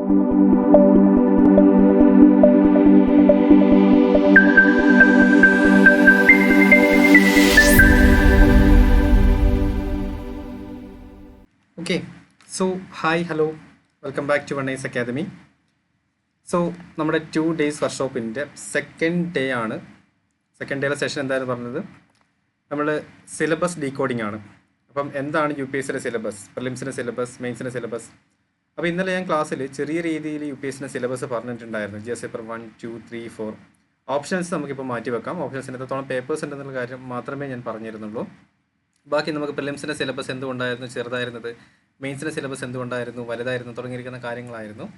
Okay, so hi, hello, welcome back to One Nice Academy. So നമ്മുടെ 2 days വർക്ക്ഷോപ്പിൻ്റെ second ഡേയിലെ session എന്താണെന്ന് പറഞ്ഞത് നമ്മൾ syllabus decoding ആണ്. അപ്പം എന്താണ് യു പി എസ് സിയുടെ സിലബസ്, പ്രിലിംസിൻ്റെ സിലബസ്, മെയിൻസിൻ്റെ സിലബസ്. അപ്പോൾ ഇന്നലെ ഞാൻ ക്ലാസ്സിൽ ചെറിയ രീതിയിൽ യു പി എസ് സിൻ്റെ സിലബസ് പറഞ്ഞിട്ടുണ്ടായിരുന്നു. ജി എസ് പേപ്പർ 1, 2, 3, 4 ഓപ്ഷൻസ് നമുക്കിപ്പോൾ മാറ്റി വെക്കാം. ഓപ്ഷൻസിന് എത്രത്തോളം പേപ്പേഴ്സ് ഉണ്ടെന്നുള്ള കാര്യം മാത്രമേ ഞാൻ പറഞ്ഞിരുന്നുള്ളൂ. ബാക്കി നമുക്ക് പ്രിലിംസിൻ്റെ സിലബസ് എന്തുകൊണ്ടായിരുന്നു ചെറുതായിരുന്നത്, മെയിൻസിൻ്റെ സിലബസ് എന്തുകൊണ്ടായിരുന്നു വലുതായിരുന്നു, തുടങ്ങിയിരിക്കുന്ന കാര്യങ്ങളായിരുന്നു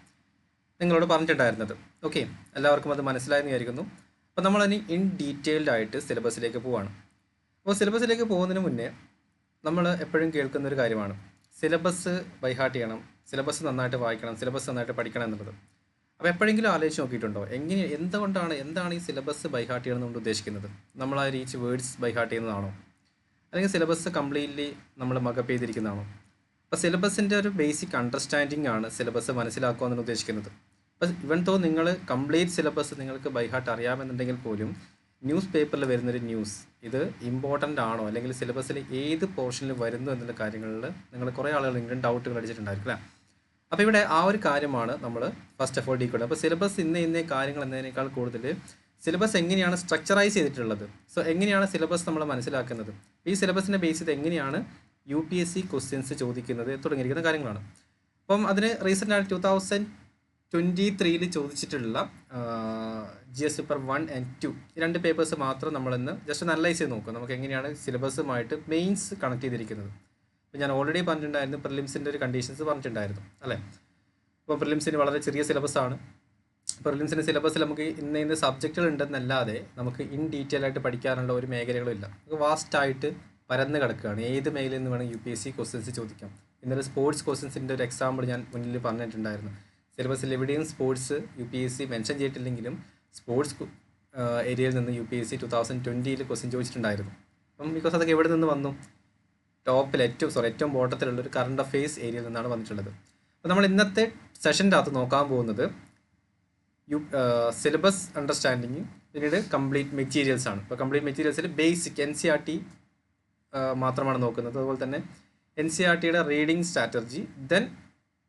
നിങ്ങളോട് പറഞ്ഞിട്ടുണ്ടായിരുന്നത്. ഓക്കെ, എല്ലാവർക്കും അത് മനസ്സിലായെന്ന് വിചാരിക്കുന്നു. അപ്പോൾ നമ്മളിനി ഇൻ ഡീറ്റെയിൽഡ് ആയിട്ട് സിലബസിലേക്ക് പോവാണ്. അപ്പോൾ സിലബസിലേക്ക് പോകുന്നതിന് മുന്നേ നമ്മൾ എപ്പോഴും കേൾക്കുന്ന ഒരു കാര്യമാണ് സിലബസ് ബൈഹാർട്ട് ചെയ്യണം, സിലബസ് നന്നായിട്ട് വായിക്കണം, സിലബസ് നന്നായിട്ട് പഠിക്കണം എന്നുള്ളത്. അപ്പോൾ എപ്പോഴെങ്കിലും ആലോചിച്ച് നോക്കിയിട്ടുണ്ടോ എന്താണ് ഈ സിലബസ് ബൈഹാർട്ട് ചെയ്യണം എന്നുകൊണ്ട് ഉദ്ദേശിക്കുന്നത്? നമ്മൾ ആ റീച്ച് വേർഡ്സ് ബൈഹാർട്ട് ചെയ്യുന്നതാണോ, അല്ലെങ്കിൽ സിലബസ് കംപ്ലീറ്റ്ലി നമ്മൾ മകപ്പ് ചെയ്തിരിക്കുന്നതാണോ? അപ്പോൾ സിലബസിൻ്റെ ഒരു ബേസിക് അണ്ടർസ്റ്റാൻഡിംഗ് ആണ് സിലബസ് മനസ്സിലാക്കുക എന്നാണ് ഉദ്ദേശിക്കുന്നത്. അപ്പോൾ ഇവൻ തോ നിങ്ങൾ കംപ്ലീറ്റ് സിലബസ് നിങ്ങൾക്ക് ബൈഹാർട്ട് അറിയാമെന്നുണ്ടെങ്കിൽ പോലും ന്യൂസ് പേപ്പറിൽ വരുന്നൊരു ന്യൂസ് ഇത് ഇമ്പോർട്ടൻ്റ് ആണോ, അല്ലെങ്കിൽ സിലബസിൽ ഏത് പോർഷനിൽ വരുന്നു എന്നുള്ള കാര്യങ്ങളിൽ നിങ്ങൾ കുറേ ആളുകളെങ്കിലും ഡൗട്ടുകൾ അടിച്ചിട്ടുണ്ടായിരിക്കും അല്ലേ? അപ്പോൾ ഇവിടെ ആ ഒരു കാര്യമാണ് നമ്മൾ ഫസ്റ്റ് ഓഫ് ഓൾ ഡീകോഡ്. അപ്പോൾ സിലബസ് ഇന്ന കാര്യങ്ങൾ എന്നതിനേക്കാൾ കൂടുതൽ സിലബസ് എങ്ങനെയാണ് സ്ട്രക്ചറൈസ് ചെയ്തിട്ടുള്ളത്, സോ എങ്ങനെയാണ് സിലബസ് നമ്മൾ മനസ്സിലാക്കുന്നത്, ഈ സിലബസിൻ്റെ ബേസ് ചെയ്ത് എങ്ങനെയാണ് U P S C questions ചോദിക്കുന്നത് തുടങ്ങിയിരിക്കുന്ന കാര്യങ്ങളാണ്. അപ്പം അതിന് റീസെൻ്റ് ആയിട്ട് 2023 ചോദിച്ചിട്ടുള്ള ജി എസ് പേപ്പർ 1 and 2 ഈ 2 പേപ്പേഴ്സ് മാത്രം നമ്മളിന്ന് ജസ്റ്റ് അനലൈസ് ചെയ്ത് നോക്കും. നമുക്ക് എങ്ങനെയാണ് സിലബസുമായിട്ട് മെയിൻസ് കണക്ട് ചെയ്തിരിക്കുന്നത്. അപ്പോൾ ഞാൻ ഓൾറെഡി പറഞ്ഞിട്ടുണ്ടായിരുന്നു പ്രിലിംസിൻ്റെ ഒരു കണ്ടീഷൻസ് പറഞ്ഞിട്ടുണ്ടായിരുന്നു അല്ലേ? അപ്പോൾ പ്രിലിംസിന് വളരെ ചെറിയ സിലബസാണ്. പ്രിലിംസിൻ്റെ സിലബസിൽ നമുക്ക് ഇന്ന സബ്ജക്റ്റുകൾ ഉണ്ടെന്നല്ലാതെ നമുക്ക് ഇൻ ഡീറ്റെയിൽ ആയിട്ട് പഠിക്കാനുള്ള ഒരു മേഖലകളും ഇല്ല. നമുക്ക് വാസ്റ്റായിട്ട് പരന്ന് കിടക്കുകയാണ്. ഏത് മേഖലയിൽ നിന്ന് വേണം U P S C questions ചോദിക്കാം. ഇന്നലെ സ്പോർട്സ് ക്വസ്റ്റ്യൻസിൻ്റെ ഒരു എക്സാമ്പിൾ ഞാൻ മുന്നിൽ പറഞ്ഞിട്ടുണ്ടായിരുന്നു. സിലബസിൽ എവിടെയും sports U P S C mention ചെയ്തിട്ടില്ലെങ്കിലും സ്പോർട്സ് ഏരിയയിൽ നിന്ന് U P S C 2020 question ചോദിച്ചിട്ടുണ്ടായിരുന്നു. അപ്പം ബിക്കോസ് അതൊക്കെ എവിടെ നിന്ന് വന്നു? ടോപ്പിൽ ഏറ്റവും ബോട്ടത്തിലുള്ള ഒരു കറണ്ട് അഫെയർസ് ഏരിയയിൽ നിന്നാണ് വന്നിട്ടുള്ളത്. അപ്പോൾ നമ്മൾ ഇന്നത്തെ സെഷൻ്റെ അകത്ത് നോക്കാൻ പോകുന്നത് സിലബസ് അണ്ടർസ്റ്റാൻഡിങ്, പിന്നീട് കംപ്ലീറ്റ് മെറ്റീരിയൽസ് ആണ്. ഇപ്പോൾ കംപ്ലീറ്റ് മെറ്റീരിയൽസിൽ ബേസിക് NCERT മാത്രമാണ് നോക്കുന്നത്. അതുപോലെ തന്നെ NCERTയുടെ റീഡിങ് സ്ട്രാറ്റജി, ദെൻ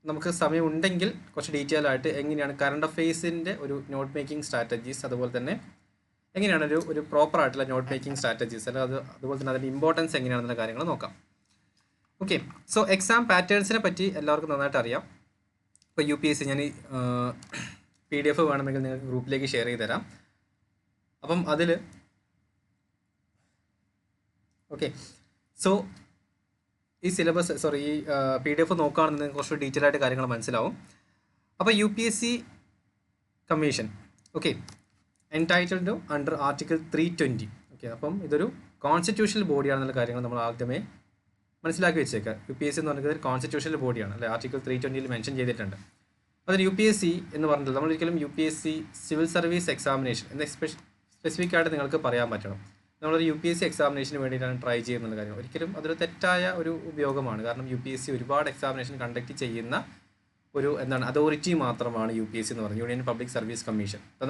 നമുക്ക് സമയം ഉണ്ടെങ്കിൽ കുറച്ച് ഡീറ്റെയിൽ ആയിട്ട് എങ്ങനെയാണ് കറണ്ട് അഫെയർസിൻ്റെ ഒരു നോട്ട് മേക്കിംഗ് സ്ട്രാറ്റജീസ്, അതുപോലെ തന്നെ എങ്ങനെയാണ് ഒരു പ്രോപ്പർ ആയിട്ടുള്ള നോട്ട് മേക്കിംഗ് സ്ട്രാറ്റജീസ്, അതുപോലെ തന്നെ അതിൻ്റെ ഇമ്പോർട്ടൻസ് എങ്ങനെയാണെന്നുള്ള കാര്യങ്ങൾ നോക്കാം. ഓക്കെ, സോ എക്സാം പാറ്റേൺസിനെ പറ്റി എല്ലാവർക്കും നന്നായിട്ട് അറിയാം. ഇപ്പോൾ യു പി എസ് സി ഞാൻ PDF വേണമെങ്കിൽ നിങ്ങൾക്ക് ഗ്രൂപ്പിലേക്ക് ഷെയർ ചെയ്ത് തരാം. അപ്പം അതിൽ ഓക്കെ, സോ ഈ സിലബസ് ഈ PDF നോക്കുകയാണെന്നുണ്ടെങ്കിൽ കുറച്ച് ഡീറ്റെയിൽ ആയിട്ട് കാര്യങ്ങൾ മനസ്സിലാവും. അപ്പോൾ U P S C commission okay entitled under article 320. Okay, അപ്പം ഇതൊരു കോൺസ്റ്റിറ്റ്യൂഷണൽ ബോഡിയാണെന്നുള്ള കാര്യങ്ങൾ നമ്മൾ ആദ്യമേ മനസ്സിലാക്കി വെച്ചേക്കുക. യു പി എസ് സി എന്ന് പറയുന്നത് ഒരു കോൺസ്റ്റിറ്റ്യൂഷണൽ ബോഡിയാണ് അല്ലെ, ആർട്ടിക്കിൾ 320 മെൻഷൻ ചെയ്തിട്ടുണ്ട്. അതിന് യു പി എസ് സി എന്ന് പറഞ്ഞിട്ട് നമ്മളൊരിക്കലും U P S C civil service examination എന്ന് സ്പെസിഫിക് ആയിട്ട് നിങ്ങൾക്ക് പറയാൻ പറ്റണം. നമ്മളൊരു യു പി എസ് സി എക്സാമിനേഷന് വേണ്ടിയിട്ടാണ് ട്രൈ ചെയ്യുന്നുള്ള കാര്യം ഒരിക്കലും അതൊരു തെറ്റായ ഒരു ഉപയോഗമാണ്. കാരണം യു പി എസ് സി ഒരുപാട് എക്സാമിനേഷൻ കണ്ടക്ട് ചെയ്യുന്ന ഒരു അതോറിറ്റി മാത്രമാണ് യു പി എസ് സി എന്ന് പറയുന്നത്, യൂണിയൻ പബ്ലിക് സർവീസ് കമ്മീഷൻ. ഇപ്പോൾ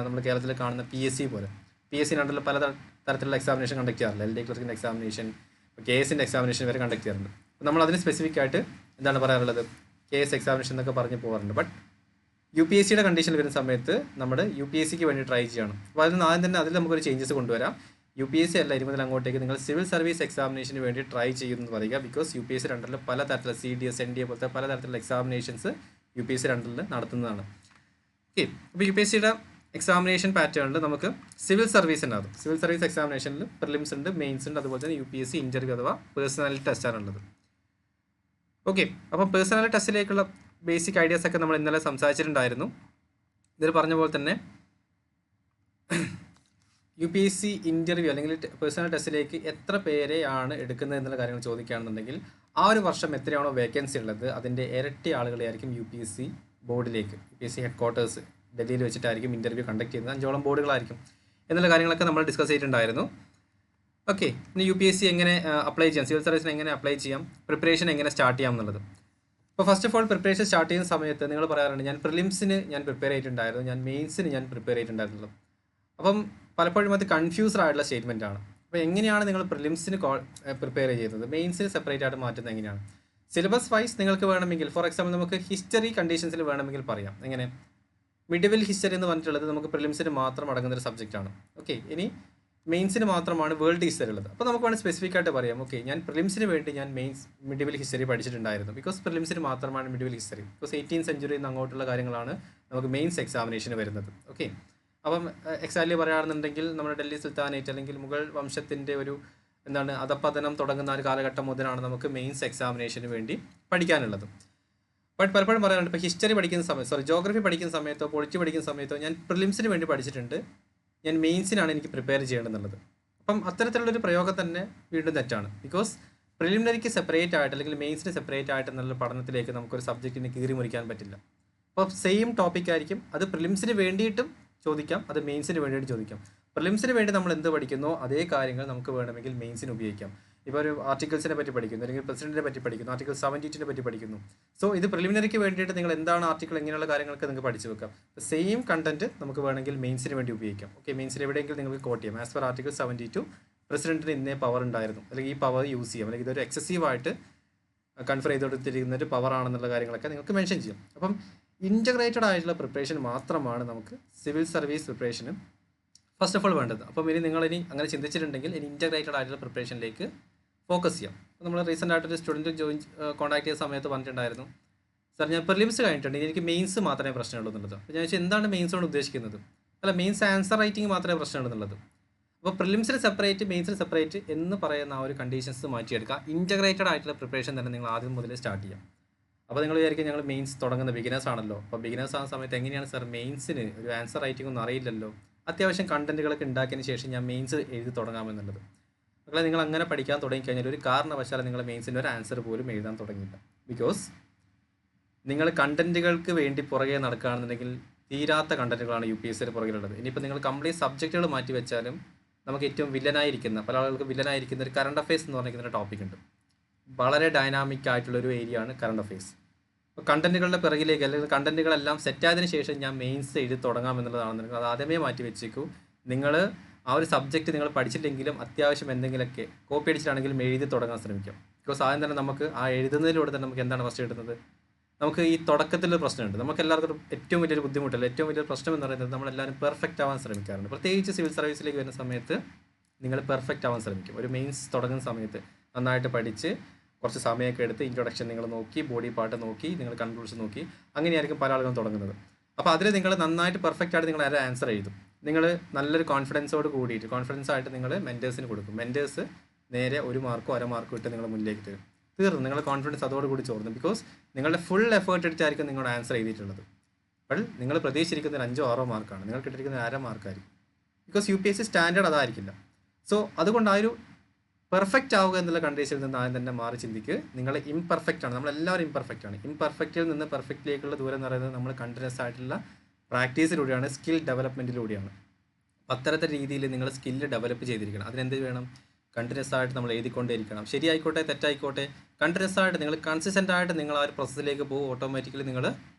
നമ്മൾ കേരളത്തിൽ കാണുന്ന PSC പോലെ PSC അണ്ടറിൽ പല തരത്തിലുള്ള എക്സാമിനേഷൻ കണ്ടക്ട് ചെയ്യാറില്ല. LD ക്ലർക്കിൻ്റെ എക്സാമിനേഷൻ, KS എക്സാമിനേഷൻ വരെ കണ്ടക്ട് ചെയ്യാറുണ്ട്. അപ്പോൾ നമ്മൾ അതിന് സ്പെസിഫിക് ആയിട്ട് എന്താണ് പറയാറുള്ളത്, KS എക്സാമിനേഷൻ എന്നൊക്കെ പറഞ്ഞ് പോകാറുണ്ട്. ബട്ട് യു പി എസ് സിയുടെ കണ്ടീഷനിൽ വരുന്ന സമയത്ത് നമ്മൾ യു പി എസ് സിക്ക് വേണ്ടി ട്രൈ ചെയ്യണം. അപ്പോൾ ആദ്യം തന്നെ അതിൽ നമുക്കൊരു ചേഞ്ചസ് കൊണ്ടുവരാം. യു പി എസ് സി അല്ല, ഇനി മുതൽ അങ്ങോട്ടേക്ക് നിങ്ങൾ സിവിൽ സർവീസ് എക്സാമിനേഷന് വേണ്ടി ട്രൈ ചെയ്യുമെന്ന് പറയുക. Because U P S C രണ്ടറിൽ പല തരത്തിലുള്ള CDS NDA പോലത്തെ പല തരത്തിലുള്ള examinations U P S C രണ്ടറിൽ നടത്തുന്നതാണ്. ഓക്കെ, അപ്പോൾ യു പി എസ് സിയുടെ എക്സാമിനേഷൻ പാറ്റേണിൽ നമുക്ക് സിവിൽ സർവീസ് ഉണ്ടാകും. സിവിൽ സർവീസ് എക്സാമിനേഷനിൽ പ്രിലിംസ് ഉണ്ട്, മെയിൻസ് ഉണ്ട്, അതുപോലെ തന്നെ U P S C interview അഥവാ പേഴ്സണാലിറ്റി ടെസ്റ്റാണുള്ളത്. ഓക്കെ, അപ്പോൾ പേഴ്സണാലിറ്റി ടെസ്റ്റിലേക്കുള്ള ബേസിക് ഐഡിയാസ് ഒക്കെ നമ്മൾ ഇന്നലെ സംസാരിച്ചിട്ടുണ്ടായിരുന്നു. ഇതിൽ പറഞ്ഞ പോലെ തന്നെ U P S C interview അല്ലെങ്കിൽ പേഴ്സണൽ ടെസ്റ്റിലേക്ക് എത്ര പേരെയാണ് എടുക്കുന്നത് എന്നുള്ള കാര്യങ്ങൾ ചോദിക്കുകയാണെന്നുണ്ടെങ്കിൽ ആ ഒരു വർഷം എത്രയാണോ വേക്കൻസി ഉള്ളത് അതിൻ്റെ ഇരട്ടി ആളുകളെയായിരിക്കും യു പി എസ് സി ബോർഡിലേക്ക്, U P S C headquarters ഡൽഹിയിൽ വെച്ചിട്ടായിരിക്കും ഇൻ്റർവ്യൂ കണ്ടക്ട് ചെയ്യുന്നത്. 5ഓളം ബോർഡുകളായിരിക്കും എന്നുള്ള കാര്യങ്ങളൊക്കെ നമ്മൾ ഡിസ്കസ് ചെയ്തിട്ടുണ്ടായിരുന്നു. ഓക്കെ, ഇനി യു പി എസ് സി എങ്ങനെ അപ്ലൈ ചെയ്യാം, സിവിൽ സർവീസിന് എങ്ങനെ അപ്ലൈ ചെയ്യാം, പ്രിപ്പറേഷൻ എങ്ങനെ സ്റ്റാർട്ട് ചെയ്യാം എന്നുള്ളത്. അപ്പോൾ first of all preparation start ചെയ്യുന്ന സമയത്ത് നിങ്ങൾ പറയാറുണ്ട് ഞാൻ പ്രിലിംസിന് ഞാൻ പ്രിപ്പയർ ചെയ്തിട്ടുണ്ടായിരുന്നു, ഞാൻ മെയിൻസിന് ഞാൻ പ്രിപ്പയർ ചെയ്തിട്ടുണ്ടായിരുന്നുള്ളൂ. അപ്പം പലപ്പോഴും അത് കൺഫ്യൂസ്ഡ് ആയിട്ടുള്ള സ്റ്റേറ്റ്മെൻ്റ് ആണ്. അപ്പോൾ എങ്ങനെയാണ് നിങ്ങൾ പ്രിലിംസിന് പ്രിപ്പയർ ചെയ്യുന്നത്, മെയിൻസിന് സെപ്പറേറ്റ് ആയിട്ട് മാറ്റുന്നത് എങ്ങനെയാണ്? സിലബസ് വൈസ് നിങ്ങൾക്ക് വേണമെങ്കിൽ, ഫോർ എക്സാമ്പിൾ നമുക്ക് ഹിസ്റ്ററി കണ്ടീഷൻസിൽ വേണമെങ്കിൽ പറയാം. എങ്ങനെ മിഡിവൽ ഹിസ്റ്ററി എന്ന് പറഞ്ഞിട്ടുള്ളത് നമുക്ക് പ്രിലിംസിന് മാത്രം അടങ്ങുന്ന ഒരു സബ്ജക്റ്റാണ്. ഓക്കെ, ഇനി മെയിൻസിന് മാത്രമാണ് വേൾഡ് ഹിസ്റ്ററി ഉള്ളത്. അപ്പോൾ നമുക്ക് വേണമെങ്കിൽ സ്പെസിഫിക് ആയിട്ട് പറയാം, ഓക്കെ ഞാൻ പ്രിലിംസിന് വേണ്ടി ഞാൻ മിഡിവൽ ഹിസ്റ്ററി പഠിച്ചിട്ടുണ്ടായിരുന്നു, ബിക്കോസ് പ്രിലിംസിന് മാത്രമാണ് മിഡിവൽ ഹിസ്റ്ററി, ബിക്കോസ് 18th സെഞ്ചുറിയിൽ നിന്ന് അങ്ങോട്ടുള്ള കാര്യങ്ങളാണ് നമുക്ക് മെയിൻസ് എക്സാമിനേഷന് വരുന്നത്. ഓക്കെ, അപ്പം എക്സാക്ട്ലി പറയുകയാണെന്നുണ്ടെങ്കിൽ നമ്മുടെ ഡൽഹി സുൽത്താനേറ്റ് അല്ലെങ്കിൽ മുഗൾ വംശത്തിൻ്റെ ഒരു അധപ്പതനം തുടങ്ങുന്ന ഒരു കാലഘട്ടം മുതലാണ് നമുക്ക് മെയിൻസ് എക്സാമിനേഷന് വേണ്ടി പഠിക്കാനുള്ളത്. ബട്ട് പലപ്പോഴും പറയാറുണ്ട്, ഇപ്പോൾ ഹിസ്റ്ററി പഠിക്കുന്ന സമയത്ത്, ജോഗ്രഫി പഠിക്കുന്ന സമയത്തോ പൊളിറ്റി പഠിക്കുന്ന സമയത്തോ ഞാൻ പ്രിലിംസിന് വേണ്ടി പഠിച്ചിട്ടുണ്ട്, ഞാൻ മെയിൻസിനാണ് എനിക്ക് പ്രിപ്പയർ ചെയ്യേണ്ടതെന്നുള്ളത്. അപ്പം അത്തരത്തിലുള്ളൊരു പ്രയോഗം തന്നെ വീണ്ടും തെറ്റാണ്. ബിക്കോസ് പ്രിലിമിനറിക്ക് സെപ്പറേറ്റ് ആയിട്ട് അല്ലെങ്കിൽ മെയിൻസിന് സെപ്പറേറ്റ് ആയിട്ട് എന്നുള്ള പഠനത്തിലേക്ക് നമുക്കൊരു സബ്ജക്റ്റിനെ കീറി മുറിക്കാൻ പറ്റില്ല. അപ്പോൾ സെയിം ടോപ്പിക് ആയിരിക്കും, അത് പ്രിലിംസിന് വേണ്ടിയിട്ടും ചോദിക്കാം, അത് മെയിൻസിന് വേണ്ടിയിട്ട് ചോദിക്കാം. പ്രിലിംസിന് വേണ്ടി നമ്മൾ എന്ത് പഠിക്കുന്നോ അതേ കാര്യങ്ങൾ നമുക്ക് വേണമെങ്കിൽ മെയിൻസിന് ഉപയോഗിക്കാം. ഇപ്പോൾ ഒരു ആർട്ടിക്കിൾസിനെ പറ്റി പഠിക്കുന്നു, അല്ലെങ്കിൽ പ്രസിഡന്റിനെ പറ്റി പഠിക്കുന്നു, ആർട്ടിക്കിൾ 72 പറ്റി പഠിക്കുന്നു. സോ ഇത് പ്രിലിമിനറിക്ക് വേണ്ടിയിട്ട് നിങ്ങൾ എന്താണ് ആർട്ടിക്കിൾ, എങ്ങനെയുള്ള കാര്യങ്ങൾക്ക് നിങ്ങൾക്ക് പഠിച്ചു വെക്കാം. സെയിം കണ്ടന്റ് നമുക്ക് വേണമെങ്കിൽ മെയിൻസിന് വേണ്ടി ഉപയോഗിക്കാം. ഓക്കെ, മെയിൻസിന് എവിടെയെങ്കിലും നിങ്ങൾക്ക് കോട്ട് ചെയ്യാം. ആസ് പെർ ആർട്ടിക്കിൾ 72 പ്രസിഡന്റിന് ഇന്നേ പവർ ഉണ്ടായിരുന്നു, അല്ലെങ്കിൽ ഈ പവർ യൂസ് ചെയ്യാം, അല്ലെങ്കിൽ ഇതൊരു എക്സസീവായിട്ട് കൺഫർ ചെയ്ത് കൊടുത്തിരിക്കുന്ന ഒരു പവർ ആണെന്നുള്ള കാര്യങ്ങളൊക്കെ നിങ്ങൾക്ക് മെൻഷൻ ചെയ്യാം. അപ്പം ഇൻറ്റഗ്രേറ്റഡ് ആയിട്ടുള്ള പ്രിപ്പറേഷൻ മാത്രമാണ് നമുക്ക് സിവിൽ സർവീസ് പ്രിപ്പറേഷന് ഫസ്റ്റ് ഓഫ് ഓൾ വേണ്ടത്. അപ്പം ഇനി നിങ്ങളിനി അങ്ങനെ ചിന്തിച്ചിട്ടുണ്ടെങ്കിൽ ഇനി ഇൻറ്റഗ്രേറ്റഡ് ആയിട്ടുള്ള പ്രിപ്പറേഷനിലേക്ക് ഫോക്കസ് ചെയ്യാം. അപ്പോൾ നമ്മൾ റീസെൻ്റ് ആയിട്ടൊരു സ്റ്റുഡൻറ്റ് കോൺടാക്ട് ചെയ്ത സമയത്ത് പറഞ്ഞിട്ടുണ്ടായിരുന്നു, സാർ ഞാൻ പ്രിലിംസ് കഴിഞ്ഞിട്ടുണ്ട്, എനിക്ക് മെയിൻസ് മാത്രമേ പ്രശ്നമുള്ളൂ എന്നുള്ളത്. അപ്പോൾ ഞാൻ ചോദിച്ചാൽ എന്താണ് മെയിൻസ് കൊണ്ട് ഉദ്ദേശിക്കുന്നത്? അല്ല, മെയിൻസ് ആൻസർ റൈറ്റിംഗ് മാത്രമേ പ്രശ്നമുള്ളൂ എന്നുള്ളത്. അപ്പോൾ പ്രിലിംസിന് സെപ്പറേറ്റ് മെയിൻസിന് സെപ്പറേറ്റ് എന്ന് പറയുന്ന ആ ഒരു കണ്ടീഷൻസ് മാറ്റിയെടുക്കുക. ഇൻറ്റഗ്രേറ്റഡ് ആയിട്ടുള്ള പ്രിപ്പറേഷൻ തന്നെ നിങ്ങൾ ആദ്യം മുതൽ സ്റ്റാർട്ട് ചെയ്യാം. അപ്പോൾ നിങ്ങൾ വിചാരിക്കും ഞങ്ങൾ മെയിൻസ് തുടങ്ങുന്ന ബിഗിനേഴ്സ് ആണല്ലോ, അപ്പോൾ ബിഗിനേഴ്സ് ആകുന്ന സമയത്ത് എങ്ങനെയാണ് സാർ മെയിൻസിന് ഒരു ആൻസർ റൈറ്റിംഗ് ഒന്നും അറിയില്ലല്ലോ, അത്യാവശ്യം കണ്ടന്റുകളൊക്കെ ഉണ്ടാക്കിയതിന് ശേഷം ഞാൻ മെയിൻസ് എഴുതി തുടങ്ങാമെന്നുള്ളത്. മക്കളെ, നിങ്ങൾ അങ്ങനെ പഠിക്കാൻ തുടങ്ങിക്കഴിഞ്ഞാൽ ഒരു കാരണവശാലും നിങ്ങൾ മെയിൻസിൻ്റെ ഒരു ആൻസർ പോലും എഴുതാൻ തുടങ്ങിയില്ല. ബിക്കോസ് നിങ്ങൾ കണ്ടന്റുകൾക്ക് വേണ്ടി പുറകെ നടക്കുകയാണെന്നുണ്ടെങ്കിൽ തീരാത്ത കണ്ടന്റുകളാണ് UPSC പുറകിലുള്ളത്. ഇനിയിപ്പോൾ നിങ്ങൾ കംപ്ലീറ്റ് സബ്ജക്റ്റുകൾ മാറ്റി വെച്ചാലും നമുക്ക് ഏറ്റവും വില്ലനായിരിക്കുന്ന, പല ആളുകൾക്ക് വില്ലനായിരിക്കുന്ന ഒരു കറണ്ട് അഫയേഴ്സ് എന്ന് പറഞ്ഞിരിക്കുന്ന ഒരു ടോപ്പിക് ഉണ്ട്. വളരെ ഡൈനാമിക് ആയിട്ടുള്ളൊരു ഏരിയ ആണ് കറണ്ട് അഫയേഴ്സ്. അപ്പോൾ കണ്ടന്റുകളുടെ പിറകിലേക്ക്, അല്ലെങ്കിൽ കണ്ടന്റുകളെല്ലാം സെറ്റായതിനു ശേഷം ഞാൻ മെയിൻസ് എഴുതി തുടങ്ങാമെന്നുള്ളതാണെന്നുണ്ടെങ്കിൽ അത് ആദ്യമേ മാറ്റി വെച്ചേക്കൂ. നിങ്ങൾ ആ ഒരു സബ്ജക്റ്റ് നിങ്ങൾ പഠിച്ചില്ലെങ്കിലും അത്യാവശ്യം എന്തെങ്കിലുമൊക്കെ കോപ്പി അടിച്ചിട്ടാണെങ്കിലും എഴുതി തുടങ്ങാൻ ശ്രമിക്കാം. ബിക്കോസ് ആദ്യം തന്നെ നമുക്ക് ആ എഴുതുന്നതിലൂടെ തന്നെ നമുക്ക് എന്താണ് ഫസ്റ്റ് കിട്ടുന്നത്, നമുക്ക് ഈ തുടക്കത്തിലൊരു പ്രശ്നമുണ്ട്. നമുക്ക് എല്ലാവർക്കും ഏറ്റവും വലിയൊരു ബുദ്ധിമുട്ടല്ല, ഏറ്റവും വലിയൊരു പ്രശ്നം എന്ന് പറയുന്നത് നമ്മളെല്ലാവരും പെർഫെക്റ്റ് ആവാൻ ശ്രമിക്കാറുണ്ട്. പ്രത്യേകിച്ച് സിവിൽ സർവീസിലേക്ക് വരുന്ന സമയത്ത് നിങ്ങൾ പെർഫെക്റ്റ് ആവാൻ ശ്രമിക്കും. ഒരു മെയിൻസ് തുടങ്ങുന്ന സമയത്ത് നന്നായിട്ട് പഠിച്ച് കുറച്ച് സമയമൊക്കെ എടുത്ത് ഇൻട്രൊഡക്ഷൻ നിങ്ങൾ നോക്കി, ബോഡി പാർട്ട് നോക്കി, നിങ്ങൾ കൺക്ലൂഷൻ നോക്കി, അങ്ങനെയായിരിക്കും പല ആളുകളും തുടങ്ങുന്നത്. അപ്പോൾ അതിൽ നിങ്ങൾ നന്നായിട്ട് പെർഫെക്റ്റ് ആയിട്ട് നിങ്ങൾ അതിൽ ആൻസർ എഴുതും. നിങ്ങൾ നല്ലൊരു കോൺഫിഡൻസോട് കൂടിയിട്ട്, കോൺഫിഡൻസ് ആയിട്ട് നിങ്ങൾ മെൻറ്റേഴ്സിന് കൊടുക്കും. മെൻറ്റേഴ്സ് നേരെ 1 മാർക്കോ 1/2 മാർക്കോ ഇട്ട് നിങ്ങൾ മുന്നിലേക്ക് തരും. തീർന്നു, നിങ്ങളുടെ കോൺഫിഡൻസ് അതോടുകൂടി ചോർന്നു. ബിക്കോസ് നിങ്ങളുടെ ഫുൾ എഫേർട്ട് എടുത്തായിരിക്കും നിങ്ങളുടെ ആൻസർ എഴുതിയിട്ടുള്ളത്. അപ്പോൾ നിങ്ങൾ പ്രതീക്ഷിച്ചിരിക്കുന്ന 5 or 6 മാർക്കാണ്, നിങ്ങൾ കിട്ടിയിരിക്കുന്ന 1/2 മാർക്കായിരിക്കും. ബിക്കോസ് UPSC സ്റ്റാൻഡേർഡ് അതായിരിക്കില്ല. സോ അതുകൊണ്ട് ആ ഒരു പെർഫെക്റ്റ് ആവുക എന്നുള്ള കണ്ടീഷനിൽ നിന്ന് ആദ്യം തന്നെ മാറി ചിന്തിക്കുക. നിങ്ങൾ ഇംപെർഫെക്റ്റ് ആണ്, നമ്മളെല്ലാവരും ഇംപെർഫെക്റ്റ് ആണ്. ഇംപെർഫെക്റ്റിൽ നിന്ന് പെർഫെക്റ്റിലേക്കുള്ള ദൂരം എന്ന് പറയുന്നത് നമ്മൾ കണ്ടിന്യൂസ് ആയിട്ടുള്ള പ്രാക്ടീസിലൂടെയാണ്, സ്കിൽ ഡെവലപ്മെൻറ്റിലൂടെയാണ്. അത്തരത്തെ രീതിയിൽ നിങ്ങൾ സ്കില്ല് ഡെവലപ്പ് ചെയ്തിരിക്കണം. അതിനെന്ത് വേണം? കണ്ടിന്യൂസ് ആയിട്ട് നമ്മൾ എഴുതിക്കൊണ്ടേയിരിക്കണം. ശരിയായിക്കോട്ടെ തെറ്റായിക്കോട്ടെ, കണ്ടിന്യൂസ് ആയിട്ട് നിങ്ങൾ കൺസിസ്റ്റൻ്റ് ആയിട്ട് നിങ്ങൾ ആ ഒരു പ്രോസസ്സിലേക്ക് പോകും. ഓട്ടോമാറ്റിക്കലി നിങ്ങൾ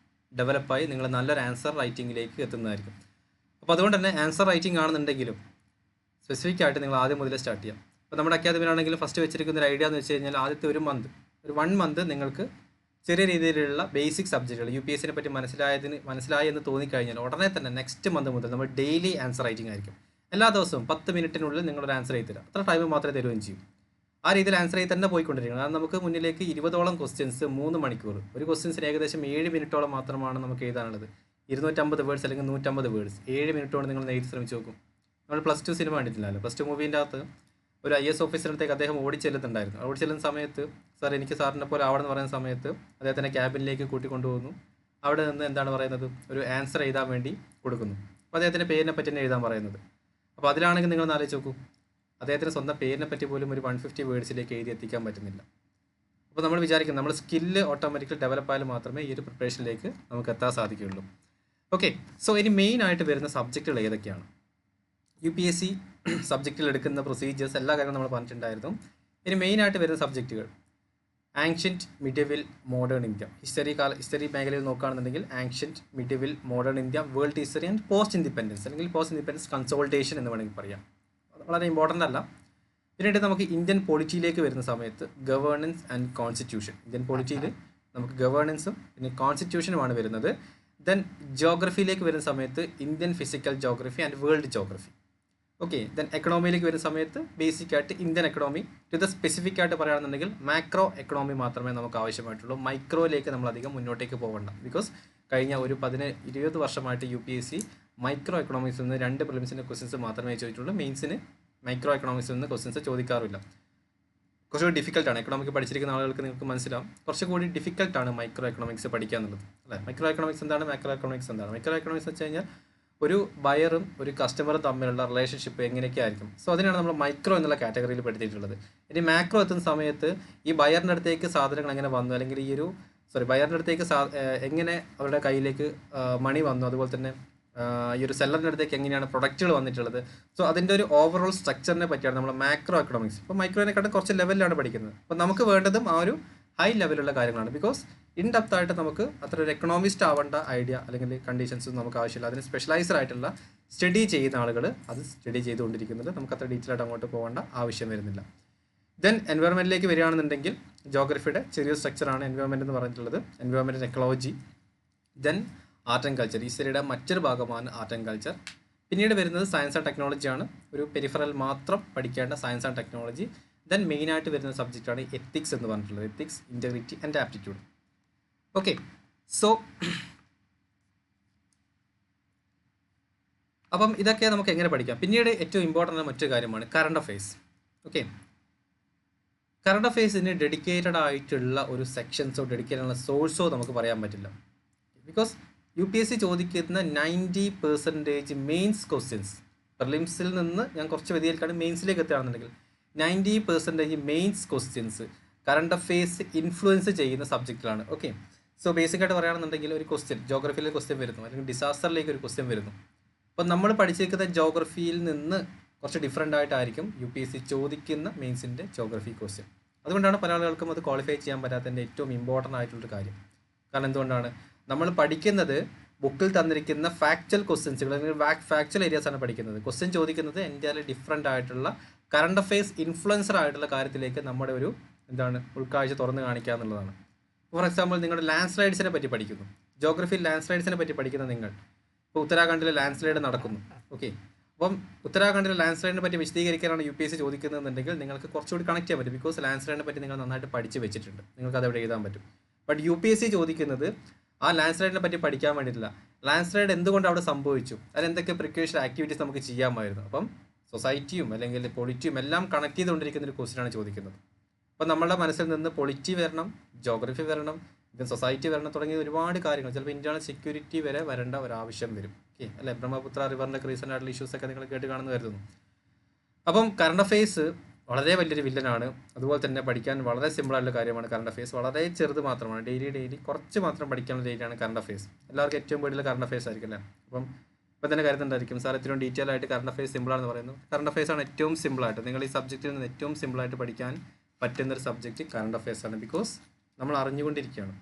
ഡെവലപ്പായി നിങ്ങൾ നല്ലൊരു ആൻസർ റൈറ്റിങ്ങിലേക്ക് എത്തുന്നതായിരിക്കും. അപ്പോൾ അതുകൊണ്ട് തന്നെ ആൻസർ റൈറ്റിംഗ് ആണെന്നുണ്ടെങ്കിലും സ്പെസിഫിക് ആയിട്ട് നിങ്ങൾ ആദ്യം മുതൽ സ്റ്റാർട്ട് ചെയ്യാം. അപ്പോൾ നമ്മുടെ അക്കാദമിയിലാണെങ്കിലും ഫസ്റ്റ് വെച്ചിരിക്കുന്ന ഒരു ഐഡിയ എന്ന് വെച്ച് കഴിഞ്ഞാൽ ആദ്യത്തെ ഒരു 1 മന്ത് നിങ്ങൾക്ക് ചെറിയ രീതിയിലുള്ള ബേസിക് സബ്ജക്റ്റുകൾ UPSC പറ്റി മനസ്സിലായി എന്ന് തോന്നിക്കഴിഞ്ഞാൽ ഉടനെ തന്നെ നെക്സ്റ്റ് മന്ത് മുതൽ നമ്മൾ ഡെയിലി ആൻസർ റൈറ്റിംഗ് ആയിരിക്കും. എല്ലാ ദിവസവും 10 മിനിറ്റിനുള്ളിൽ നിങ്ങളൊരു ആൻസർ ചെയ്ത് തരാം. അത്ര ടൈം മാത്രമേ തരുകയും ചെയ്യും. ആ രീതിയിൽ ആൻസർ ചെയ്ത് തന്നെ പോയിക്കൊണ്ടിരിക്കണം. കാരണം നമുക്ക് മുന്നിലേക്ക് 20ഓളം ക്വസ്റ്റ്യൻസ് 3 മണിക്കൂർ, ഒരു ക്വസ്റ്റ്യൻസിന് ഏകദേശം 7 മിനിറ്റോളം മാത്രമാണ് നമുക്ക് എഴുതാനുള്ളത്. 250 വേർഡ്സ് അല്ലെങ്കിൽ 150 വേർഡ്സ് 7 മിനിറ്റോടെ നിങ്ങൾ എഴുതി ശ്രമിച്ച് നോക്കും. നമ്മൾ +2 സിനിമ കണ്ടിട്ടില്ലല്ലോ. +2 മൂവീൻ്റെ അകത്ത് ഒരു IAS ഓഫീസറിനടുത്തേക്ക് അദ്ദേഹം ഓടിച്ചെല്ലുന്നുണ്ടായിരുന്നു. ഓടിച്ചെല്ലുന്ന സമയത്ത് സാർ എനിക്ക് സാറിനെ പോലെ ആവണമെന്ന് പറയുന്ന സമയത്ത് അദ്ദേഹത്തിൻ്റെ ക്യാബിനിലേക്ക് കൂട്ടിക്കൊണ്ടുപോകുന്നു. അവിടെ നിന്ന് എന്താണ് പറയുന്നത്, ഒരു ആൻസർ എഴുതാൻ വേണ്ടി കൊടുക്കുന്നു. അപ്പോൾ അദ്ദേഹത്തിൻ്റെ പേരിനെ പറ്റി തന്നെ എഴുതാൻ പറയുന്നത്. അപ്പോൾ അതിലാണെങ്കിൽ നിങ്ങൾ ആലോചിച്ച് നോക്കൂ, അദ്ദേഹത്തിന് സ്വന്തം പേരിനെ പറ്റി പോലും ഒരു 150 വേർഡ്സിലേക്ക് എഴുതി എത്തിക്കാൻ പറ്റുന്നില്ല. അപ്പോൾ നമ്മൾ വിചാരിക്കും നമ്മൾ സ്കില്ല് ഓട്ടോമാറ്റിക്കലി ഡെവലപ്പ് ആയാലും മാത്രമേ ഈ ഒരു പ്രിപ്പറേഷനിലേക്ക് നമുക്ക് എത്താൻ സാധിക്കുകയുള്ളൂ. ഓക്കെ, സോ ഇനി മെയിൻ ആയിട്ട് വരുന്ന സബ്ജക്റ്റുകൾ ഏതൊക്കെയാണ്? UPSC സബ്ജക്റ്റിൽ എടുക്കുന്ന പ്രൊസീജിയേഴ്സ് എല്ലാ കാര്യങ്ങളും നമ്മൾ പറഞ്ഞിട്ടുണ്ടായിരുന്നു. ഇനി മെയിനായിട്ട് വരുന്ന സബ്ജക്റ്റുകൾ ancient medieval modern India. History മേഖലയിൽ നോക്കുകയാണെന്നുണ്ടെങ്കിൽ ancient medieval modern India, world history and post independence, അല്ലെങ്കിൽ പോസ്റ്റ് ഇൻഡിപെൻഡൻസ് കൺസോൾട്ടേഷൻ എന്ന് വേണമെങ്കിൽ പറയാം. അത് വളരെ ഇമ്പോർട്ടൻ്റ് അല്ല. പിന്നീട് നമുക്ക് ഇന്ത്യൻ പൊളിറ്റിയിലേക്ക് വരുന്ന സമയത്ത് ഗവേണൻസ് ആൻഡ് കോൺസ്റ്റിറ്റ്യൂഷൻ. ഇന്ത്യൻ പൊളിറ്റിയിൽ നമുക്ക് ഗവേണൻസും പിന്നെ കോൺസ്റ്റിറ്റ്യൂഷനുമാണ് വരുന്നത്. ദെൻ ജോഗ്രഫിയിലേക്ക് വരുന്ന സമയത്ത് Indian physical geography and world geography. Okay, then എക്കണോമിയിലേക്ക് വരുന്ന സമയത്ത് ബേസിക് ആയിട്ട് ഇന്ത്യൻ എക്കണോമി. ഇത് സ്പെസിഫിക് ആയിട്ട് പറയുകയാണെന്നുണ്ടെങ്കിൽ മാക്രോ എക്കണോമി മാത്രമേ നമുക്ക് ആവശ്യമായിട്ടുള്ളൂ. മൈക്രോയിലേക്ക് നമ്മൾ അധികം മുന്നോട്ടേക്ക് പോകണ്ട. ബിക്കോസ് കഴിഞ്ഞ ഒരു 20 വർഷമായിട്ട് UPSC മൈക്രോ എക്കണോമിക്സിൽ നിന്ന് 2 പ്രിലിംസിൻ്റെ ക്വസ്റ്റ്യൻസ് മാത്രമേ ചോദിച്ചിട്ടുള്ളൂ. മെയിൻസിന് മൈക്രോ എക്കണോമിക്സിൽ നിന്ന് ക്വസ്റ്റ്യൻസ് ചോദിക്കാറില്ല. കുറച്ചുകൂടി ഡിഫിക്കൽട്ടാണ്. എക്കണോമിക് പഠിച്ചിരിക്കുന്ന ആളുകൾക്ക് നിങ്ങൾക്ക് മനസ്സിലാവും, കുറച്ചുകൂടി ഡിഫിക്കൽട്ടാണ് മൈക്രോ എക്കണോമിക്സ് പഠിക്കുക എന്നുള്ളത് അല്ലേ. മൈക്രോ എക്കണോമിക്സ് എന്താണ്, മാക്രോ എക്കണോമിക്സ് എന്താണ്? മൈക്രോ എക്കണോമിക്സ് വെച്ച് കഴിഞ്ഞാൽ ഒരു ബയറും ഒരു കസ്റ്റമറും തമ്മിലുള്ള റിലേഷൻഷിപ്പ് എങ്ങനെയൊക്കെ ആയിരിക്കും. സോ അതിനാണ് നമ്മൾ മൈക്രോ എന്നുള്ള കാറ്റഗറിയിൽ പെടുത്തിയിട്ടുള്ളത്. ഇനി മാക്രോ എത്തുന്ന സമയത്ത് ഈ ബയറിൻ്റെ അടുത്തേക്ക് സാധനങ്ങൾ എങ്ങനെ വന്നു, അല്ലെങ്കിൽ ബയറിൻ്റെ അടുത്തേക്ക് എങ്ങനെ അവരുടെ കയ്യിലേക്ക് മണി വന്നു, അതുപോലെ തന്നെ ഈ ഒരു സെല്ലറിൻ്റെ അടുത്തേക്ക് എങ്ങനെയാണ് പ്രൊഡക്റ്റുകൾ വന്നിട്ടുള്ളത്. സോ അതിൻ്റെ ഒരു ഓവറോൾ സ്ട്രക്ചറിനെ പറ്റിയാണ് നമ്മൾ മാക്രോ എക്കണോമിക്സ്. ഇപ്പോൾ മൈക്രോനെക്കാട്ടും കുറച്ച് ലെവലിലാണ് പഠിക്കുന്നത്. അപ്പോൾ നമുക്ക് വേണ്ടതും ആ ഒരു ഹൈ ലെവലുള്ള കാര്യങ്ങളാണ്. ബിക്കോസ് ഇൻ ഡെപ്ത് ആയിട്ട് നമുക്ക് അത്ര ഒരു എക്കണോമിസ്റ്റ് ആവേണ്ട ഐഡിയ അല്ലെങ്കിൽ കണ്ടീഷൻസും നമുക്ക് ആവശ്യമില്ല. അതിന് സ്പെഷ്യലൈസ്ഡ് ആയിട്ടുള്ള സ്റ്റഡി ചെയ്യുന്ന ആളുകൾ അത് സ്റ്റഡി ചെയ്തുകൊണ്ടിരിക്കുന്നത്. നമുക്ക് അത്ര ഡീറ്റെയിൽ ആയിട്ട് അങ്ങോട്ട് പോകേണ്ട ആവശ്യം വരുന്നില്ല. ദെൻ എൻവയോൺമെൻറ്റിലേക്ക് വരികയാണെന്നുണ്ടെങ്കിൽ ജോഗ്രഫിയുടെ ചെറിയ സ്ട്രക്ചറാണ് എൻവയോൺമെൻറ്റ് എന്ന് പറഞ്ഞിട്ടുള്ളത്. Environment and ecology. Then art and culture. ഈ സ്റ്റഡിയുടെ മറ്റൊരു ഭാഗമാണ് ആർട്ട് ആൻഡ് കൾച്ചർ. പിന്നീട് വരുന്നത് സയൻസ് ആൻഡ് ടെക്നോളജിയാണ്. ഒരു പെരിഫറൽ മാത്രം പഠിക്കേണ്ട സയൻസ് ആൻഡ് ടെക്നോളജി. ദെൻ മെയിനായിട്ട് വരുന്ന സബ്ജക്റ്റാണ് എത്തിക്സ് എന്ന് പറഞ്ഞിട്ടുള്ളത്. Ethics, integrity and aptitude. Okay, so അപ്പം ഇതൊക്കെ നമുക്ക് എങ്ങനെ പഠിക്കാം. പിന്നീട് ഏറ്റവും ഇമ്പോർട്ടൻ്റ് ആയ മറ്റൊരു കാര്യമാണ് കറണ്ട് അഫെയർസ്. ഓക്കെ, കറണ്ട് അഫെയർസിന് ഡെഡിക്കേറ്റഡ് ആയിട്ടുള്ള ഒരു സെക്ഷൻസോ ഡെഡിക്കേറ്റഡ് ഉള്ള സോഴ്സോ നമുക്ക് പറയാൻ പറ്റില്ല. ബിക്കോസ് UPSC ചോദിക്കുന്ന 90% മെയിൻസ് ക്വസ്റ്റ്യൻസ്, പ്രിലിംസിൽ നിന്ന് ഞാൻ കുറച്ച് വ്യതിയായിരിക്കാണ് മെയിൻസിലേക്ക് എത്തുകയാണെന്നുണ്ടെങ്കിൽ 90% mains questions current affairs influence ചെയ്യുന്ന സബ്ജക്റ്റിലാണ്. ഓക്കെ, സോ ബേസിക്കായിട്ട് പറയുകയാണെന്നുണ്ടെങ്കിൽ ഒരു ക്വസ്റ്റ്യൻ ജോഗ്രഫിയിലെ ക്വസ്റ്റ്യൻ വരുന്നു, അല്ലെങ്കിൽ ഡിസാസ്റ്ററിലേക്ക് ഒരു ക്വസ്റ്റ്യൻ വരുന്നു. അപ്പോൾ നമ്മൾ പഠിച്ചിരിക്കുന്ന ജോഗ്രഫിയിൽ നിന്ന് കുറച്ച് ഡിഫറെൻ്റ് ആയിട്ടായിരിക്കും UPSC ചോദിക്കുന്ന മെയിൻസിൻ്റെ ജോഗ്രഫി ക്വസ്റ്റ്യൻ. അതുകൊണ്ടാണ് പല ആളുകൾക്കും അത് ക്വാളിഫൈ ചെയ്യാൻ പറ്റാത്തതിൻ്റെ ഏറ്റവും ഇമ്പോർട്ടൻ്റ് ആയിട്ടുള്ളൊരു കാര്യം. കാരണം എന്തുകൊണ്ടാണ് നമ്മൾ പഠിക്കുന്നത് ബുക്കിൽ തന്നിരിക്കുന്ന ഫാക്ച്വൽ ക്വസ്റ്റ്യൻസുകൾ, അല്ലെങ്കിൽ ഫാക്ച്വൽ ഏരിയാസാണ് പഠിക്കുന്നത്. ക്വസ്റ്റ്യൻ ചോദിക്കുന്നത് എൻ്റയർലി ഡിഫറെൻ്റ് ആയിട്ടുള്ള കറണ്ട് അഫെയർസ് ഇൻഫ്ലുവൻസർ ആയിട്ടുള്ള കാര്യത്തിലേക്ക് നമ്മുടെ ഒരു ഉൾക്കാഴ്ച തുറന്ന് കാണിക്കുക എന്നുള്ളതാണ്. ഫോർ എക്സാമ്പിൾ, നിങ്ങളുടെ ലാൻഡ് സ്ലൈഡ്സിനെ പറ്റി പഠിക്കുന്നു. ജോഗ്രഫിയിൽ ലാൻഡ് സ്ലൈഡ്സിനെ പറ്റി പഠിക്കുന്ന നിങ്ങൾ ഇപ്പോൾ ഉത്തരാഖണ്ഡിലെ ലാൻഡ് സ്ലൈഡ് നടക്കുന്നു. ഓക്കെ, അപ്പം ഉത്തരാഖണ്ഡിലെ ലാൻഡ് സ്ലൈഡിനെ പറ്റി വിശദീകരിക്കാനാണ് UPSC ചോദിക്കുന്നതെന്നുണ്ടെങ്കിൽ നിങ്ങൾക്ക് കുറച്ചുകൂടി കണക്ട് ചെയ്യാൻ പറ്റും. ബിക്കോസ് ലാൻഡ് സ്ലൈഡിനെ പറ്റി നിങ്ങൾ നന്നായിട്ട് പഠിച്ച് വെച്ചിട്ടുണ്ട്, നിങ്ങൾക്ക് അത് അവിടെ എഴുതാൻ പറ്റും. ബട്ട് UPSC ചോദിക്കുന്നത് ആ ലാൻഡ് സ്ലൈഡിനെ പറ്റി പഠിക്കാൻ വേണ്ടിയിട്ടില്ല. ലാൻഡ് സ്ലൈഡ് എന്തുകൊണ്ട് അവിടെ സംഭവിച്ചു, അതിലെന്തൊക്കെ പ്രിക്കോഷൻ ആക്ടിവിറ്റീസ് നമുക്ക് ചെയ്യാമായിരുന്നു. അപ്പം സൊസൈറ്റിയും അല്ലെങ്കിൽ പൊളിറ്റിയും എല്ലാം കണക്ട് ചെയ്തുകൊണ്ടിരിക്കുന്ന ഒരു ക്വസ്റ്റ്യനാണ് ചോദിക്കുന്നത്. അപ്പം നമ്മളുടെ മനസ്സിൽ നിന്ന് പൊളിറ്റി വരണം, ജോഗ്രഫി വരണം, പിന്നെ സൊസൈറ്റി വരണം, തുടങ്ങിയ ഒരുപാട് കാര്യങ്ങൾ, ചിലപ്പോൾ ഇന്റേണൽ സെക്യൂരിറ്റി വരെ വരേണ്ട ഒരാവശ്യം വരും. ഓക്കെ അല്ലെ, ബ്രഹ്മപുത്ര റിവറിൻ്റെ റീസെൻ്റ് ആയിട്ടുള്ള ഇഷ്യൂസൊക്കെ നിങ്ങൾ കേട്ട് കാണുന്നു കരുതുന്നു. അപ്പം കറണ്ട് അഫെയർസ് വളരെ വലിയൊരു വില്ലനാണ്. അതുപോലെ തന്നെ പഠിക്കാൻ വളരെ സിമ്പിളായിട്ടുള്ള കാര്യമാണ് കറണ്ട് അഫെയർസ്. വളരെ ചെറുത് മാത്രമാണ്, ഡെയിലി കുറച്ച് മാത്രം പഠിക്കാനുള്ള ഏരിയയാണ് കറണ്ട് അഫെയർസ്. എല്ലാവർക്കും ഏറ്റവും കൂടുതൽ കറണ്ട് അഫെയർസ് ആയിരിക്കും അല്ലേ. അപ്പം ഇപ്പം തന്നെ കരുതുന്നുണ്ടായിരിക്കും സാർ ഇത്രയും ഡീറ്റെയിൽ ആയിട്ട് കറണ്ട് അഫെയർസ് സിമ്പിളാണെന്ന് പറയുന്നു. കറണ്ട് അഫെയർസ് ആണ് ഏറ്റവും സിമ്പിളായിട്ട്, നിങ്ങൾ ഈ സബ്ജക്റ്റിൽ നിന്ന് ഏറ്റവും സിമ്പിളായിട്ട് പഠിക്കാൻ പറ്റുന്നൊരു സബ്ജക്റ്റ് കറണ്ട് അഫെയർസ് ആണ്. ബിക്കോസ് നമ്മൾ അറിഞ്ഞുകൊണ്ടിരിക്കുകയാണ്,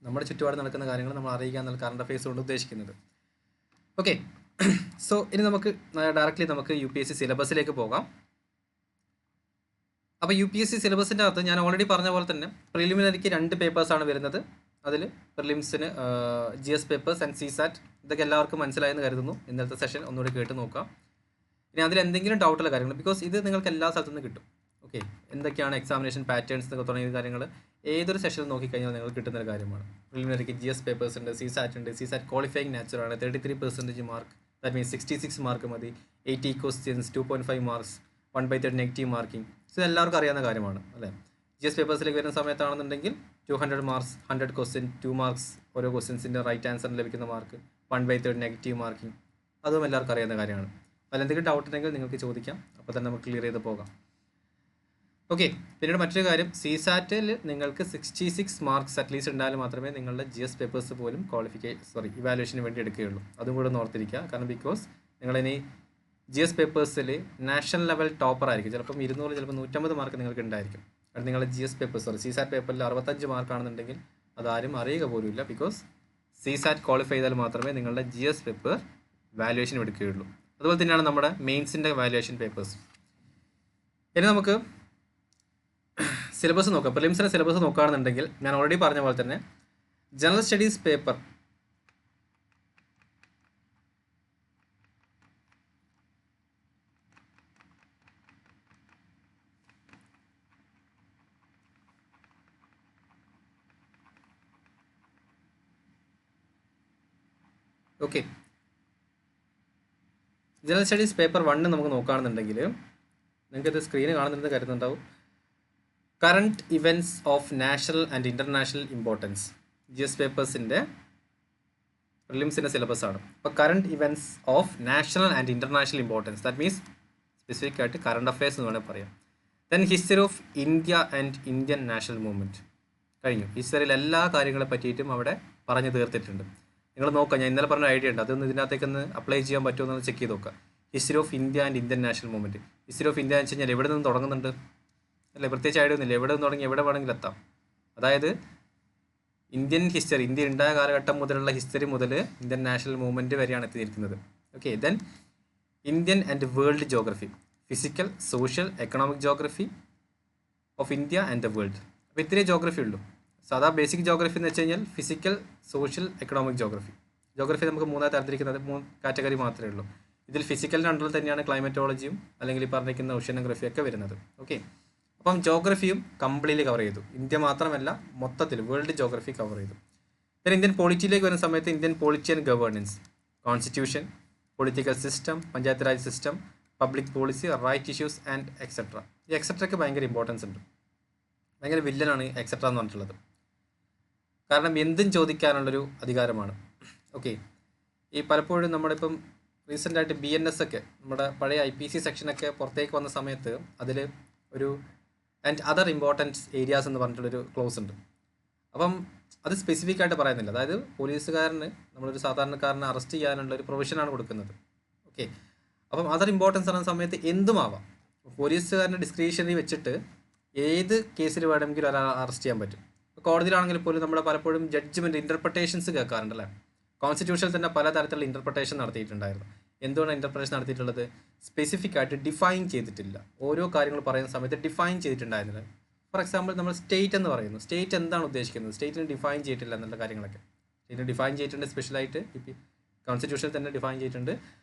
നമ്മുടെ ചുറ്റുപാട് നടക്കുന്ന കാര്യങ്ങൾ നമ്മൾ അറിയുക എന്നുള്ള കറണ്ട് അഫെയർസ് കൊണ്ട് ഉദ്ദേശിക്കുന്നത്. ഓക്കെ, സോ ഇനി നമുക്ക് ഡയറക്റ്റ്ലി നമുക്ക് UPSC സിലബസിലേക്ക് പോകാം. അപ്പോൾ UPSC സിലബസിൻ്റെ അകത്ത് ഞാൻ ഓൾറെഡി പറഞ്ഞ പോലെ തന്നെ പ്രിലിമിനറിക്ക് 2 പേപ്പേഴ്സാണ് വരുന്നത്. അതിൽ പ്രിലിംസിന് GS പേപ്പേഴ്സ് ആൻഡ് CSAT. ഇതൊക്കെ എല്ലാവർക്കും മനസ്സിലായെന്ന് കരുതുന്നു. ഇന്നലത്തെ സെഷൻ ഒന്നുകൂടി കേട്ട് നോക്കാം. ഇനി അതിൽ എന്തെങ്കിലും ഡൗട്ടുള്ള കാര്യങ്ങൾ, ബിക്കോസ് ഇത് നിങ്ങൾക്ക് എല്ലാ സ്ഥലത്തു നിന്ന് കിട്ടും. ഓക്കെ, എന്തൊക്കെയാണ് എക്സാമിനേഷൻ പാറ്റേൺസ് എന്നൊക്കെ തുടങ്ങിയ കാര്യങ്ങൾ ഏതൊരു സെഷനിൽ നോക്കിക്കഴിഞ്ഞാൽ നിങ്ങൾക്ക് കിട്ടുന്നൊരു കാര്യമാണ്. പ്രിലിമിനറിക്ക് GS പേപ്പേഴ്സ് ഉണ്ട്, CSAT ഉണ്ട്. CSAT ക്വാളിഫയിങ് നാച്ചുറാണ്, 33% മാർക്ക്, ദാറ്റ് മീൻസ് 66 മാർക്ക് മതി. 80 ക്വസ്റ്റ്യൻസ്, 2.5 മാർക്സ്, 1/3 നെഗറ്റീവ് മാർക്കിംഗ്. ഇത് എല്ലാവർക്കും അറിയാവുന്ന കാര്യമാണ് അല്ലേ. GS പേപ്പേഴ്സിലേക്ക് വരുന്ന സമയത്താണെന്നുണ്ടെങ്കിൽ 200 മാർക്സ്, 100 ക്വസ്റ്റ്യൻ, 2 മാർക്സ് ഓരോ ക്വസ്റ്റ്യൻസിൻ്റെ റൈറ്റ് ആൻസറിന് ലഭിക്കുന്ന മാർക്ക്, 1/3 നെഗറ്റീവ് മാർക്കിംഗ്. അതും എല്ലാവർക്കും അറിയാവുന്ന കാര്യമാണ്. അതിൽ എന്തെങ്കിലും ഡൗട്ട് ഉണ്ടെങ്കിൽ നിങ്ങൾക്ക് ചോദിക്കാം, അപ്പോൾ തന്നെ നമുക്ക് ക്ലിയർ ചെയ്ത് പോകാം. ഓക്കെ, പിന്നീട് മറ്റൊരു കാര്യം, CSATൽ നിങ്ങൾക്ക് 66 മാർക്സ് അറ്റ്ലീസ്റ്റ് ഉണ്ടായാലും മാത്രമേ നിങ്ങളുടെ GS പേപ്പേഴ്സ് പോലും ഇവാലുവേഷന് വേണ്ടി എടുക്കുകയുള്ളൂ. അതും കൂടെ ഒന്ന് ഓർത്തിരിക്കുക. കാരണം ബിക്കോസ് നിങ്ങളിനി GS പേപ്പേഴ്സിൽ നാഷണൽ ലെവൽ ടോപ്പർ ആയിരിക്കും. ചിലപ്പം 200, ചിലപ്പോൾ 150 മാർക്ക് നിങ്ങൾക്ക് ഉണ്ടായിരിക്കും. അത് നിങ്ങളുടെ GS പേപ്പർ CSAT പേപ്പറിൽ 65 മാർക്കാണെന്നുണ്ടെങ്കിൽ അതാരും അറിയുക പോലുമില്ല. ബിക്കോസ് CSAT ക്വാളിഫൈ ചെയ്താൽ മാത്രമേ നിങ്ങളുടെ GS പേപ്പർ വാല്യുവേഷൻ എടുക്കുകയുള്ളൂ. അതുപോലെ തന്നെയാണ് നമ്മുടെ മെയിൻസിൻ്റെ വാല്യുവേഷൻ പേപ്പേഴ്സ്. ഇനി നമുക്ക് സിലബസ് നോക്കാം. പ്രിലിംസിൻ്റെ സിലബസ് നോക്കുകയാണെന്നുണ്ടെങ്കിൽ ഞാൻ ഓൾറെഡി പറഞ്ഞ പോലെ തന്നെ general studies paper okay, general studies paper 1 നമുക്ക് നോക്കുകയാണെന്നുണ്ടെങ്കിൽ നിങ്ങൾക്കിത് സ്ക്രീന് കാണുന്നുണ്ടെന്ന് കരുതുന്നുണ്ടാവും. Current events of national and international importance GS പേപ്പേഴ്സിൻ്റെ പ്രിലിംസിൻ്റെ സിലബസ് ആണ്. അപ്പോൾ current events of national and international importance, that means specific ആയിട്ട് കറണ്ട് അഫയേഴ്സ് എന്ന് വേണമെങ്കിൽ പറയാം. Then history of India and Indian national movement കഴിഞ്ഞു. ഹിസ്റ്ററിയിൽ എല്ലാ കാര്യങ്ങളെ പറ്റിയിട്ടും അവിടെ പറഞ്ഞു തീർത്തിട്ടുണ്ട്. നിങ്ങൾ നോക്കുക, ഞാൻ ഇന്നലെ പറഞ്ഞ ഐഡിയ ഉണ്ട്, അതൊന്ന് ഇതിനകത്തേക്കൊന്ന് അപ്ലൈ ചെയ്യാൻ പറ്റുമോ എന്ന് ചെക്ക് ചെയ്ത് നോക്കുക. History of India and Indian national movement. History of India എന്ന് വെച്ച് കഴിഞ്ഞാൽ എവിടെ നിന്ന് തുടങ്ങുന്നുണ്ട് അല്ലേ, പ്രത്യേകിച്ച് ഐഡിയ ഒന്നുമില്ല, എവിടെ നിന്ന് തുടങ്ങി എവിടെ വേണമെങ്കിലും എത്താം. അതായത് ഇന്ത്യൻ ഹിസ്റ്ററി, ഇന്ത്യ ഉണ്ടായ കാലഘട്ടം മുതലുള്ള ഹിസ്റ്ററി മുതൽ ഇന്ത്യൻ നാഷണൽ മൂവ്മെൻറ്റ് വരെയാണ് എത്തിയിരിക്കുന്നത്. Okay, then Indian and world geography, physical, social, economic geography of India and the world. അപ്പോൾ ഇത്രയേ ജോഗ്രഫി ഉള്ളൂ. സാധാ ബേസിക് ജോഗ്രഫി എന്ന് വെച്ച് കഴിഞ്ഞാൽ physical, social, economic geography. Geography നമുക്ക് 3 തരത്തിരിക്കുന്നത്, 3 കാറ്റഗറി മാത്രമേ ഉള്ളൂ. ഇതിൽ ഫിസിക്കലിൻ്റെ അണ്ടറിൽ തന്നെയാണ് ക്ലൈമറ്റോളജിയും അല്ലെങ്കിൽ ഈ പറഞ്ഞിരിക്കുന്ന ഓഷ്യനോഗ്രഫി ഒക്കെ വരുന്നത്. ഓക്കെ, അപ്പം ജോഗ്രഫിയും കംപ്ലീറ്റ്ലി കവർ ചെയ്തു. ഇന്ത്യ മാത്രമല്ല, മൊത്തത്തിൽ വേൾഡ് ജോഗ്രഫി കവർ ചെയ്തു. പിന്നെ ഇന്ത്യൻ പോളിറ്റിയിലേക്ക് വരുന്ന സമയത്ത് Indian polity and governance, constitution, political system, panchayat Raj system, public policy, right issues and etcetera. ഈ എക്സെട്രയ്ക്ക് ഭയങ്കര ഇമ്പോർട്ടൻസ് ഉണ്ട്. ഭയങ്കര വില്ലനാണ് എക്സെട്ര എന്ന് പറഞ്ഞിട്ടുള്ളത്. കാരണം എന്തും ചോദിക്കാനുള്ളൊരു അധികാരമാണ്. ഓക്കെ, ഈ പലപ്പോഴും നമ്മളിപ്പം റീസെൻ്റായിട്ട് BNS ഒക്കെ, നമ്മുടെ പഴയ IPC സെക്ഷനൊക്കെ പുറത്തേക്ക് വന്ന സമയത്ത് അതിൽ ഒരു ആൻഡ് അതർ ഇമ്പോർട്ടൻറ്റ് ഏരിയാസ് എന്ന് പറഞ്ഞിട്ടുള്ളൊരു ക്ലോസ് ഉണ്ട്. അപ്പം അത് സ്പെസിഫിക് ആയിട്ട് പറയുന്നില്ല. അതായത് പോലീസുകാരന്, നമ്മളൊരു സാധാരണക്കാരനെ അറസ്റ്റ് ചെയ്യാനുള്ള ഒരു പ്രൊവിഷനാണ് കൊടുക്കുന്നത്. ഓക്കെ, അപ്പം അതർ ഇമ്പോർട്ടൻസ് എന്ന സമയത്ത് എന്തുമാവാം. പോലീസുകാരൻ്റെ ഡിസ്ക്രിപ്ഷനിൽ വെച്ചിട്ട് ഏത് കേസിൽ വേണമെങ്കിലും ഒരാൾ അറസ്റ്റ് ചെയ്യാൻ പറ്റും. കോടതിയിലാണെങ്കിൽ പോലും നമ്മൾ പലപ്പോഴും ജഡ്ജ്മെൻറ്റ് ഇൻ്റർപ്രിട്ടേഷൻസ് കേൾക്കാറുണ്ടല്ലേ. കോൺസ്റ്റിറ്റ്യൂഷനിൽ തന്നെ പലതരത്തിലുള്ള ഇൻ്റർപ്രിട്ടേഷൻ നടത്തിയിട്ടുണ്ടായിരുന്നു. എന്തുകൊണ്ടാണ് ഇൻ്റർപ്രിട്ടേഷൻ നടത്തിയിട്ടുള്ളത്? സ്പെസിഫിക് ആയിട്ട് ഡിഫൈൻ ചെയ്തിട്ടില്ല. ഓരോ കാര്യങ്ങൾ പറയുന്ന സമയത്ത് ഡിഫൈൻ ചെയ്തിട്ടുണ്ടായിരുന്നില്ല. ഫോർ എക്സാമ്പിൾ നമ്മൾ സ്റ്റേറ്റ് എന്ന് പറയുന്നു, സ്റ്റേറ്റ് എന്താണ് ഉദ്ദേശിക്കുന്നത്, സ്റ്റേറ്റിന് ഡിഫൈൻ ചെയ്തിട്ടില്ല എന്നുള്ള കാര്യങ്ങളൊക്കെ. സ്റ്റേറ്റിന് ഡിഫൈൻ ചെയ്തിട്ടുണ്ട്, സ്പെഷ്യലായിട്ട് ഇപ്പം കോൺസ്റ്റിറ്റ്യൂഷനിൽ തന്നെ ഡിഫൈൻ ചെയ്തിട്ടുണ്ട്.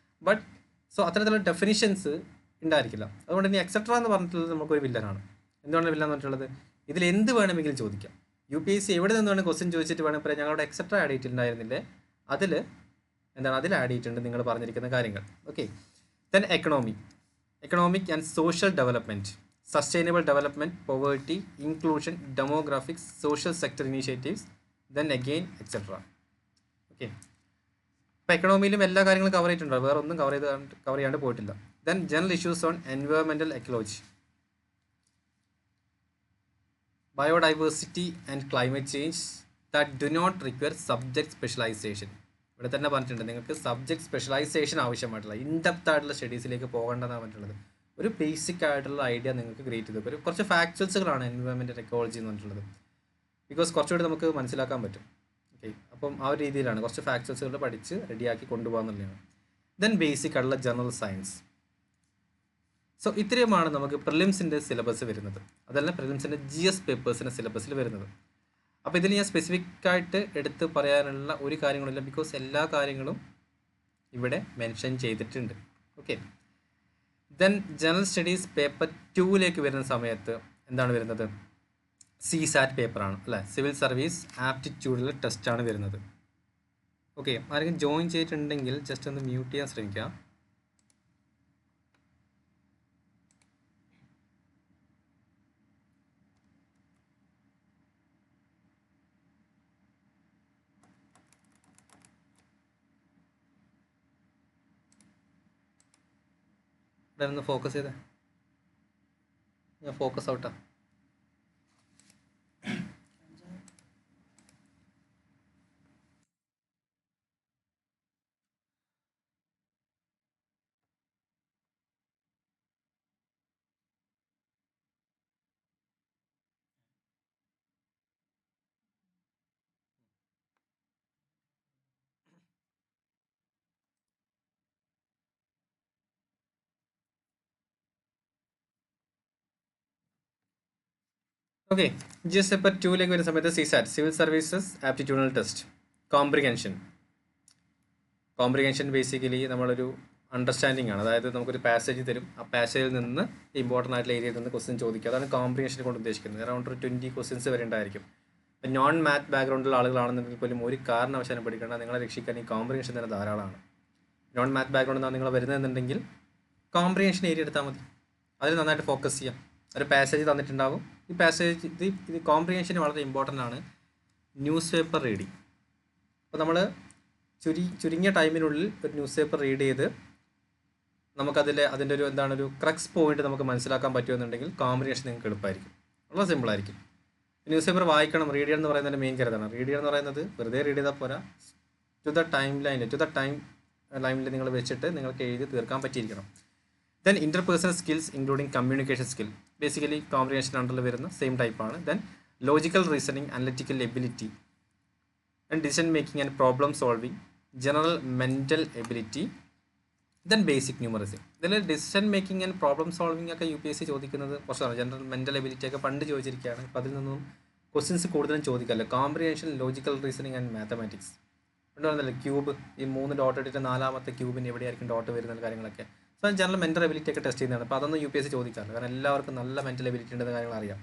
ബട്ട് സോ അത്തരത്തിലുള്ള ഡെഫിനിഷൻസ് ഉണ്ടായിരിക്കില്ല. അതുകൊണ്ട് ഇനി എക്സെട്ര എന്ന് പറഞ്ഞിട്ടുള്ളത് നമുക്കൊരു വില്ലനാണ്. എന്തുകൊണ്ടാണ് വില്ലൻ എന്ന് പറഞ്ഞിട്ടുള്ളത്? ഇതിൽ എന്ത് വേണമെങ്കിലും ചോദിക്കാം. UPSC എവിടെ നിന്ന് വേണം ക്വസ്റ്റ്യൻ ചോദിച്ചിട്ട് വേണം പറയാം ഞങ്ങളുടെ എക്സെട്ര ആഡ് ചെയ്തിട്ടുണ്ടായിരുന്നില്ലേ, അതിൽ എന്താണ് അതിൽ ആഡ് ചെയ്തിട്ടുണ്ട് നിങ്ങൾ പറഞ്ഞിരിക്കുന്ന കാര്യങ്ങൾ. Okay, then economic and social development, sustainable development, poverty, inclusion, demographics, social sector initiatives, then again etcetera. Okay, അപ്പോൾ എക്കണോമിയിലും എല്ലാ കാര്യങ്ങളും കവർ ചെയ്തിട്ടുണ്ടോ? വേറെ ഒന്നും കവർ ചെയ്യാണ്ട് പോയിട്ടില്ല. Then general issues on environmental ecology, biodiversity and climate change that do not require subject specialisation. ഇവിടെ തന്നെ പറഞ്ഞിട്ടുണ്ട് നിങ്ങൾക്ക് സബ്ജക്ട് സ്പെഷ്യലൈസേഷൻ ആവശ്യമായിട്ടുള്ള ഇൻഡെപ്ത് ആയിട്ടുള്ള സ്റ്റഡീസിലേക്ക് പോകേണ്ടതാണ് പറഞ്ഞിട്ടുള്ളത്. ഒരു ബേസിക് ആയിട്ടുള്ള ഐഡിയ നിങ്ങൾക്ക് ക്രിയേറ്റ് ചെയ്ത് ഒരു കുറച്ച് ഫാക്ച്വൽസുകളാണ് എൻവയോൺമെൻറ്റൽ എക്കോളജി എന്ന് പറഞ്ഞിട്ടുള്ളത്. ബിക്കോസ് കുറച്ചുകൂടി നമുക്ക് മനസ്സിലാക്കാൻ പറ്റും. ഓക്കെ, അപ്പം ആ ഒരു രീതിയിലാണ് കുറച്ച് ഫാക്ച്വൽസുകൾ പഠിച്ച് റെഡിയാക്കി കൊണ്ടുപോകാന്നുള്ളതാണ്. ദെൻ ബേസിക് ആയിട്ടുള്ള ജനറൽ സയൻസ്. സോ ഇത്രയുമാണ് നമുക്ക് പ്രിലിംസിൻ്റെ സിലബസ് വരുന്നത്. അതല്ല പ്രിലിംസിൻ്റെ GS പേപ്പേഴ്സിൻ്റെ സിലബസിൽ വരുന്നത്. അപ്പോൾ ഇതിൽ ഞാൻ സ്പെസിഫിക് ആയിട്ട് എടുത്ത് പറയാനുള്ള ഒരു കാര്യങ്ങളില്ല, ബിക്കോസ് എല്ലാ കാര്യങ്ങളും ഇവിടെ മെൻഷൻ ചെയ്തിട്ടുണ്ട്. Okay, then general studies paper 2ലേക്ക് വരുന്ന സമയത്ത് എന്താണ് വരുന്നത്? CSAT പേപ്പറാണ് അല്ലേ, സിവിൽ സർവീസ് ആപ്റ്റിറ്റ്യൂഡിലെ ടെസ്റ്റാണ് വരുന്നത്. ഓക്കെ, ആരെങ്കിലും ജോയിൻ ചെയ്തിട്ടുണ്ടെങ്കിൽ ജസ്റ്റ് ഒന്ന് മ്യൂട്ട് ചെയ്യാൻ ശ്രമിക്കാം. ഇവിടെ ഒന്ന് ഫോക്കസ് ചെയ്തേ, ഞാൻ ഫോക്കസ് ഔട്ടാ. ഓക്കെ, ജി എസ് പേപ്പർ 2 വരുന്ന സമയത്ത് CSAT civil services aptitude test comprehension basically നമ്മളൊരു അണ്ടർസ്റ്റാൻഡിംഗ് ആണ്. അതായത് നമുക്കൊരു പാസേജ് തരും, ആ പാസേജിൽ നിന്ന് ഇമ്പോർട്ടൻ്റ് ആയിട്ടുള്ള ഏരിയയിൽ നിന്ന് ക്വസ്റ്റ്യൻ ചോദിക്കുക. അതാണ് കോംപ്രിഹെൻഷൻ കൊണ്ട് ഉദ്ദേശിക്കുന്നത്. അറൗണ്ട് ഒരു 20 ക്വസ്റ്റ്യൻസ് വരെ ഉണ്ടായിരിക്കും. ഇപ്പം നോൺ മാത്ത് ബാക്ക്ഗ്രൗണ്ടിലുള്ള ആളുകളാണെന്നുണ്ടെങ്കിൽ പോലും ഒരു കാരണവശാലും പഠിക്കേണ്ട, നിങ്ങളെ രക്ഷിക്കാൻ ഈ കോംപ്രിഹെൻഷൻ തന്നെ ധാരാളമാണ്. നോൺ മാത്ത് ബാക്ക്ഗ്രൗണ്ടിൽ നിന്നാണ് നിങ്ങൾ വരുന്നതെന്നുണ്ടെങ്കിൽ കോംപ്രിഹെൻഷൻ ഏരിയ എടുത്താൽ മതി, അതിൽ നന്നായിട്ട് ഫോക്കസ് ചെയ്യാം. ഒരു പാസേജ് തന്നിട്ടുണ്ടാവും, ഈ പാസേജ് ഇത് കോംപ്രിഹെൻഷന് വളരെ ഇമ്പോർട്ടൻ്റ് ആണ്. News paper reading. അപ്പോൾ നമ്മൾ ചുരുങ്ങിയ ടൈമിനുള്ളിൽ ഒരു ന്യൂസ് പേപ്പർ റീഡ് ചെയ്ത് അതിൻ്റെ ഒരു ക്രക്സ് പോയിന്റ് നമുക്ക് മനസ്സിലാക്കാൻ പറ്റുമെന്നുണ്ടെങ്കിൽ കോംപ്രിഹെൻഷൻ നിങ്ങൾക്ക് എളുപ്പമായിരിക്കും, വളരെ സിമ്പിളായിരിക്കും. ന്യൂസ് പേപ്പർ വായിക്കണം, റീഡ് ചെയ്യണം എന്ന് പറയുന്നതിൻ്റെ മെയിൻ കരുതാണ്. റീഡ് ചെയ്യുക എന്ന് പറയുന്നത് വെറുതെ റീഡ് ചെയ്താൽ പോരാ, ടു ദ ടൈം ലൈനിൽ നിങ്ങൾ വെച്ചിട്ട് നിങ്ങൾക്ക് എഴുതി തീർക്കാൻ പറ്റിയിരിക്കണം. Then interpersonal skills including communication skill, basically comprehension അണ്ടറിൽ വരുന്ന സെയിം ടൈപ്പാണ്. Then logical reasoning, analytical ability, and decision making and problem solving, general mental ability, then basic numeracy. ഇതിൽ decision making and problem solving ഒക്കെ UPSC ചോദിക്കുന്നത് കുറച്ചാണ്. General mental ability ഒക്കെ പണ്ട് ചോദിച്ചിരിക്കുകയാണ്. അപ്പോൾ അതിൽ നിന്നും ക്വസ്റ്റ്യൻസ് കൂടുതലും ചോദിക്കാമല്ലോ. Comprehension, logical reasoning and mathematics കൊണ്ടുവരുന്നല്ലോ. ക്യൂബ്, ഈ 3 ഡോട്ട് ഇട്ടിട്ട് 4ാമത്തെ ക്യൂബിന് എവിടെയായിരിക്കും ഡോട്ട് വരുന്ന കാര്യങ്ങളൊക്കെ. സോ ജനറൽ മെൻ്റൽ എബിലിറ്റി ഒക്കെ ടെസ്റ്റ് ചെയ്യുന്നതാണ്. അപ്പോൾ അതൊന്നും UPSC ചോദിക്കാറില്ല, കാരണം എല്ലാവർക്കും നല്ല മെൻ്റൽ എബിലിറ്റി ഉണ്ടെന്ന കാര്യങ്ങൾ അറിയാം.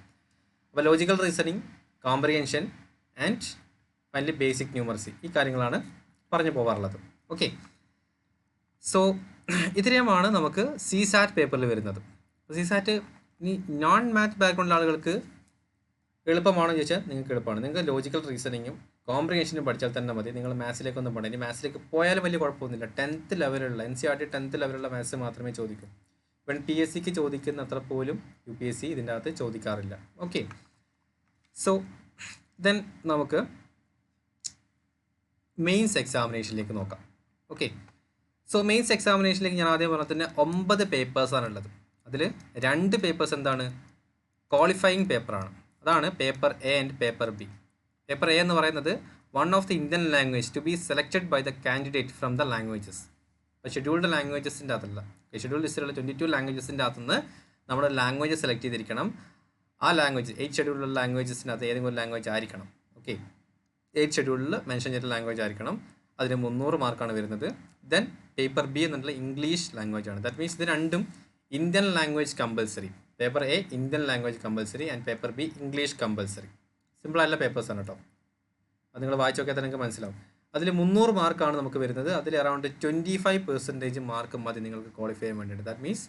അപ്പോൾ logical reasoning, comprehension and finally basic numeracy, ഈ കാര്യങ്ങളാണ് പറഞ്ഞു പോകാറുള്ളത്. ഓക്കെ, സോ ഇത്രയുമാണ് നമുക്ക് സിസാറ്റ് പേപ്പറിൽ വരുന്നത്. സിസാറ്റ് ഇനി നോൺ മാത്ത് ബാക്ക്ഗ്രൗണ്ടിലെ ആളുകൾക്ക് എളുപ്പമാണോ ചോദിച്ചാൽ നിങ്ങൾക്ക് എളുപ്പമാണ്. നിങ്ങൾക്ക് ലോജിക്കൽ റീസണിങ്ങും കോംപ്രിഹെൻഷനും പഠിച്ചാൽ തന്നെ മതി. നിങ്ങൾ മാത്സിലേക്കൊന്നും പോകണ്ട. ഇനി മാത്സിലേക്ക് പോയാലും വലിയ കുഴപ്പമൊന്നുമില്ല. 10th ലെവലുള്ള NCERT 10th ലെവലുള്ള മാത്സ് മാത്രമേ ചോദിക്കൂ. ഇവൻ PSCക്ക് ചോദിക്കുന്ന അത്ര പോലും UPSC ഇതിൻ്റെ അകത്ത് ചോദിക്കാറില്ല. ഓക്കെ, സോ ദെൻ നമുക്ക് മെയിൻസ് എക്സാമിനേഷനിലേക്ക് നോക്കാം. ഓക്കെ, സോ മെയിൻസ് എക്സാമിനേഷനിലേക്ക് ഞാൻ ആദ്യം പറഞ്ഞാൽ തന്നെ 9 പേപ്പേഴ്സാണുള്ളത്. അതിൽ 2 പേപ്പേഴ്സ് എന്താണ്, ക്വാളിഫയിങ് പേപ്പറാണ്. അതാണ് paper A and paper B. Paper A എന്ന് പറയുന്നത് one of the Indian language to be selected by the candidate from the languages. അപ്പോൾ ഷെഡ്യൂൾഡ് ലാംഗ്വേജസിൻ്റെ അകത്തല്ല, ഷെഡ്യൂൾ ലിസ്റ്റിലുള്ള 22 ലാംഗ്വേജസിൻ്റെ അകത്തുനിന്ന് നമ്മുടെ ലാംഗ്വേജ് സെലക്ട് ചെയ്തിരിക്കണം. ആ ലാംഗ്വേജ് 8 ഷെഡ്യൂളിലുള്ള ലാംഗ്വേജസിനകത്ത് ഏതെങ്കിലും ഒരു ലാംഗ്വേജ് ആയിരിക്കണം. ഓക്കെ, 8 ഷെഡ്യൂളിൽ മെൻഷൻ ചെയ്ത ലാംഗ്വേജ് ആയിരിക്കണം. അതിന് 300 മാർക്കാണ് വരുന്നത്. ദെൻ പേപ്പർ B എന്നുള്ള ഇംഗ്ലീഷ് ലാംഗ്വേജ് ആണ്. ദാറ്റ് മീൻസ് ഇത് രണ്ടും Indian language compulsory. Paper A Indian language compulsory and paper B English compulsory. സിമ്പിളായിട്ടുള്ള പേപ്പേഴ്സാണ് കേട്ടോ, അത് നിങ്ങൾ വായിച്ച് നോക്കിയാൽ തന്നെ നിങ്ങൾക്ക് മനസ്സിലാവും. അതിൽ 300 മാർക്കാണ് നമുക്ക് വരുന്നത്. അതിൽ അറൗണ്ട് 25% മാർക്ക് മതി നിങ്ങൾക്ക് ക്വാളിഫൈ ചെയ്യാൻ വേണ്ടിയിട്ട്. ദാറ്റ് മീൻസ്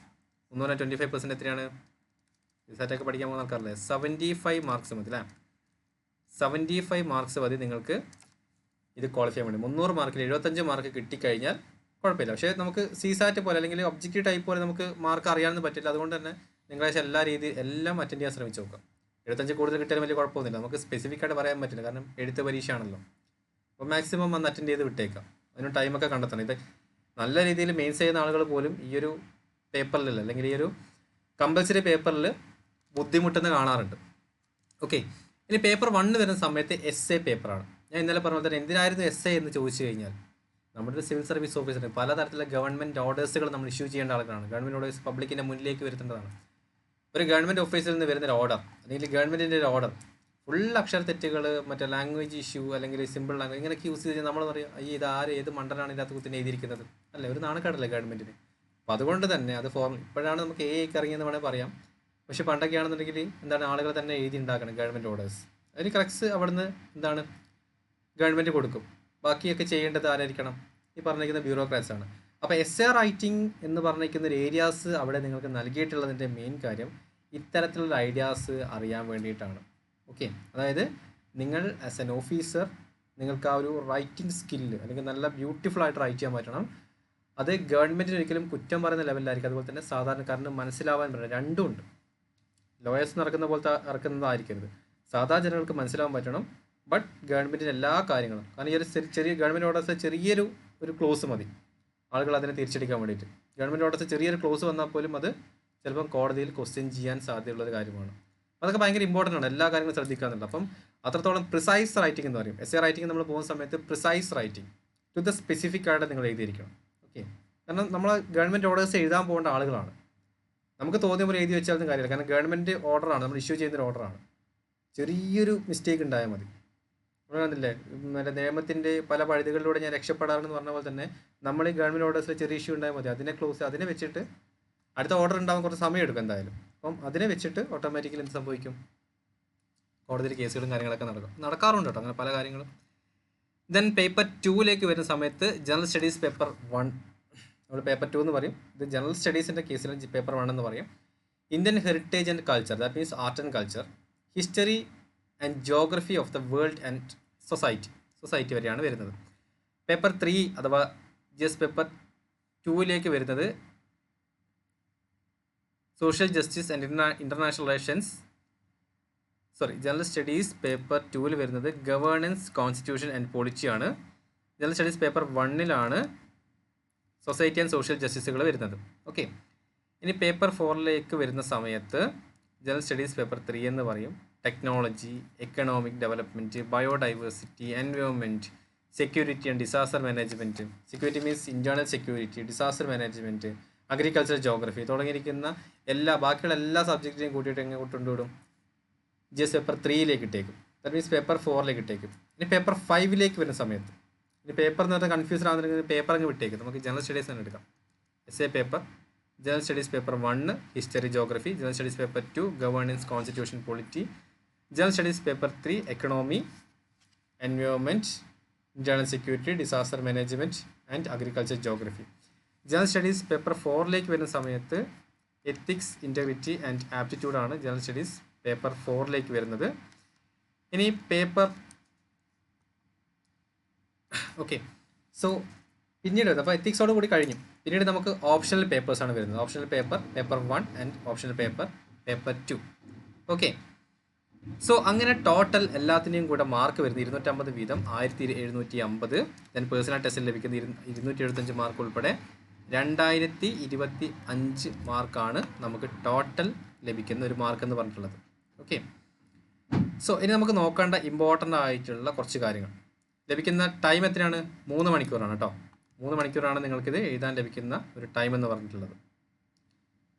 325% എത്രയാണ്, റിസൾട്ടൊക്കെ പഠിക്കാൻ പോകുന്ന ആൾക്കാരല്ലേ, 75 മാർക്സ് മതി അല്ലേ. 75 മാർക്സ് മതി നിങ്ങൾക്ക് ഇത് ക്വാളിഫൈ ചെയ്യാൻ വേണ്ടി. 300 മാർക്കിൽ 75 മാർക്ക് കിട്ടിക്കഴിഞ്ഞാൽ കുഴപ്പമില്ല. പക്ഷേ നമുക്ക് സിസാറ്റ് പോലെ അല്ലെങ്കിൽ ഒബ്ജക്റ്റീവ് ടൈപ്പ് പോലെ നമുക്ക് മാർക്ക് അറിയാനൊന്നും പറ്റില്ല. അതുകൊണ്ട് തന്നെ നിങ്ങളെ എല്ലാം അറ്റൻഡ് ചെയ്യാൻ ശ്രമിച്ച് നോക്കാം. 75 കൂടുതൽ കിട്ടിയാലും വലിയ കുഴപ്പമൊന്നുമില്ല. നമുക്ക് സ്പെസിഫിക് ആയിട്ട് പറയാൻ പറ്റില്ല, കാരണം എഴുത്ത് പരീക്ഷയാണല്ലോ. അപ്പോൾ മാക്സിമം വന്ന് അറ്റൻഡ് ചെയ്ത് വിട്ടേക്കാം. അതിന് ടൈമൊക്കെ കണ്ടെത്തണം. ഇത് നല്ല രീതിയിൽ മെയിൻസ് ചെയ്യുന്ന ആളുകൾ പോലും ഈ ഒരു പേപ്പറിൽ അല്ലെങ്കിൽ ഈ ഒരു കമ്പൽസറി പേപ്പറിൽ ബുദ്ധിമുട്ടെന്ന് കാണാറുണ്ട്. ഓക്കെ, ഇനി പേപ്പർ 1 വരുന്ന സമയത്ത് essay പേപ്പറാണ്. ഞാൻ ഇന്നലെ പറഞ്ഞ പോലെ തന്നെ എന്തിനായിരുന്നു essay എന്ന് ചോദിച്ചു കഴിഞ്ഞാൽ, നമ്മുടെ ഒരു സിവിൽ സർവീസ് ഓഫീസറിന് പലതരത്തിലുള്ള ഗവൺമെൻറ് ഓർഡേഴ്സുകൾ നമ്മൾ ഇഷ്യൂ ചെയ്യേണ്ട ആളുകളാണ്. ഗവൺമെൻറ് ഓർഡേഴ്സ് പബ്ലിക്കിൻ്റെ മുന്നിലേക്ക് വരുത്തേണ്ടതാണ്. ഒരു ഗവൺമെൻറ് ഓഫീസിൽ നിന്ന് വരുന്നൊരു ഓർഡർ അല്ലെങ്കിൽ ഗവൺമെൻറ്റിൻ്റെ ഒരു ഓർഡർ ഫുൾ അക്ഷര തെറ്റുകൾ, മറ്റേ ലാംഗ്വേജ് ഇഷ്യൂ അല്ലെങ്കിൽ സിമ്പിൾ ലാംഗ്വേജ് ഇങ്ങനെയൊക്കെ യൂസ് ചെയ്ത് നമ്മൾ പറയും ഇത് ഏത് മണ്ടനാണ് ഇതിനകത്ത് കുത്തിന് എഴുതിയിരിക്കുന്നത് അല്ലേ, ഒരു നാണക്കേടല്ലേ ഗവൺമെൻറ്റിന്. അപ്പോൾ അതുകൊണ്ട് തന്നെ അത് ഇപ്പോഴാണ് നമുക്ക് AI ഇറങ്ങിയെന്ന് വേണമെങ്കിൽ പറയാം. പക്ഷെ പണ്ടൊക്കെ ആണെന്നുണ്ടെങ്കിൽ എന്താണ്, ആളുകൾ തന്നെ എഴുതി ഉണ്ടാക്കണം ഗവൺമെൻറ് ഓർഡേഴ്സ്. അതിന് കറക്റ്റ്സ് അവിടുന്ന് എന്താണ് ഗവൺമെൻറ് കൊടുക്കും. ബാക്കിയൊക്കെ ചെയ്യേണ്ടത് ആരായിരിക്കണം, ഈ പറഞ്ഞിരിക്കുന്ന ബ്യൂറോക്രാറ്റ്സ് ആണ്. അപ്പോൾ essay റൈറ്റിംഗ് എന്ന് പറഞ്ഞിരിക്കുന്ന ഒരു ഏരിയാസ് അവിടെ നിങ്ങൾക്ക് നൽകിയിട്ടുള്ളതിൻ്റെ മെയിൻ കാര്യം ഇത്തരത്തിലുള്ള ഐഡിയാസ് അറിയാൻ വേണ്ടിയിട്ടാണ്. ഓക്കെ, അതായത് നിങ്ങൾ ആസ് എൻ ഓഫീസർ നിങ്ങൾക്ക് ആ ഒരു റൈറ്റിംഗ് സ്കില്ല് അല്ലെങ്കിൽ നല്ല ബ്യൂട്ടിഫുൾ ആയിട്ട് റൈറ്റ് ചെയ്യാൻ പറ്റണം. അത് ഗവൺമെൻറ്റിന് ഒരിക്കലും കുറ്റം പറയുന്ന ലെവലിലായിരിക്കും. അതുപോലെ തന്നെ സാധാരണക്കാരന് മനസ്സിലാവാൻ പറ്റണം. രണ്ടും ഉണ്ട്. ലോയേഴ്സ് ഇറക്കുന്ന പോലത്തെ ഇറക്കുന്നതായിരിക്കരുത്. സാധാ ജനങ്ങൾക്ക് മനസ്സിലാവാൻ പറ്റണം. ബട്ട് ഗവൺമെൻറ്റിന് എല്ലാ കാര്യങ്ങളും, കാരണം ഈ ഒരു ചെറിയ ഗവൺമെൻറ് ഓർഡേഴ്സ് ചെറിയൊരു ക്ലോസ് മതി ആളുകൾ അതിനെ തിരിച്ചടിക്കാൻ വേണ്ടിയിട്ട്. ഗവൺമെൻറ് ഓർഡേഴ്സ് ചെറിയൊരു ക്ലോസ് വന്നാൽ പോലും അത് ചിലപ്പം കോടതിയിൽ ക്വസ്റ്റ്യൻ ചെയ്യാൻ സാധ്യതയുള്ളൊരു കാര്യമാണ്. അതൊക്കെ ഭയങ്കര ഇമ്പോർട്ടൻ്റ് ആണ്, എല്ലാ കാര്യങ്ങളും ശ്രദ്ധിക്കാറുണ്ട്. അപ്പം അത്രത്തോളം പ്രിസൈസ് റൈറ്റിംഗ് എന്ന് പറയും. essay റൈറ്റിംഗ് നമ്മൾ പോകുന്ന സമയത്ത് precise writing to the specific ആയിട്ട് നിങ്ങൾ എഴുതിയിരിക്കണം. ഓക്കെ, കാരണം നമ്മൾ ഗവൺമെൻറ് ഓർഡേഴ്സ് എഴുതാൻ പോകേണ്ട ആളുകളാണ്. നമുക്ക് തോന്നിയ പോലെ എഴുതി വെച്ചാലും കാര്യമില്ല, കാരണം ഗവൺമെൻറ് ഓർഡറാണ്, നമ്മൾ ഇഷ്യൂ ചെയ്യുന്നൊരു ഓർഡറാണ്. ചെറിയൊരു മിസ്റ്റേക്ക് ഉണ്ടായാൽ മതി. കണ്ടില്ലേ, മറ്റേ നിയമത്തിൻ്റെ പല പഴുതുകളിലൂടെ ഞാൻ രക്ഷപ്പെടാറെന്ന് പറഞ്ഞ പോലെ തന്നെ നമ്മൾ ഈ ഗവൺമെൻറ് ഓർഡേഴ്സിൽ ചെറിയ ഇഷ്യൂ ഉണ്ടായാൽ മതി, അതിനെ വെച്ചിട്ട് അടുത്ത ഓർഡർ ഉണ്ടാകാൻ കുറച്ച് സമയം എടുക്കും എന്തായാലും. അപ്പം അതിനെ വെച്ചിട്ട് ഓട്ടോമാറ്റിക്കലി എന്ത് സംഭവിക്കും, കോടതിയിൽ കേസുകളും കാര്യങ്ങളൊക്കെ നടക്കാറുണ്ട് കേട്ടോ, അങ്ങനെ പല കാര്യങ്ങളും. ദെൻ പേപ്പർ 2 വരുന്ന സമയത്ത് ജനറൽ സ്റ്റഡീസ് പേപ്പർ 1, നമ്മൾ പേപ്പർ 2 എന്ന് പറയും. ഇത് ജനറൽ സ്റ്റഡീസിൻ്റെ കേസിൽ പേപ്പർ 1 എന്ന് പറയും. Indian heritage and culture, that means art and culture, history and geography of the world and society വരെയാണ് വരുന്നത്. പേപ്പർ 3 അഥവാ ജസ്റ്റ് പേപ്പർ 2 വരുന്നത് social justice and international relations, general studies paper 2 വരുന്നത് ഗവേണൻസ്, കോൺസ്റ്റിറ്റ്യൂഷൻ ആൻഡ് പോളിറ്റിയാണ്. General studies paper 1 and ആൻഡ് സോഷ്യൽ ജസ്റ്റിസുകൾ വരുന്നത്. ഓക്കെ, ഇനി പേപ്പർ 4 വരുന്ന സമയത്ത് ജനറൽ സ്റ്റഡീസ് പേപ്പർ 3 എന്ന് പറയും technology, economic development, biodiversity, environment, security and disaster management. Security means internal security, disaster management, agriculture, geography തുടങ്ങിയിരിക്കുന്ന ബാക്കിയുള്ള എല്ലാ സബ്ജക്റ്റിനെയും കൂട്ടിയിട്ട് എങ്ങനെ കൊണ്ടുവിടും, ജസ്റ്റ് പേപ്പർ 3 ഇട്ടേക്കും. ദാറ്റ് മീൻസ് പേപ്പർ 4 ഇട്ടേക്കും. ഇനി പേപ്പർ 5 വരുന്ന സമയത്ത്, ഇനി പേപ്പർ എന്ന് പറഞ്ഞാൽ കൺഫ്യൂഷൻ ആകുന്നുണ്ടെങ്കിൽ പേപ്പർ അങ്ങ് വിട്ടേക്കും. നമുക്ക് ജനറൽ സ്റ്റഡീസ് തന്നെ എടുക്കാം. S paper, general studies paper 1 history geography, general studies paper 2 governance, constitution, polity, general studies paper 3 economy, environment, internal security, disaster management and agriculture, geography. General studies paper 4 വരുന്ന സമയത്ത് ethics, integrity and ആപ്റ്റിറ്റ്യൂഡാണ് general studies paper 4 വരുന്നത്. ഇനി paper പിന്നീട് അപ്പോൾ എത്തിക്സോട് കൂടി കഴിഞ്ഞു. പിന്നീട് നമുക്ക് ഓപ്ഷണൽ പേപ്പേഴ്സാണ് വരുന്നത്. Optional paper 1 and optional paper 2. Okay, അങ്ങനെ ടോട്ടൽ എല്ലാത്തിൻ്റെയും കൂടെ മാർക്ക് വരുന്നത് 250 വീതം 1750. ദെൻ പേഴ്സണൽ ടെസ്റ്റിൽ ലഭിക്കുന്ന 275 മാർക്ക് ഉൾപ്പെടെ 2025 മാർക്കാണ് നമുക്ക് ടോട്ടൽ ലഭിക്കുന്ന ഒരു മാർക്ക് എന്ന് പറഞ്ഞിട്ടുള്ളത്. ഓക്കെ, ഇനി നമുക്ക് നോക്കേണ്ട ഇമ്പോർട്ടൻ്റ് ആയിട്ടുള്ള കുറച്ച് കാര്യങ്ങൾ. ലഭിക്കുന്ന ടൈം എത്രയാണ്? 3 മണിക്കൂറാണ് കേട്ടോ. 3 മണിക്കൂറാണ് നിങ്ങൾക്കിത് എഴുതാൻ ലഭിക്കുന്ന ഒരു ടൈം എന്ന് പറഞ്ഞിട്ടുള്ളത്.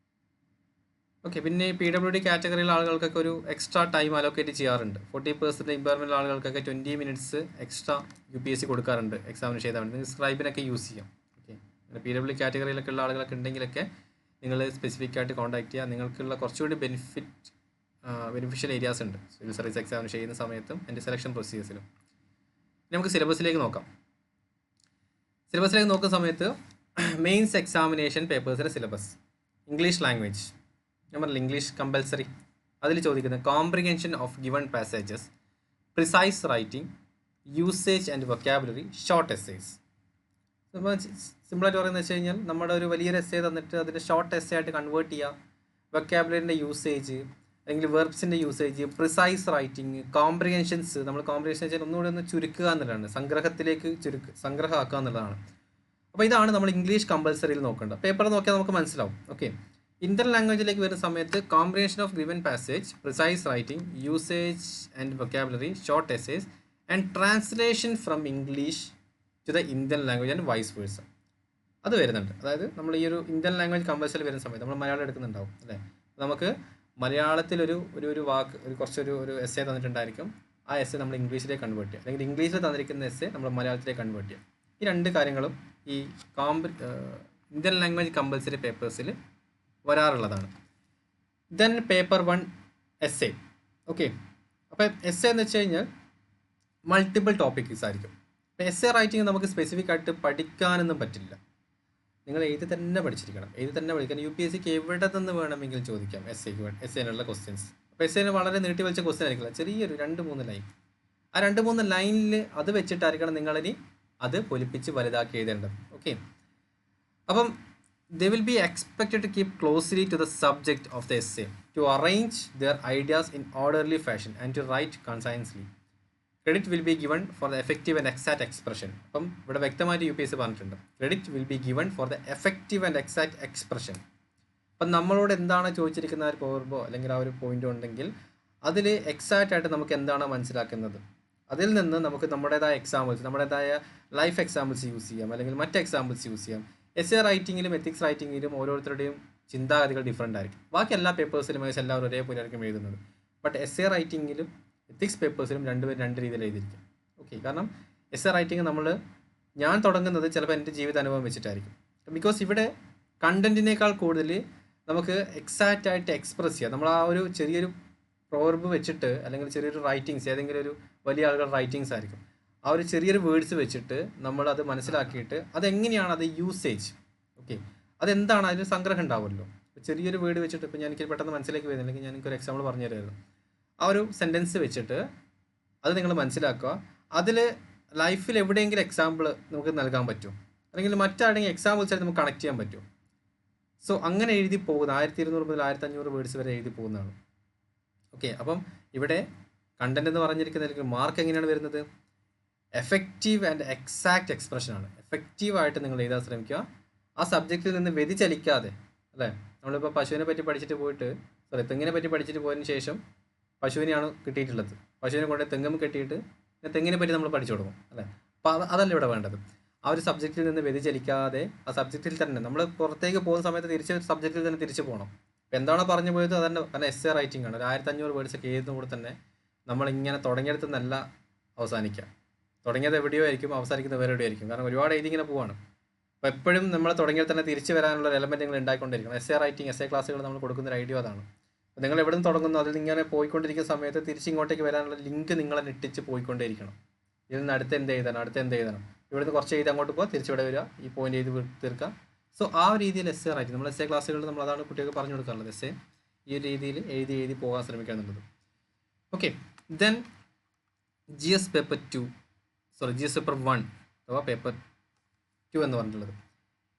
ഓക്കെ, പിന്നെ PWD കാറ്റഗറിയിലെ ആളുകൾക്കൊക്കെ ഒരു എക്സ്ട്രാ ടൈം അലോക്കേറ്റ് ചെയ്യാറുണ്ട്. 40% ഇമ്പയർമെൻ്റ് ആളുകൾക്കൊക്കെ 20 മിനിറ്റ്സ് എക്സ്ട്രാ UPSC കൊടുക്കാറുണ്ട് എക്സാമിന് ചെയ്താൽ വേണ്ടി. നിങ്ങൾക്ക് സ്ക്രൈബിനൊക്കെ യൂസ് ചെയ്യാം. ഓക്കെ, PWD കാറ്റഗറിയിലൊക്കെ ഉള്ള ആളുകളൊക്കെ ഉണ്ടെങ്കിലൊക്കെ നിങ്ങൾ സ്പെസിഫിക് ആയിട്ട് കോൺടാക്ട് ചെയ്യുക. നിങ്ങൾക്കുള്ള കുറച്ചുകൂടി ബെനിഫിഷ്യൽ ഏരിയാസ് ഉണ്ട് സിവിൽ സർവീസ് എക്സാമിന് ചെയ്യുന്ന സമയത്തും എൻ്റെ സെലക്ഷൻ പ്രൊസീജിയേഴ്സിലും. നമുക്ക് സിലബസിലേക്ക് നോക്കാം. സിലബസിലേക്ക് നോക്കുന്ന സമയത്ത് മെയിൻസ് എക്സാമിനേഷൻ പേപ്പേഴ്സിൻ്റെ സിലബസ്, ഇംഗ്ലീഷ് ലാംഗ്വേജ്, ഞാൻ പറഞ്ഞില്ല ഇംഗ്ലീഷ് കമ്പൽസറി. അതിൽ ചോദിക്കുന്നത് comprehension of given passages, precise writing, usage and vocabulary, short essays. സിമ്പിളായിട്ട് പറയുന്നത് വെച്ച് കഴിഞ്ഞാൽ നമ്മുടെ ഒരു വലിയൊരു എസ്സേ തന്നിട്ട് അതിൻ്റെ ഷോർട്ട് എസ്സേ ആയിട്ട് കൺവേർട്ട് ചെയ്യുക, വൊക്കാബുലറിൻ്റെ യൂസേജ് അല്ലെങ്കിൽ വെർബ്സിൻ്റെ യൂസേജ്, പ്രിസൈസ് റൈറ്റിംഗ്, കോംപ്രിഹെൻഷൻസ്. നമ്മൾ കോംപ്രിഹെൻഷൻ വെച്ചാൽ ഒന്നുകൂടി ഒന്ന് ചുരുക്കുക എന്നുള്ളതാണ്, സംഗ്രഹത്തിലേക്ക് സംഗ്രഹമാക്കുക എന്നുള്ളതാണ്. അപ്പോൾ ഇതാണ് നമ്മൾ ഇംഗ്ലീഷ് കമ്പൽസറിയിൽ നോക്കേണ്ടത്. പേപ്പർ നോക്കിയാൽ നമുക്ക് മനസ്സിലാവും. ഓക്കെ, ഇന്ത്യൻ ലാംഗ്വേജിലേക്ക് വരുന്ന സമയത്ത് comprehension of given passage, precise writing, usage and vocabulary, short essays and translation from English to the Indian language and vice versa. അത് വരുന്നുണ്ട്. അതായത് നമ്മൾ ഈ ഒരു ഇന്ത്യൻ ലാംഗ്വേജ് കമ്പൽസറി വരുന്ന സമയത്ത് നമ്മൾ മലയാളം എടുക്കുന്നുണ്ടാവും അല്ലേ. നമുക്ക് മലയാളത്തിലൊരു ഒരു വാക്ക് കുറച്ചൊരു എസ്സേ തന്നിട്ടുണ്ടായിരിക്കും. ആ എസ്സേ നമ്മൾ ഇംഗ്ലീഷിലേക്ക് കൺവേർട്ട് ചെയ്യുക, അല്ലെങ്കിൽ ഇംഗ്ലീഷിൽ തന്നിരിക്കുന്ന എസ്സേ നമ്മൾ മലയാളത്തിലേക്ക് കൺവേർട്ട് ചെയ്യുക. ഈ 2 കാര്യങ്ങളും ഈ ഇന്ത്യൻ ലാംഗ്വേജ് കമ്പൽസറി പേപ്പേഴ്സിൽ വരാറുള്ളതാണ്. Then paper 1 essay. ഓക്കെ, അപ്പോൾ എസ്സേ എന്ന് വെച്ച് കഴിഞ്ഞാൽ മൾട്ടിപ്പിൾ ടോപ്പിക്സ് ആയിരിക്കും. അപ്പോൾ എസ്സേ റൈറ്റിംഗ് നമുക്ക് സ്പെസിഫിക് ആയിട്ട് പഠിക്കാനൊന്നും പറ്റില്ല. നിങ്ങൾ എഴുതി തന്നെ പഠിച്ചിരിക്കണം. UPSCക്ക് എവിടെ നിന്ന് വേണമെങ്കിലും ചോദിക്കാം എസ്സേനുള്ള ക്വസ്റ്റ്യൻസ്. അപ്പോൾ എസ്സേന് വളരെ നീട്ടി വലിച്ച ക്വസ്റ്റ്യൻ ആയിരിക്കില്ല, ചെറിയൊരു 2-3 ലൈൻ. ആ 2-3 ലൈനിൽ അത് വെച്ചിട്ടായിരിക്കണം നിങ്ങളിനി അത് പൊലിപ്പിച്ച് വലുതാക്കി എഴുതേണ്ടത്. ഓക്കെ, അപ്പം they will be expected to keep closely to the subject of the essay, to arrange their ideas in orderly fashion and to write concisely. Credit will be given for the effective and exact expression. അപ്പം ഇവിടെ വ്യക്തമായിട്ട് UPSC പറഞ്ഞിട്ടുണ്ട്, credit will be given for the effective and exact expression. അപ്പം നമ്മളോട് എന്താണ് ചോദിച്ചിരിക്കുന്ന ഒരു പോർബോ അല്ലെങ്കിൽ ആ ഒരു പോയിന്റ് ഉണ്ടെങ്കിൽ അതിൽ എക്സാക്റ്റ് ആയിട്ട് നമുക്ക് എന്താണ് മനസ്സിലാക്കുന്നത്, അതിൽ നിന്ന് നമുക്ക് നമ്മുടേതായ എക്സാമ്പിൾസ്, നമ്മുടേതായ ലൈഫ് എക്സാമ്പിൾസ് യൂസ് ചെയ്യാം, അല്ലെങ്കിൽ മറ്റ് എക്സാമ്പിൾസ് യൂസ് ചെയ്യാം. എസ്സേ റൈറ്റിങ്ങിലും എത്തിക്സ് റൈറ്റിങ്ങിലും ഓരോരുത്തരുടെയും ചിന്താഗതികൾ ഡിഫറൻ്റ് ആയിരിക്കും. ബാക്കി എല്ലാ പേപ്പേഴ്സിലും എല്ലാവരും ഒരേപോലെ ആയിരിക്കും എഴുതുന്നത്. ബട്ട് എസ്സേ റൈറ്റിങ്ങിലും എത്തിക്സ് പേപ്പേഴ്സിലും രണ്ട് രീതിയിൽ എഴുതിയിരിക്കും. ഓക്കെ, കാരണം എസ്സേ റൈറ്റിംഗ് ഞാൻ തുടങ്ങുന്നത് ചിലപ്പോൾ എൻ്റെ ജീവിതാനുഭവം വെച്ചിട്ടായിരിക്കും. ബിക്കോസ് ഇവിടെ കണ്ടൻറ്റിനേക്കാൾ കൂടുതൽ നമുക്ക് എക്സാക്റ്റ് ആയിട്ട് എക്സ്പ്രസ് ചെയ്യാം. നമ്മൾ ആ ഒരു ചെറിയൊരു പ്രോവർബ് വെച്ചിട്ട്, അല്ലെങ്കിൽ ചെറിയൊരു റൈറ്റിങ്സ്, ഏതെങ്കിലും ഒരു വലിയ ആളുകളുടെ റൈറ്റിങ്സ് ആയിരിക്കും, ആ ഒരു ചെറിയൊരു വേർഡ്സ് വെച്ചിട്ട് നമ്മളത് മനസ്സിലാക്കിയിട്ട് അതെങ്ങനെയാണ് അത് യൂസേജ്, ഓക്കെ, അതെന്താണ് അതിന് സംഗ്രഹം ഉണ്ടാവുമല്ലോ. ചെറിയൊരു വേർഡ് വെച്ചിട്ട്, ഇപ്പോൾ എനിക്ക് പെട്ടെന്ന് മനസ്സിലേക്ക് വരുന്നില്ലെങ്കിൽ ഞാൻ എനിക്കൊരു എക്സാമ്പിൾ പറഞ്ഞു തരുമായിരുന്നു. ആ ഒരു സെൻറ്റൻസ് വെച്ചിട്ട് അത് നിങ്ങൾ മനസ്സിലാക്കുക. അതിൽ ലൈഫിൽ എവിടെയെങ്കിലും എക്സാമ്പിൾ നമുക്ക് നൽകാൻ പറ്റും, അല്ലെങ്കിൽ മറ്റാരെങ്കിലും എക്സാമ്പിൾസ് ആയിട്ട് നമുക്ക് കണക്ട് ചെയ്യാൻ പറ്റും. സോ അങ്ങനെ എഴുതി പോകുന്ന 1200 മുതൽ 1500 വേർഡ്സ് വരെ എഴുതി പോകുന്നതാണ്. ഓക്കെ, അപ്പം ഇവിടെ കണ്ടന്റ് എന്ന് പറഞ്ഞിരിക്കുന്ന മാർക്ക് എങ്ങനെയാണ് വരുന്നത്? എഫക്റ്റീവ് ആൻഡ് എക്സാക്റ്റ് എക്സ്പ്രഷനാണ്. എഫക്റ്റീവായിട്ട് നിങ്ങൾ എഴുതാൻ ശ്രമിക്കുക, ആ സബ്ജക്റ്റിൽ നിന്ന് വ്യതിചലിക്കാതെ. അല്ലേ, നമ്മളിപ്പോൾ പശുവിനെ പറ്റി പഠിച്ചിട്ട് പോയിട്ട്, തെങ്ങിനെ പറ്റി പഠിച്ചിട്ട് പോയതിന് ശേഷം പശുവിനെയാണ് കിട്ടിയിട്ടുള്ളത്, പശുവിനെ കൊണ്ട് തെങ്ങും കെട്ടിയിട്ട് തെങ്ങിനെ പറ്റി നമ്മൾ പഠിച്ചു തുടങ്ങും. അല്ലേ, അപ്പോൾ അതല്ല ഇവിടെ വേണ്ടത്. ആ ഒരു സബ്ജക്റ്റിൽ നിന്ന് വ്യതിചലിക്കാതെ ആ സബ്ജക്റ്റിൽ തന്നെ നമ്മൾ പുറത്തേക്ക് പോകുന്ന സമയത്ത് തിരിച്ച് സബ്ജക്റ്റിൽ തന്നെ തിരിച്ചു പോകണം. എന്താണോ പറഞ്ഞു പോയത് അതന്നെ. കാരണം എസ്സേ റൈറ്റിംഗ് ആണ്, ഒരു 1500 വേർഡ്സ് ഒക്കെ എഴുതുന്ന കൂടെ തന്നെ നമ്മളിങ്ങനെ തുടങ്ങിയെടുത്ത് നല്ല അവസാനിക്കുക. തുടങ്ങിയത് എവിടെയോ ആയിരിക്കും, അവസാനിക്കുന്നത് വേറെ എവിടെയോ ആയിരിക്കും. കാരണം ഒരുപാട് എഴുതി ഇങ്ങനെ പോവാണ്. അപ്പോൾ എപ്പോഴും നമ്മൾ തുടങ്ങിയാൽ തന്നെ തിരിച്ച് വരാനുള്ള എലമെൻറ്റ് നിങ്ങൾ ഉണ്ടായിക്കൊണ്ടിരിക്കണം. എസ്സേ റൈറ്റിംഗ്, എസ്സേ ക്ലാസ്സുകൾ നമ്മൾ കൊടുക്കുന്ന ഒരു ഐഡിയ അതാണ്. അപ്പോൾ നിങ്ങൾ എവിടെ നിന്ന് തുടങ്ങുന്നു അതിൽ ഇങ്ങനെ പോയിക്കൊണ്ടിരിക്കുന്ന സമയത്ത് തിരിച്ചിങ്ങോട്ടേക്ക് വരാനുള്ള ലിങ്ക് നിങ്ങളെ ഇട്ടിച്ച് പോയിക്കൊണ്ടേയിരിക്കണം. ഇതിൽ നിന്ന് അടുത്ത് എന്ത് എഴുതണം, ഇവിടുന്ന് കുറച്ച് എഴുതി അങ്ങോട്ട് പോകാം, തിരിച്ചിവിടെ വരിക, ഈ പോയിന്റ് എഴുതി തീർക്കാം. സോ ആ ഒരു രീതിയിൽ എസ്സേ റൈറ്റിംഗ്, നമ്മൾ എസ്സേ ക്ലാസ്സുകളിൽ നമ്മൾ അതാണ് കുട്ടികൾക്ക് പറഞ്ഞു കൊടുക്കാറുള്ളത്. എസ്സേ ഈ ഒരു രീതിയിൽ എഴുതി പോകാൻ ശ്രമിക്കുക എന്നുള്ളത്. ഓക്കെ, ദെൻ GS പേപ്പർ 1 അഥവാ പേപ്പർ 2 എന്ന് പറഞ്ഞിട്ടുള്ളത്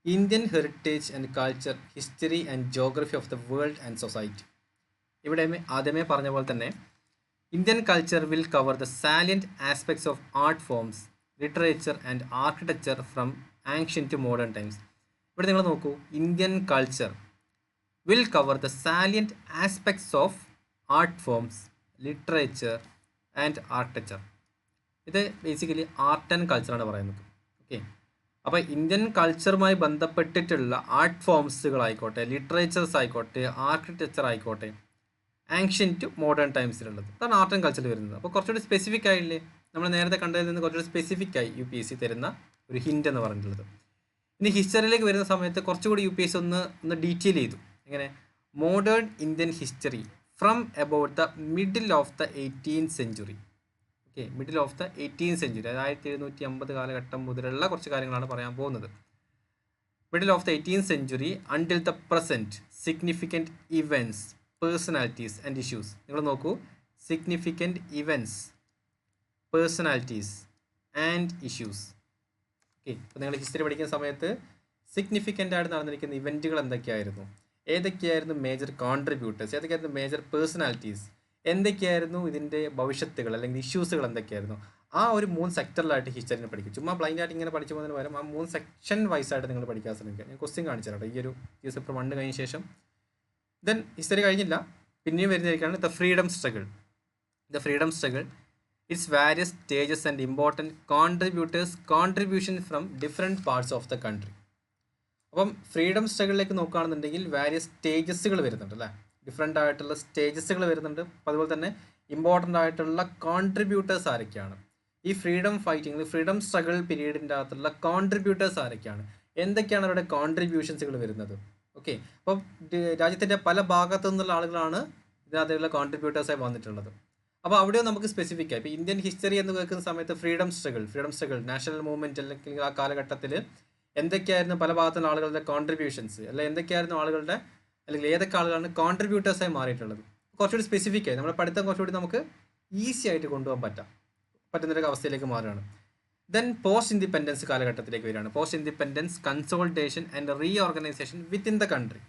Indian heritage and culture, history and geography of the world and society. ഇവിടെ ആദ്യമേ പറഞ്ഞ പോലെ തന്നെ Indian culture will cover the salient aspects of art forms, literature and architecture from ancient to modern times. ഇവിടെ നിങ്ങൾ നോക്കൂ, Indian culture will cover the salient aspects of art forms, literature and architecture. ഇത് basically art and കൾച്ചറാണ് പറയുന്നത്. Okay, അപ്പോൾ Indian കൾച്ചറുമായി ബന്ധപ്പെട്ടിട്ടുള്ള art ഫോംസുകളായിക്കോട്ടെ, ലിറ്ററേച്ചേഴ്സ് ആയിക്കോട്ടെ, ആർക്കിടെക്ചർ ആയിക്കോട്ടെ, ആൻഷ്യൻ ടു മോഡേൺ ടൈംസിലുള്ളത്, അതാണ് ആർട്ട് ആൻഡ് കൾച്ചറിൽ വരുന്നത്. അപ്പോൾ കുറച്ചുകൂടി സ്പെസിഫിക് ആയില്ലേ, നമ്മൾ നേരത്തെ കണ്ടതിൽ നിന്ന് കുറച്ചുകൂടി സ്പെസിഫിക് ആയി UPSC തരുന്ന ഒരു ഹിൻ്റ് എന്ന് പറഞ്ഞിട്ടുള്ളത്. ഇനി ഹിസ്റ്ററിയിലേക്ക് വരുന്ന സമയത്ത് കുറച്ചുകൂടി UPSC ഒന്ന് ഡീറ്റെയിൽ ചെയ്തു. എങ്ങനെ? Modern Indian history from about the middle of the 18th century. Okay, middle of the 18th century, 1750 കാലഘട്ടം മുതലുള്ള കുറച്ച് കാര്യങ്ങളാണ് പറയാൻ പോകുന്നത്. Middle of the 18th century until the present, significant events, personalities and issues. നിങ്ങൾ നോക്കൂ, significant events, personalities and issues. Okay, അപ്പോൾ നിങ്ങൾ ഹിസ്റ്ററി പഠിക്കുന്ന സമയത്ത് സിഗ്നിഫിക്കൻ്റ് ആയിട്ട് നടന്നിരിക്കുന്ന ഇവൻറ്റുകൾ എന്തൊക്കെയായിരുന്നു, ഏതൊക്കെയായിരുന്നു മേജർ കോൺട്രിബ്യൂട്ടേഴ്സ്, ഏതൊക്കെയായിരുന്നു മേജർ പേഴ്സണാലിറ്റീസ്, എന്തൊക്കെയായിരുന്നു ഇതിൻ്റെ ഭവിഷ്യത്തുകൾ അല്ലെങ്കിൽ ഇഷ്യൂസുകൾ എന്തൊക്കെയായിരുന്നു, ആ ഒരു 3 സെക്ടറിലായിട്ട് ഹിസ്റ്ററിനെ പഠിക്കും. ചുമ്മാ ബ്ലൈൻഡ് ആയിട്ട് ഇങ്ങനെ പഠിച്ചു പോകുന്നതിന് പകരം ആ 3 സെക്ഷൻ വൈസ് ആയിട്ട് നിങ്ങൾ പഠിക്കാൻ ശ്രമിക്കുക. ഞാൻ ക്വസ്റ്റ്യൻ കാണിച്ചു തരാം ഈ ഒരു GS പേപ്പർ 1 കഴിഞ്ഞ ശേഷം. ദെൻ ഹിസ്റ്ററി കഴിഞ്ഞില്ല, പിന്നെയും വരുന്നതായിരിക്കാണ് the freedom struggle. The freedom struggle, its various stages and important contribution from different parts of the country. അപ്പം ഫ്രീഡം സ്ട്രഗിളിലേക്ക് നോക്കുകയാണെന്നുണ്ടെങ്കിൽ വാരിയസ് സ്റ്റേജസുകൾ വരുന്നുണ്ട് അല്ലേ, ഡിഫറെൻ്റ് ആയിട്ടുള്ള സ്റ്റേജസുകൾ വരുന്നുണ്ട്. അതുപോലെ തന്നെ ഇമ്പോർട്ടൻ്റ് ആയിട്ടുള്ള കോൺട്രിബ്യൂട്ടേഴ്സ് ആരൊക്കെയാണ്, ഈ ഫ്രീഡം ഫൈറ്റിംഗ്, ഫ്രീഡം സ്ട്രഗിൾ പീരീഡിൻ്റെ അകത്തുള്ള കോൺട്രിബ്യൂട്ടേഴ്സ് ആരൊക്കെയാണ്, എന്തൊക്കെയാണ് അവരുടെ കോൺട്രിബ്യൂഷൻസുകൾ വരുന്നത്. ഓക്കെ, അപ്പം രാജ്യത്തിൻ്റെ പല ഭാഗത്തു നിന്നുള്ള ആളുകളാണ് ഇതിനകത്തുള്ള കോൺട്രിബ്യൂട്ടേഴ്സായി വന്നിട്ടുള്ളത്. അപ്പോൾ അവിടെയും നമുക്ക് സ്പെസിഫിക് ആയി ഇപ്പോൾ ഇന്ത്യൻ ഹിസ്റ്ററി എന്ന് കേൾക്കുന്ന സമയത്ത് ഫ്രീഡം സ്ട്രഗിൾ, നാഷണൽ മൂവ്മെൻറ്റ് അല്ലെങ്കിൽ ആ കാലഘട്ടത്തിൽ എന്തൊക്കെയായിരുന്നു പല ഭാഗത്തുള്ള ആളുകളുടെ കോൺട്രിബ്യൂഷൻസ്, അല്ലെങ്കിൽ എന്തൊക്കെയായിരുന്നു ആളുകളുടെ, അല്ലെങ്കിൽ ഏതൊക്കെ ആളുകളാണ് കോൺട്രിബ്യൂട്ടേഴ്സായി മാറിയിട്ടുള്ളത്. കുറച്ചുകൂടി സ്പെസിഫിക് ആയി നമ്മുടെ പഠിത്തം കുറച്ചുകൂടി നമുക്ക് ഈസി ആയിട്ട് കൊണ്ടുപോകാൻ പറ്റുന്നൊരു അവസ്ഥയിലേക്ക് മാറുകയാണ്. ദെൻ പോസ്റ്റ് ഇൻഡിപെൻഡൻസ് കാലഘട്ടത്തിലേക്ക് വരികയാണ്. Post independence, consultation and reorganisation within the country.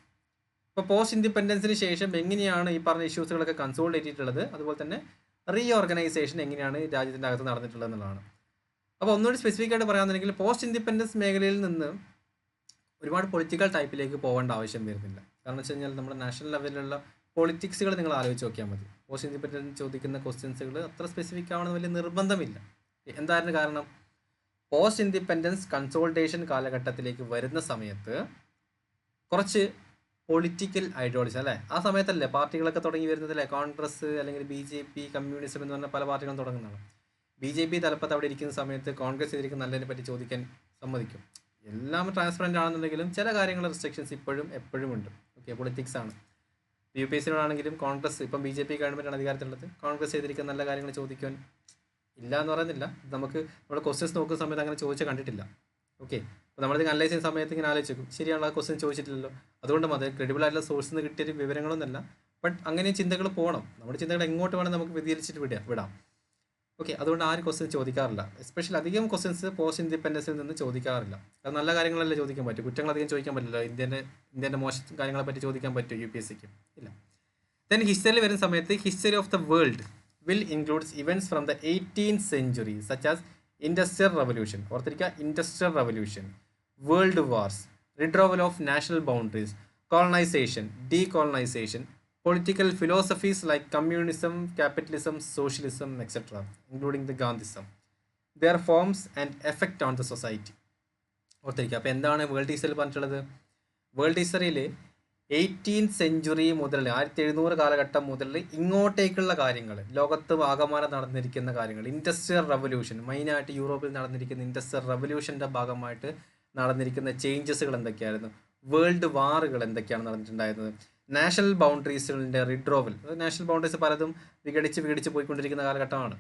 ഇപ്പോൾ പോസ്റ്റ് ഇൻഡിപെൻഡൻസിന് ശേഷം എങ്ങനെയാണ് ഈ പറഞ്ഞ ഇഷ്യൂസുകളൊക്കെ കൺസോൾട്ട് ചെയ്തിട്ടുള്ളത്, അതുപോലെ തന്നെ റീഓർഗനൈസേഷൻ എങ്ങനെയാണ് രാജ്യത്തിൻ്റെ അകത്ത് നടന്നിട്ടുള്ളത് എന്നുള്ളതാണ്. അപ്പോൾ ഒന്നുകൂടി സ്പെസിഫിക് ആയിട്ട് പറയാമെന്നുണ്ടെങ്കിൽ പോസ്റ്റ് ഇൻഡിപെൻഡൻസ് മേഖലയിൽ നിന്ന് ഒരുപാട് പൊളിറ്റിക്കൽ ടൈപ്പിലേക്ക് പോകേണ്ട ആവശ്യം വരുന്നില്ല. കാരണം വെച്ച് കഴിഞ്ഞാൽ നമ്മുടെ നാഷണൽ ലെവലിലുള്ള പൊളിറ്റിക്സുകൾ നിങ്ങൾ ആലോചിച്ച് നോക്കിയാൽ മതി. പോസ്റ്റ് ഇൻഡിപെൻഡൻസ് ചോദിക്കുന്ന ക്വസ്റ്റ്യൻസുകൾ അത്ര സ്പെസിഫിക് ആവണമെന്ന് വലിയ നിർബന്ധമില്ല. എന്തായിരുന്നു കാരണം? പോസ്റ്റ് ഇൻഡിപെൻഡൻസ് കൺസോൾട്ടേഷൻ കാലഘട്ടത്തിലേക്ക് വരുന്ന സമയത്ത് കുറച്ച് പൊളിറ്റിക്കൽ ഐഡിയോളജി അല്ലേ? ആ സമയത്തല്ലേ പാർട്ടികളൊക്കെ തുടങ്ങി വരുന്നതല്ലേ? കോൺഗ്രസ് അല്ലെങ്കിൽ BJP, കമ്മ്യൂണിസം എന്ന് പറഞ്ഞ പല പാർട്ടികളും തുടങ്ങുന്നതാണ്. BJP തലപ്പത്ത് അവിടെ ഇരിക്കുന്ന സമയത്ത് കോൺഗ്രസ് ഇതിരിക്കും നല്ലതിനെ പറ്റി ചോദിക്കാൻ സമ്മതിക്കും. എല്ലാം ട്രാൻസ്പെറൻ്റ് ആണെന്നുണ്ടെങ്കിലും ചില കാര്യങ്ങൾ റെസ്ട്രിക്ഷൻസ് ഇപ്പോഴും എപ്പോഴും ഉണ്ട്. ഓക്കെ, പൊളിറ്റിക്സ് ആണ്. UPSC-യോടാണെങ്കിലും കോൺഗ്രസ് ഇപ്പം BJP ഗവൺമെൻറ്റാണ് അധികാരത്തിലുള്ളത്. കോൺഗ്രസ് ചെയ്തിരിക്കുന്ന നല്ല കാര്യങ്ങൾ ചോദിക്കാൻ ഇല്ല എന്ന് പറയുന്നില്ല. നമുക്ക് നമ്മുടെ ക്വസ്റ്റ്യൻസ് നോക്കുന്ന സമയത്ത് അങ്ങനെ ചോദിച്ചാൽ കണ്ടിട്ടില്ല. ഓക്കെ, അപ്പോൾ നമ്മളിത് അനലൈസ് ചെയ്യുന്ന സമയത്ത് ഇങ്ങനെ ആലോചിക്കും, ശരിയാണ്, ആ ക്വസ്റ്റ്യൻ ചോദിച്ചിട്ടില്ലല്ലോ. അതുകൊണ്ട് അത് ക്രെഡിബിൾ ആയിട്ടുള്ള സോഴ്സിൽ നിന്ന് കിട്ടിയൊരു വിവരങ്ങളൊന്നുമല്ല. ബട്ട് അങ്ങനെ ചിന്തകൾ പോകണം. നമ്മുടെ ചിന്തകൾ എങ്ങോട്ട് വേണം നമുക്ക് വ്യതിചലിച്ചിട്ട് വിടാം. ഓക്കെ, അതുകൊണ്ട് ആരും ക്വസ്റ്റ്യൻ ചോദിക്കാറില്ല. എസ്പെഷ്യലി അധികം ക്വസ്റ്റ്യൻസ് പോസ്റ്റ് ഇൻഡിപെൻഡൻസിൽ നിന്ന് ചോദിക്കാറില്ല. അത് നല്ല കാര്യങ്ങളല്ലേ ചോദിക്കാൻ പറ്റും, കുറ്റങ്ങൾ അധികം ചോദിക്കാൻ പറ്റില്ല. ഇന്ത്യൻ്റെ മോശം കാര്യങ്ങളെ പറ്റി ചോദിക്കാൻ പറ്റും UPSC-ക്ക്? ഇല്ല. ദെൻ ഹിസ്റ്ററിയിൽ വരുന്ന സമയത്ത് history of the world will includes events from the 18th century such as Industrial Revolution, ഓർത്തിരിക്കുക, Industrial Revolution, World Wars, withdrawal of national boundaries, colonization, decolonization, political philosophies like communism, capitalism, socialism, etc., including the Gandhism, their forms and effect on the society. ഓർത്തിരിക്കുക. അപ്പോൾ എന്താണ് world ഹിസ്റ്ററിയിൽ പറഞ്ഞിട്ടുള്ളത്? World ഹിസ്റ്ററിയിൽ 18th century മുതൽ 1700 കാലഘട്ടം മുതൽ ഇങ്ങോട്ടേക്കുള്ള കാര്യങ്ങൾ, ലോകത്ത് ആകമാനം നടന്നിരിക്കുന്ന കാര്യങ്ങൾ, ഇൻഡസ്ട്രിയൽ റവല്യൂഷൻ, മെയിനായിട്ട് യൂറോപ്പിൽ നടന്നിരിക്കുന്ന ഇൻഡസ്ട്രിയൽ റവല്യൂഷൻ്റെ ഭാഗമായിട്ട് നടന്നിരിക്കുന്ന ചേഞ്ചസുകൾ എന്തൊക്കെയായിരുന്നു, വേൾഡ് വാറുകൾ എന്തൊക്കെയാണ് നടന്നിട്ടുണ്ടായിരുന്നത്, നാഷണൽ ബൗണ്ടറീസിൻ്റെ റിഡ്രോവൽ, നാഷണൽ ബൗണ്ടറീസ് പലതും വിഘടിച്ച് പോയിക്കൊണ്ടിരിക്കുന്ന കാലഘട്ടമാണ്.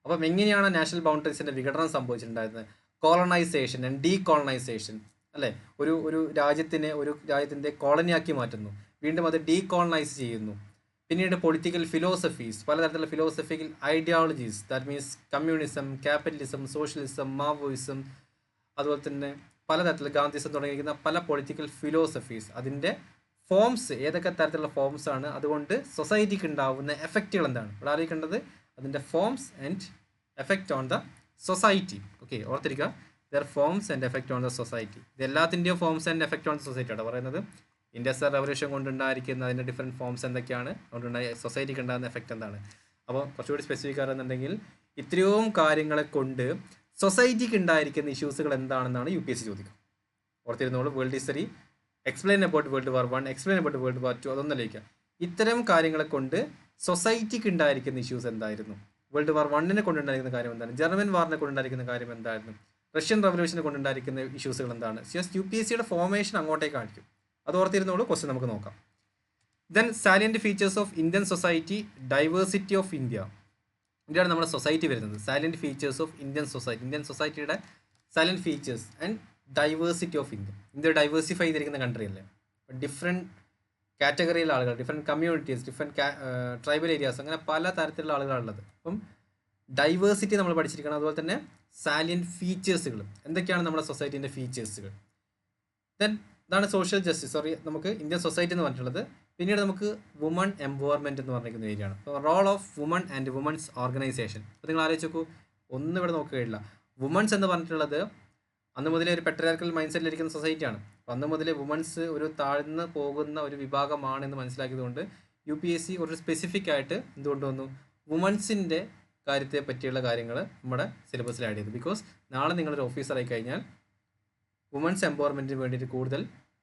അപ്പം എങ്ങനെയാണ് നാഷണൽ ബൗണ്ടറീസിൻ്റെ വിഘടനം സംഭവിച്ചിട്ടുണ്ടായിരുന്നത്, കോളനൈസേഷൻ ആൻഡ് ഡീകോളനൈസേഷൻ അല്ലേ? ഒരു രാജ്യത്തിൻ്റെ കോളനിയാക്കി മാറ്റുന്നു, വീണ്ടും അത് ഡീകോളനൈസ് ചെയ്യുന്നു. പിന്നീട് പൊളിറ്റിക്കൽ ഫിലോസഫീസ്, പലതരത്തിലുള്ള philosophical ideologies, that means communism, capitalism, socialism, Maoism, അതുപോലെ തന്നെ പലതരത്തിലുള്ള ഗാന്ധിസം തുടങ്ങിയിരിക്കുന്ന പല പൊളിറ്റിക്കൽ ഫിലോസഫീസ്, അതിൻ്റെ ഫോംസ്, ഏതൊക്കെ തരത്തിലുള്ള ഫോംസ് ആണ്, അതുകൊണ്ട് സൊസൈറ്റിക്ക് ഉണ്ടാവുന്ന എഫക്റ്റുകൾ എന്താണ് ഇവിടെ അറിയിക്കേണ്ടത്, അതിൻ്റെ forms and effect on the society. Okay, ഓർത്തിരിക്കുക, their forms and effect on the society. ഇത് എല്ലാത്തിൻ്റെയും forms and effect on the society ആണ് പറയുന്നത്. ഇൻഡസ്ട്രിയൽ റവല്യൂഷൻ കൊണ്ടുണ്ടായിരിക്കുന്ന അതിൻ്റെ ഡിഫറെൻറ്റ് ഫോംസ് എന്തൊക്കെയാണ്, അതുകൊണ്ടുണ്ടായ സൊസൈറ്റിക്ക് ഉണ്ടാകുന്ന എഫക്റ്റ് എന്താണ്. അപ്പോൾ കുറച്ചുകൂടി സ്പെസിഫിക് ആണെന്നുണ്ടെങ്കിൽ ഇത്രയും കാര്യങ്ങളെ കൊണ്ട് സൊസൈറ്റിക്ക് ഉണ്ടായിരിക്കുന്ന ഇഷ്യൂസുകൾ എന്താണെന്നാണ് UPSC ചോദിക്കുക. ഓർത്തിരുന്നോളൂ, world history explain about world war 1, explain about world war 2, അതൊന്നല്ലേക്കുക. ഇത്തരം കാര്യങ്ങളെ കൊണ്ട് സൊസൈറ്റിക്ക് ഉണ്ടായിരിക്കുന്ന ഇഷ്യൂസ് എന്തായിരുന്നു, വേൾഡ് വാർ 1 കൊണ്ടുണ്ടായിരിക്കുന്ന കാര്യം എന്താണ്, ജർമ്മൻ വാറിനെ കൊണ്ടുണ്ടായിരിക്കുന്ന കാര്യം എന്തായിരുന്നു, റഷ്യൻ റവല്യൂഷനെ കൊണ്ടുണ്ടായിരിക്കുന്ന ഇഷ്യൂസുകൾ എന്താണ്. ജസ്റ്റ് UPSC-യുടെ ഫോർമേഷൻ അങ്ങോട്ടേക്ക് കാണിക്കും. അത് ഓർത്തിരുന്നോളൂ. ക്വസ്റ്റ്യൻ നമുക്ക് നോക്കാം. Then salient features of Indian society, diversity of India. ഇവിടെയാണ് നമ്മുടെ സൊസൈറ്റി വരുന്നത്. സാലിയൻറ്റ് ഫീച്ചേഴ്സ് ഓഫ് ഇന്ത്യൻ സൊസൈറ്റിയുടെ salient features and diversity of India diversify ചെയ്തിരിക്കുന്ന കൺട്രി അല്ലേ. ഡിഫറെൻറ്റ് കാറ്റഗറിയിലുള്ള ആളുകൾ, different communities, different tribal areas, അങ്ങനെ പല തരത്തിലുള്ള ആളുകളാണുള്ളത്. അപ്പം ഡൈവേഴ്സിറ്റി നമ്മൾ പഠിച്ചിരിക്കണം. അതുപോലെ തന്നെ സാലിയൻറ്റ് ഫീച്ചേഴ്സുകൾ എന്തൊക്കെയാണ് നമ്മുടെ സൊസൈറ്റീൻ്റെ ഫീച്ചേഴ്സുകൾ. ദെൻ ഇതാണ് സോഷ്യൽ ജസ്റ്റിസ്, നമുക്ക് ഇന്ത്യൻ സൊസൈറ്റി എന്ന് പറഞ്ഞിട്ടുള്ളത്. പിന്നീട് നമുക്ക് വുമൺ എംപവർമെൻറ്റ് എന്ന് പറഞ്ഞിരിക്കുന്ന ഏരിയയാണ്. അപ്പോൾ role of woman and women's organisation. അപ്പോൾ നിങ്ങൾ ആലോചിച്ച് നോക്കൂ, ഒന്നും ഇവിടെ നോക്കുകയില്ല. വുമൺസ് എന്ന് പറഞ്ഞിട്ടുള്ളത് അന്ന് മുതലേ ഒരു പെട്രിയാർക്കൽ മൈൻഡ് സെറ്റിലിരിക്കുന്ന സൊസൈറ്റിയാണ്. അപ്പോൾ അന്ന് മുതലേ വുമൺസ് ഒരു താഴ്ന്നു പോകുന്ന ഒരു വിഭാഗമാണെന്ന് മനസ്സിലാക്കിയതുകൊണ്ട് UPSC ഒരു സ്പെസിഫിക് ആയിട്ട് എന്തുകൊണ്ട് വന്നു, വുമൺസിൻ്റെ കാര്യത്തെ പറ്റിയുള്ള കാര്യങ്ങൾ നമ്മുടെ സിലബസിൽ ആഡ് ചെയ്തു. ബിക്കോസ് നാളെ നിങ്ങളൊരു ഓഫീസറായി കഴിഞ്ഞാൽ വുമൺസ് എംപവർമെൻറ്റിന് വേണ്ടിയിട്ട് കൂടുതൽ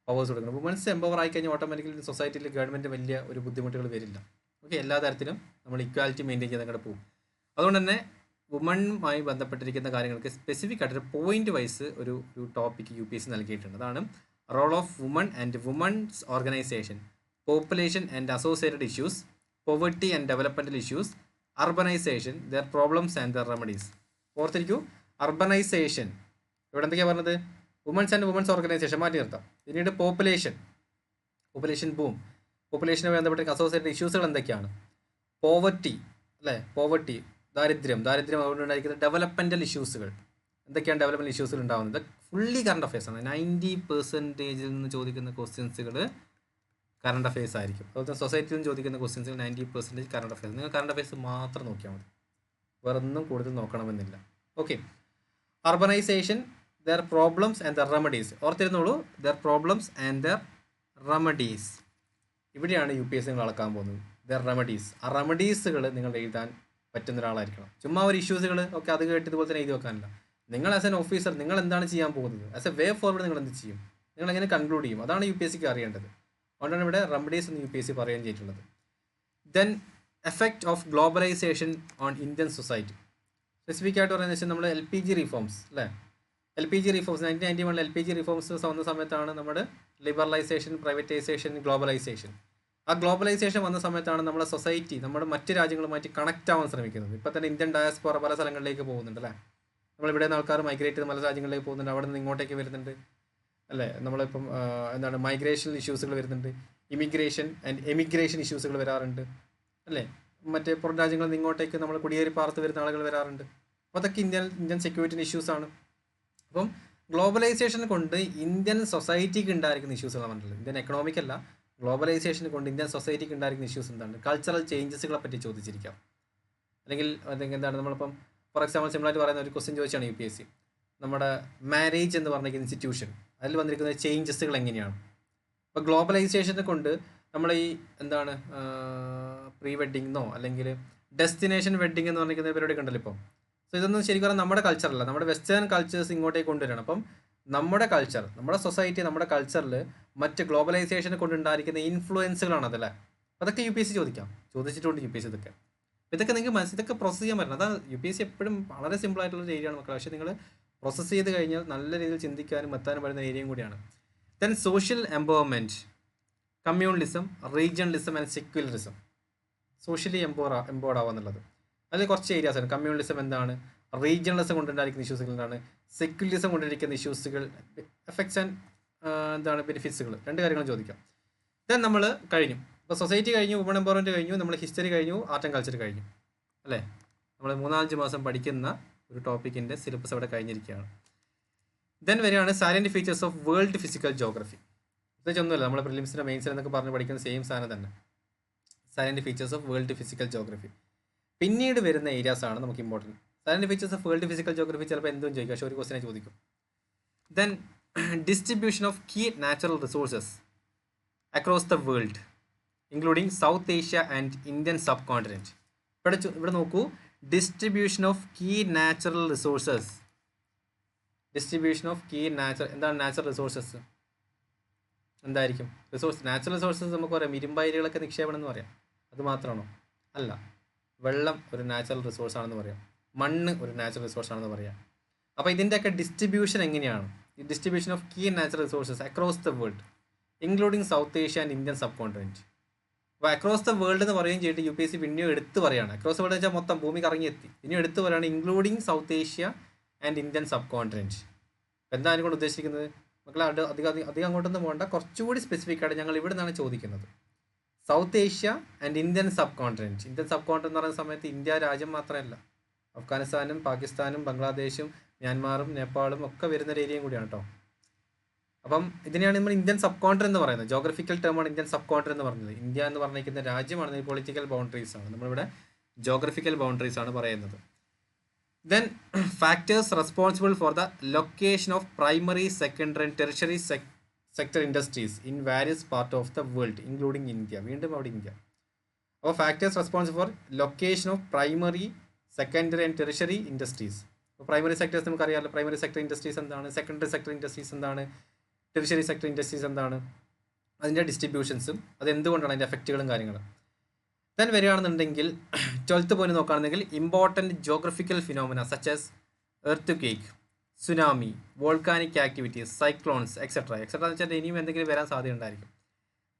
പവേഴ്സ് കൊടുക്കണം. വുമൺസ് എംപവർ ആയി കഴിഞ്ഞാൽ ഓട്ടോമാറ്റിക്കലി സൊസൈറ്റിയിൽ ഗവൺമെൻറ് വലിയ ഒരു ബുദ്ധിമുട്ടുകൾ വരില്ല. ഓക്കെ, എല്ലാ തരത്തിലും നമ്മൾ ഇക്വാലിറ്റി മെയിൻറ്റെയിൻ ചെയ്ത് അങ്ങോട്ട് പോകും. അതുകൊണ്ട് തന്നെ വുമണുമായി ബന്ധപ്പെട്ടിരിക്കുന്ന കാര്യങ്ങൾക്ക് സ്പെസിഫിക് ആയിട്ടൊരു പോയിന്റ് വൈസ് ഒരു ടോപ്പിക്ക് UPSC നൽകിയിട്ടുണ്ട്. അതാണ് role of woman and women's organization, population and associated issues, poverty and developmental issues, urbanization, their problems and their remedies. ഓർത്തിരിക്കൂ, അർബനൈസേഷൻ ഇവിടെ എന്തൊക്കെയാണ് പറഞ്ഞത്, വുമൺസ് ആൻഡ് വുമൺസ് ഓർഗനൈസേഷൻ മാറ്റി നിർത്താം. പിന്നീട് പോപ്പുലേഷൻ ബൂം, പോപ്പുലേഷനുമായി ബന്ധപ്പെട്ട അസോസിയേറ്റഡ് ഇഷ്യൂസുകൾ എന്തൊക്കെയാണ്, പോവർട്ടി അല്ലേ, പോവർട്ടി ദാരിദ്ര്യം അതുകൊണ്ടുണ്ടായിരിക്കുന്ന ഡെവലപ്മെൻറ്റൽ ഇഷ്യൂസുകൾ എന്തൊക്കെയാണ്, ഡെവലപ്മെൻറ്റ് ഇഷ്യൂസുകൾ ഉണ്ടാകുന്നത്. ഫുള്ളി കറണ്ട് അഫയേഴ്സ് ആണ്. 90% നിന്ന് ചോദിക്കുന്ന ക്വസ്റ്റ്യൻസുകൾ കറണ്ട് അഫയേഴ്സ് ആയിരിക്കും. അതുപോലെ സൊസൈറ്റിയിൽ നിന്ന് ചോദിക്കുന്ന ക്വസ്റ്റ്യൻസുകൾ 90% കറണ്ട് അഫയേഴ്സ്. നിങ്ങൾ കറണ്ട് അഫയേഴ്സ് മാത്രം നോക്കിയാൽ മതി, വേറൊന്നും കൂടുതൽ നോക്കണമെന്നില്ല. Okay, urbanization, their problems and their remedies. ഓർത്തിരുന്നോളൂ, their problems and their remedies. ഇവിടെയാണ് UPSC നിങ്ങൾ അളക്കാൻ പോകുന്നത്. Their remedies. ആ റെമഡീസുകൾ നിങ്ങൾ എഴുതാൻ പറ്റുന്ന ഒരാളായിരിക്കണം. ചുമ്മാ ഒരു ഇഷ്യൂസുകൾ ഒക്കെ അത് കേട്ട് ഇതുപോലെ തന്നെ എഴുതി വെക്കാനില്ല. നിങ്ങൾ ആസ് എൻ ഓഫീസർ നിങ്ങൾ എന്താണ് ചെയ്യാൻ പോകുന്നത്, ആസ് എ വേ ഫോർവേഡ് നിങ്ങൾ എന്ത് ചെയ്യും, നിങ്ങൾ എങ്ങനെ കൺക്ലൂഡ് ചെയ്യും, അതാണ് UPSCക്ക് അറിയേണ്ടത്. അതുകൊണ്ടാണ് ഇവിടെ റെമഡീസ് എന്ന് UPSC പറയുകയും ചെയ്തിട്ടുള്ളത്. Then effect of globalisation on Indian society. Specific ആയിട്ട് പറയുന്നത് വെച്ചാൽ നമ്മൾ LPG റിഫോംസ് അല്ലേ, LPG റിഫോംസ് 1991 LPG റിഫോംസ് വന്ന സമയത്താണ് നമ്മുടെ ലിബറലൈസേഷൻ, പ്രൈവറ്റൈസേഷൻ, ഗ്ലോബലൈസേഷൻ. ആ ഗ്ലോബലൈസേഷൻ വന്ന സമയത്താണ് നമ്മുടെ സൊസൈറ്റി നമ്മുടെ മറ്റ് രാജ്യങ്ങളുമായിട്ട് കണക്റ്റ് ആവാൻ ശ്രമിക്കുന്നത്. ഇപ്പോൾ തന്നെ ഇന്ത്യൻ ഡയസ്പോറ പല സ്ഥലങ്ങളിലേക്ക് പോകുന്നുണ്ട് അല്ലേ, നമ്മളിവിടെ നിന്ന് ആൾക്കാർ മൈഗ്രേറ്റ് ചെയ്ത് പല രാജ്യങ്ങളിലേക്ക് പോകുന്നുണ്ട്, അവിടെ നിന്ന് ഇങ്ങോട്ടേക്ക് വരുന്നുണ്ട് അല്ലേ. നമ്മളിപ്പം എന്താണ് മൈഗ്രേഷൻ ഇഷ്യൂസുകൾ വരുന്നുണ്ട്, ഇമിഗ്രേഷൻ ആൻഡ് എമിഗ്രേഷൻ ഇഷ്യൂസുകൾ വരാറുണ്ട് അല്ലേ. മറ്റേ പുറം രാജ്യങ്ങളിൽ നിന്ന് ഇങ്ങോട്ടേക്ക് നമ്മൾ കുടിയേറി പാർത്ത് വരുന്ന ആളുകൾ വരാറുണ്ട്. അപ്പോൾ അതൊക്കെ ഇന്ത്യൻ സെക്യൂരിറ്റി ഇഷ്യൂസാണ്. അപ്പം ഗ്ലോബലൈസേഷൻ കൊണ്ട് ഇന്ത്യൻ സൊസൈറ്റിക്ക് ഉണ്ടായിരിക്കുന്ന ഇഷ്യൂസുകളാണ് പറഞ്ഞിട്ടുള്ളത്. ഇന്ത്യൻ എക്കണോമിക് അല്ല, ഗ്ലോബലൈസേഷൻ കൊണ്ട് ഇന്ത്യൻ സൊസൈറ്റിക്ക് ഉണ്ടായിരിക്കുന്ന ഇഷ്യൂസ് എന്താണ്, കൾച്ചറൽ ചേഞ്ചസുകളെ പറ്റി ചോദിച്ചിരിക്കാം. അല്ലെങ്കിൽ എന്താണ് നമ്മളിപ്പം ഫോർ എക്സാമ്പിൾ സിമ്പിളായിട്ട് പറയുന്ന ഒരു ക്വസ്റ്റ്യൻ ചോദിച്ചാണ് UPSC, നമ്മുടെ മാരേജ് എന്ന് പറഞ്ഞ ഇൻസ്റ്റിറ്റ്യൂഷൻ അതിൽ വന്നിരിക്കുന്ന ചേഞ്ചസുകൾ എങ്ങനെയാണ്. അപ്പോൾ ഗ്ലോബലൈസേഷനെ കൊണ്ട് നമ്മൾ ഈ എന്താണ് പ്രീ വെഡിങ്ങെന്നോ അല്ലെങ്കിൽ ഡെസ്റ്റിനേഷൻ വെഡിങ് എന്ന് പറഞ്ഞിരിക്കുന്ന പരിപാടി ഉണ്ടല്ലോ ഇപ്പോൾ. സോ ഇതൊന്നും ശരിക്കും പറഞ്ഞാൽ നമ്മുടെ കൾച്ചറല്ല, നമ്മുടെ വെസ്റ്റേൺ കൾച്ചേഴ്സ് ഇങ്ങോട്ടേക്ക് കൊണ്ടുവരണം. അപ്പം നമ്മുടെ കൾച്ചർ, നമ്മുടെ സൊസൈറ്റി, നമ്മുടെ കൾച്ചറിൽ മറ്റ് ഗ്ലോബലൈസേഷനെ കൊണ്ടുണ്ടായിരിക്കുന്ന ഇൻഫ്ലുവൻസുകളാണ് അതല്ലേ. അതൊക്കെ UPSC ചോദിച്ചിട്ടുണ്ട് UPSC. ഇതൊക്കെ നിങ്ങൾക്ക് ഇതൊക്കെ പ്രോസസ് ചെയ്യാൻ പറ്റണം. അതാ UPSC എപ്പോഴും വളരെ സിമ്പിൾ ആയിട്ടുള്ള ഒരു ഏരിയയാണ് മക്കളെ. പക്ഷേ നിങ്ങൾ പ്രോസസ്സ് ചെയ്ത് കഴിഞ്ഞാൽ നല്ല രീതിയിൽ ചിന്തിക്കാനും എത്താനും പറ്റുന്ന ഏരിയയും കൂടിയാണ്. Then social empowerment, communalism, regionalism and secularism. Socially empowered ആവുക എന്നുള്ളത് അതിൽ കുറച്ച് ഏരിയാസ് ആണ്. കമ്മ്യൂണലിസം എന്താണ്, റീജിയണലിസം കൊണ്ടുണ്ടായിരിക്കുന്ന ഇഷ്യൂസുകൾ എന്താണ്, സെക്യുലറിസം കൊണ്ടിരിക്കുന്ന ഇഷ്യൂസുകൾ, എഫക്ട്സ് ആൻഡ് എന്താണ് ബെനിഫിറ്റ്സുകൾ, രണ്ട് കാര്യങ്ങൾ ചോദിക്കാം. ദെൻ നമ്മൾ കഴിഞ്ഞു. ഇപ്പോൾ സൊസൈറ്റി കഴിഞ്ഞു, വുമൺ എംപവർമെൻറ്റ് കഴിഞ്ഞു, നമ്മൾ ഹിസ്റ്ററി കഴിഞ്ഞു, ആർട്ട് ആൻഡ് കൾച്ചർ കഴിഞ്ഞു അല്ലേ. നമ്മൾ 3-5 മാസം പഠിക്കുന്ന ഒരു ടോപ്പിക്കിൻ്റെ സിലബസ് അവിടെ കഴിഞ്ഞിരിക്കുകയാണ്. ദെൻ വരികയാണ് silent features of world physical geography. ഇതൊന്നുമല്ല നമ്മൾ പ്രിലിംസിൻ്റെ മെയിൻസിൽ എന്നൊക്കെ പറഞ്ഞ് പഠിക്കുന്ന സെയിം സാധനം തന്നെ, salient features of world physical geography. പിന്നീട് വരുന്ന ഏരിയാസ് ആണ് നമുക്ക് important. Salient features of world physical geography ചിലപ്പോൾ എന്തും ചോദിക്കും, പക്ഷേ ഒരു ക്വസ്റ്റിനെ ചോദിക്കും. Then distribution of key natural resources across the world including South Asia and Indian subcontinent. ഇവിടെ നോക്കൂ, distribution of key natural resources. എന്താണ് നാച്ചുറൽ റിസോഴ്സസ്? എന്തായിരിക്കും നാച്ചുറൽ റിസോഴ്സസ്? നമുക്ക് പറയാം ഇരുമ്പയിരികളൊക്കെ നിക്ഷേപണം എന്ന് പറയാം. അത് മാത്രമാണോ? അല്ല. വെള്ളം ഒരു നാച്ചുറൽ റിസോഴ്സാണെന്ന് പറയാം, മണ്ണ് ഒരു നാച്ചുറൽ റിസോഴ്സാണെന്ന് പറയാം. അപ്പോൾ ഇതിൻ്റെയൊക്കെ ഡിസ്ട്രിബ്യൂഷൻ എങ്ങനെയാണ്? ഈ distribution of key natural resources across the world including South Asia and Indian subcontinent. അപ്പോൾ അക്രോസ് ദ വേൾഡ് എന്ന് പറയുകയും ചെയ്തിട്ട് UPSC പിന്നെയും എടുത്ത് പറയുകയാണ്. അക്രോസ് വേൾഡ് വെച്ചാൽ മൊത്തം ഭൂമി കറങ്ങിയെത്തി. പിന്നെയും എടുത്ത് പറയുകയാണ് including South Asia and Indian sub continent. എന്താ അതിനെക്കൊണ്ട് ഉദ്ദേശിക്കുന്നത്? മക്കളെ അധികം അങ്ങോട്ടൊന്നും പോകണ്ട, കുറച്ചുകൂടി സ്പെസിഫിക് ആയിട്ട് ഞങ്ങൾ ഇവിടെ നിന്നാണ് ചോദിക്കുന്നത്. South Asia and Indian sub continent. Indian sub continent എന്ന് പറയുന്ന സമയത്ത് ഇന്ത്യ രാജ്യം മാത്രമല്ല, അഫ്ഗാനിസ്ഥാനും പാകിസ്ഥാനും ബംഗ്ലാദേശും മ്യാൻമാറും നേപ്പാളും ഒക്കെ വരുന്നൊരു ഏരിയയും കൂടിയാണ് കേട്ടോ. അപ്പം ഇതിനെയാണ് നമ്മൾ ഇന്ത്യൻ സബ് കോണ്ടിനെൻറ്റ് എന്ന് പറയുന്നത്. ജോഗ്രഫിക്കൽ ടേമാണ് ഇന്ത്യൻ സബ് കോണ്ടിനെൻറ്റ് എന്ന് പറയുന്നത്. ഇന്ത്യ എന്ന് പറഞ്ഞിരിക്കുന്ന രാജ്യമാണ്, പൊളിറ്റിക്കൽ ബൗണ്ടറീസ് ആണ്. നമ്മളിവിടെ ജോഗ്രഫിക്കൽ ബൗണ്ടറീസ് ആണ് പറയുന്നത്. Then factors responsible for the location of primary, secondary and tertiary sector industries in various part of the world including India. വീണ്ടും അവിടെ ഇന്ത്യ. അപ്പോൾ factors responsible four location of primary, secondary and tertiary industries. അപ്പോൾ primary sectors നമുക്കറിയാമല്ലോ. Primary sector industries എന്താണ്, secondary sector industries എന്താണ്, tertiary sector industries എന്താണ്, അതിൻ്റെ ഡിസ്ട്രിബ്യൂഷൻസും അതെന്തുകൊണ്ടാണ് അതിൻ്റെ എഫക്റ്റുകളും കാര്യങ്ങളും. ദെൻ വരികയാണെന്നുണ്ടെങ്കിൽ 12th പോയിന്റ് നോക്കുകയാണെന്നുണ്ടെങ്കിൽ important geographical phenomena such as earthquake, tsunami, volcanic activities, cyclones etcetera എന്ന് വെച്ചാൽ ഇനിയും എന്തെങ്കിലും വരാൻ സാധ്യതയുണ്ടായിരിക്കും.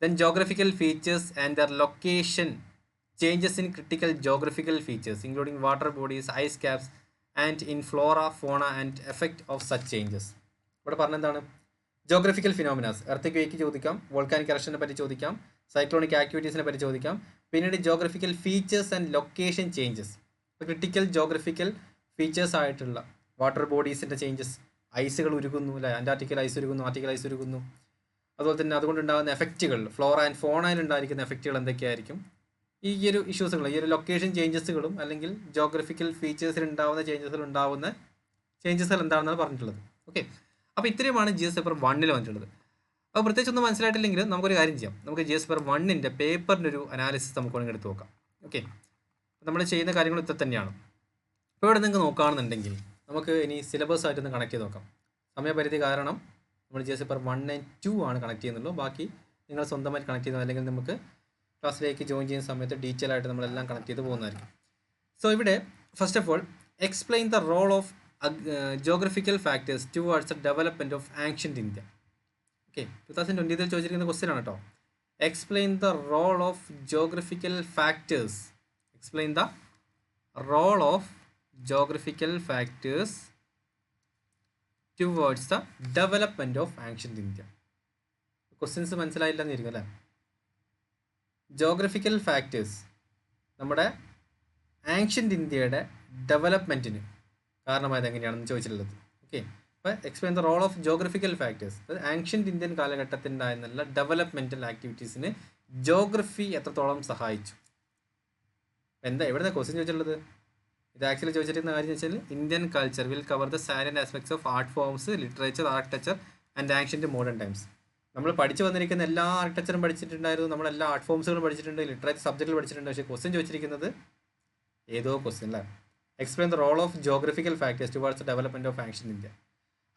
Then geographical features and their location changes in critical geographical features including water bodies, ice caps and in flora, fauna and effect of such changes. ഇവിടെ പറഞ്ഞെന്താണ്? Geographical phenomenas, earthquake ചോദിക്കാം, volcanic എറപ്ഷനെ പറ്റി ചോദിക്കാം, സൈക്ലോണിക് ആക്ടിവിറ്റീസിനെ പറ്റി ചോദിക്കാം. പിന്നീട് geographical features and location changes. ഇപ്പോൾ ക്രിട്ടിക്കൽ ജോഗ്രഫിക്കൽ ഫീച്ചേഴ്സ് ആയിട്ടുള്ള വാട്ടർ ബോഡീസിൻ്റെ ചേഞ്ചസ്, ഐസുകൾ ഉരുകുന്നു അല്ലേ, അന്റാർട്ടിക്കൽ ഐസ് ഉരുകുന്നു, ആർട്ടിക്കൽ ഐസ് ഉരുകുന്നു. അതുപോലെ തന്നെ അതുകൊണ്ടുണ്ടാകുന്ന എഫക്റ്റുകൾ, ഫ്ലോറ ആൻഡ് ഫോണയിൽ ഉണ്ടായിരിക്കുന്ന എഫക്റ്റുകൾ എന്തൊക്കെയായിരിക്കും? ഈ ഒരു ഇഷ്യൂസുകൾ, ഈ ഒരു ലൊക്കേഷൻ ചേഞ്ചസുകളും അല്ലെങ്കിൽ ജോഗ്രഫിക്കൽ ഫീച്ചേഴ്സിൽ ഉണ്ടാകുന്ന ചേഞ്ചസുകൾ എന്താണെന്നാണ് പറഞ്ഞിട്ടുള്ളത്. ഓക്കെ, അപ്പോൾ ഇത്രയുമാണ് GS പേപ്പർ 1 വന്നിട്ടുള്ളത്. അപ്പോൾ പ്രത്യേകിച്ച് ഒന്നും മനസ്സിലായിട്ടില്ലെങ്കിൽ നമുക്കൊരു കാര്യം ചെയ്യാം. നമുക്ക് GS പേപ്പർ 1 പേപ്പറിൻ്റെ ഒരു അനാലിസിസ് നമുക്ക് വേണമെങ്കിൽ എടുത്ത് നോക്കാം. ഓക്കെ, നമ്മൾ ചെയ്യുന്ന കാര്യങ്ങൾ ഇത്ര തന്നെയാണ്. ഇപ്പോൾ ഇവിടെ നിങ്ങൾക്ക് നോക്കുകയാണെന്നുണ്ടെങ്കിൽ നമുക്ക് ഇനി സിലബസ് ആയിട്ടൊന്ന് കണക്ട് ചെയ്ത് നോക്കാം. സമയപരിധി കാരണം നമ്മൾ GS പേപ്പർ 1 and 2 ആണ് കണക്ട് ചെയ്യുന്നുള്ളൂ. ബാക്കി നിങ്ങൾ സ്വന്തമായിട്ട് കണക്ട് ചെയ്യുന്നത്, അല്ലെങ്കിൽ നമുക്ക് ക്ലാസ്സിലേക്ക് ജോയിൻ ചെയ്യുന്ന സമയത്ത് ഡീറ്റെയിൽ ആയിട്ട് നമ്മളെല്ലാം കണക്ട് ചെയ്ത് പോകുന്നതായിരിക്കും. സോ ഇവിടെ first of all explain the role of geographical factors towards the development of ancient India. Okay, 2020 ചോദിച്ചിരിക്കുന്ന ക്വസ്റ്റ്യൻ ആണ് കേട്ടോ. Explain the role of geographical factors. Explain the role of geographical factors towards the development of ancient India. Questions മനസ്സിലായില്ലെന്ന് ഇരിക്കും അല്ലേ. Geographical factors നമ്മുടെ ancient ഇന്ത്യയുടെ ഡെവലപ്മെൻറ്റിന് കാരണമായത് എങ്ങനെയാണെന്ന് ചോദിച്ചിട്ടുള്ളത്. ഓക്കെ, അപ്പോൾ explain the role of geographical factors. അത് ആൻഷ്യൻറ്റ് ഇന്ത്യൻ കാലഘട്ടത്തിലുണ്ടായിരുന്ന ഡെവലപ്മെൻറ്റൽ ആക്ടിവിറ്റീസിന് ജോഗ്രഫി എത്രത്തോളം സഹായിച്ചു. എവിടെ ക്വസ്റ്റ്യൻ ചോദിച്ചിട്ടുള്ളത്? ഇത് ആക്ച്വലി ചോദിച്ചിരിക്കുന്ന കാര്യം എന്ന് വെച്ചാൽ Indian culture will cover the salient aspects of art forms, literature, architecture and ancient modern times. നമ്മൾ പഠിച്ചു വന്നിരിക്കുന്ന എല്ലാ ആർക്കിടെക്ചറും പഠിച്ചിട്ടുണ്ടായിരുന്നു, നമ്മളെല്ലാ ആർട്ട് ഫോംസുകളും പഠിച്ചിട്ടുണ്ട്, ലിറ്ററേച്ചർ സബ്ജക്റ്റിൽ പഠിച്ചിട്ടുണ്ട്. പക്ഷേ ക്വസ്റ്റ്യൻ ചോദിച്ചിരിക്കുന്നത് ഏതോ ക്വസ്റ്റ്യൻ അല്ലേ. Explain the role of geographical factors towards the development of ancient India.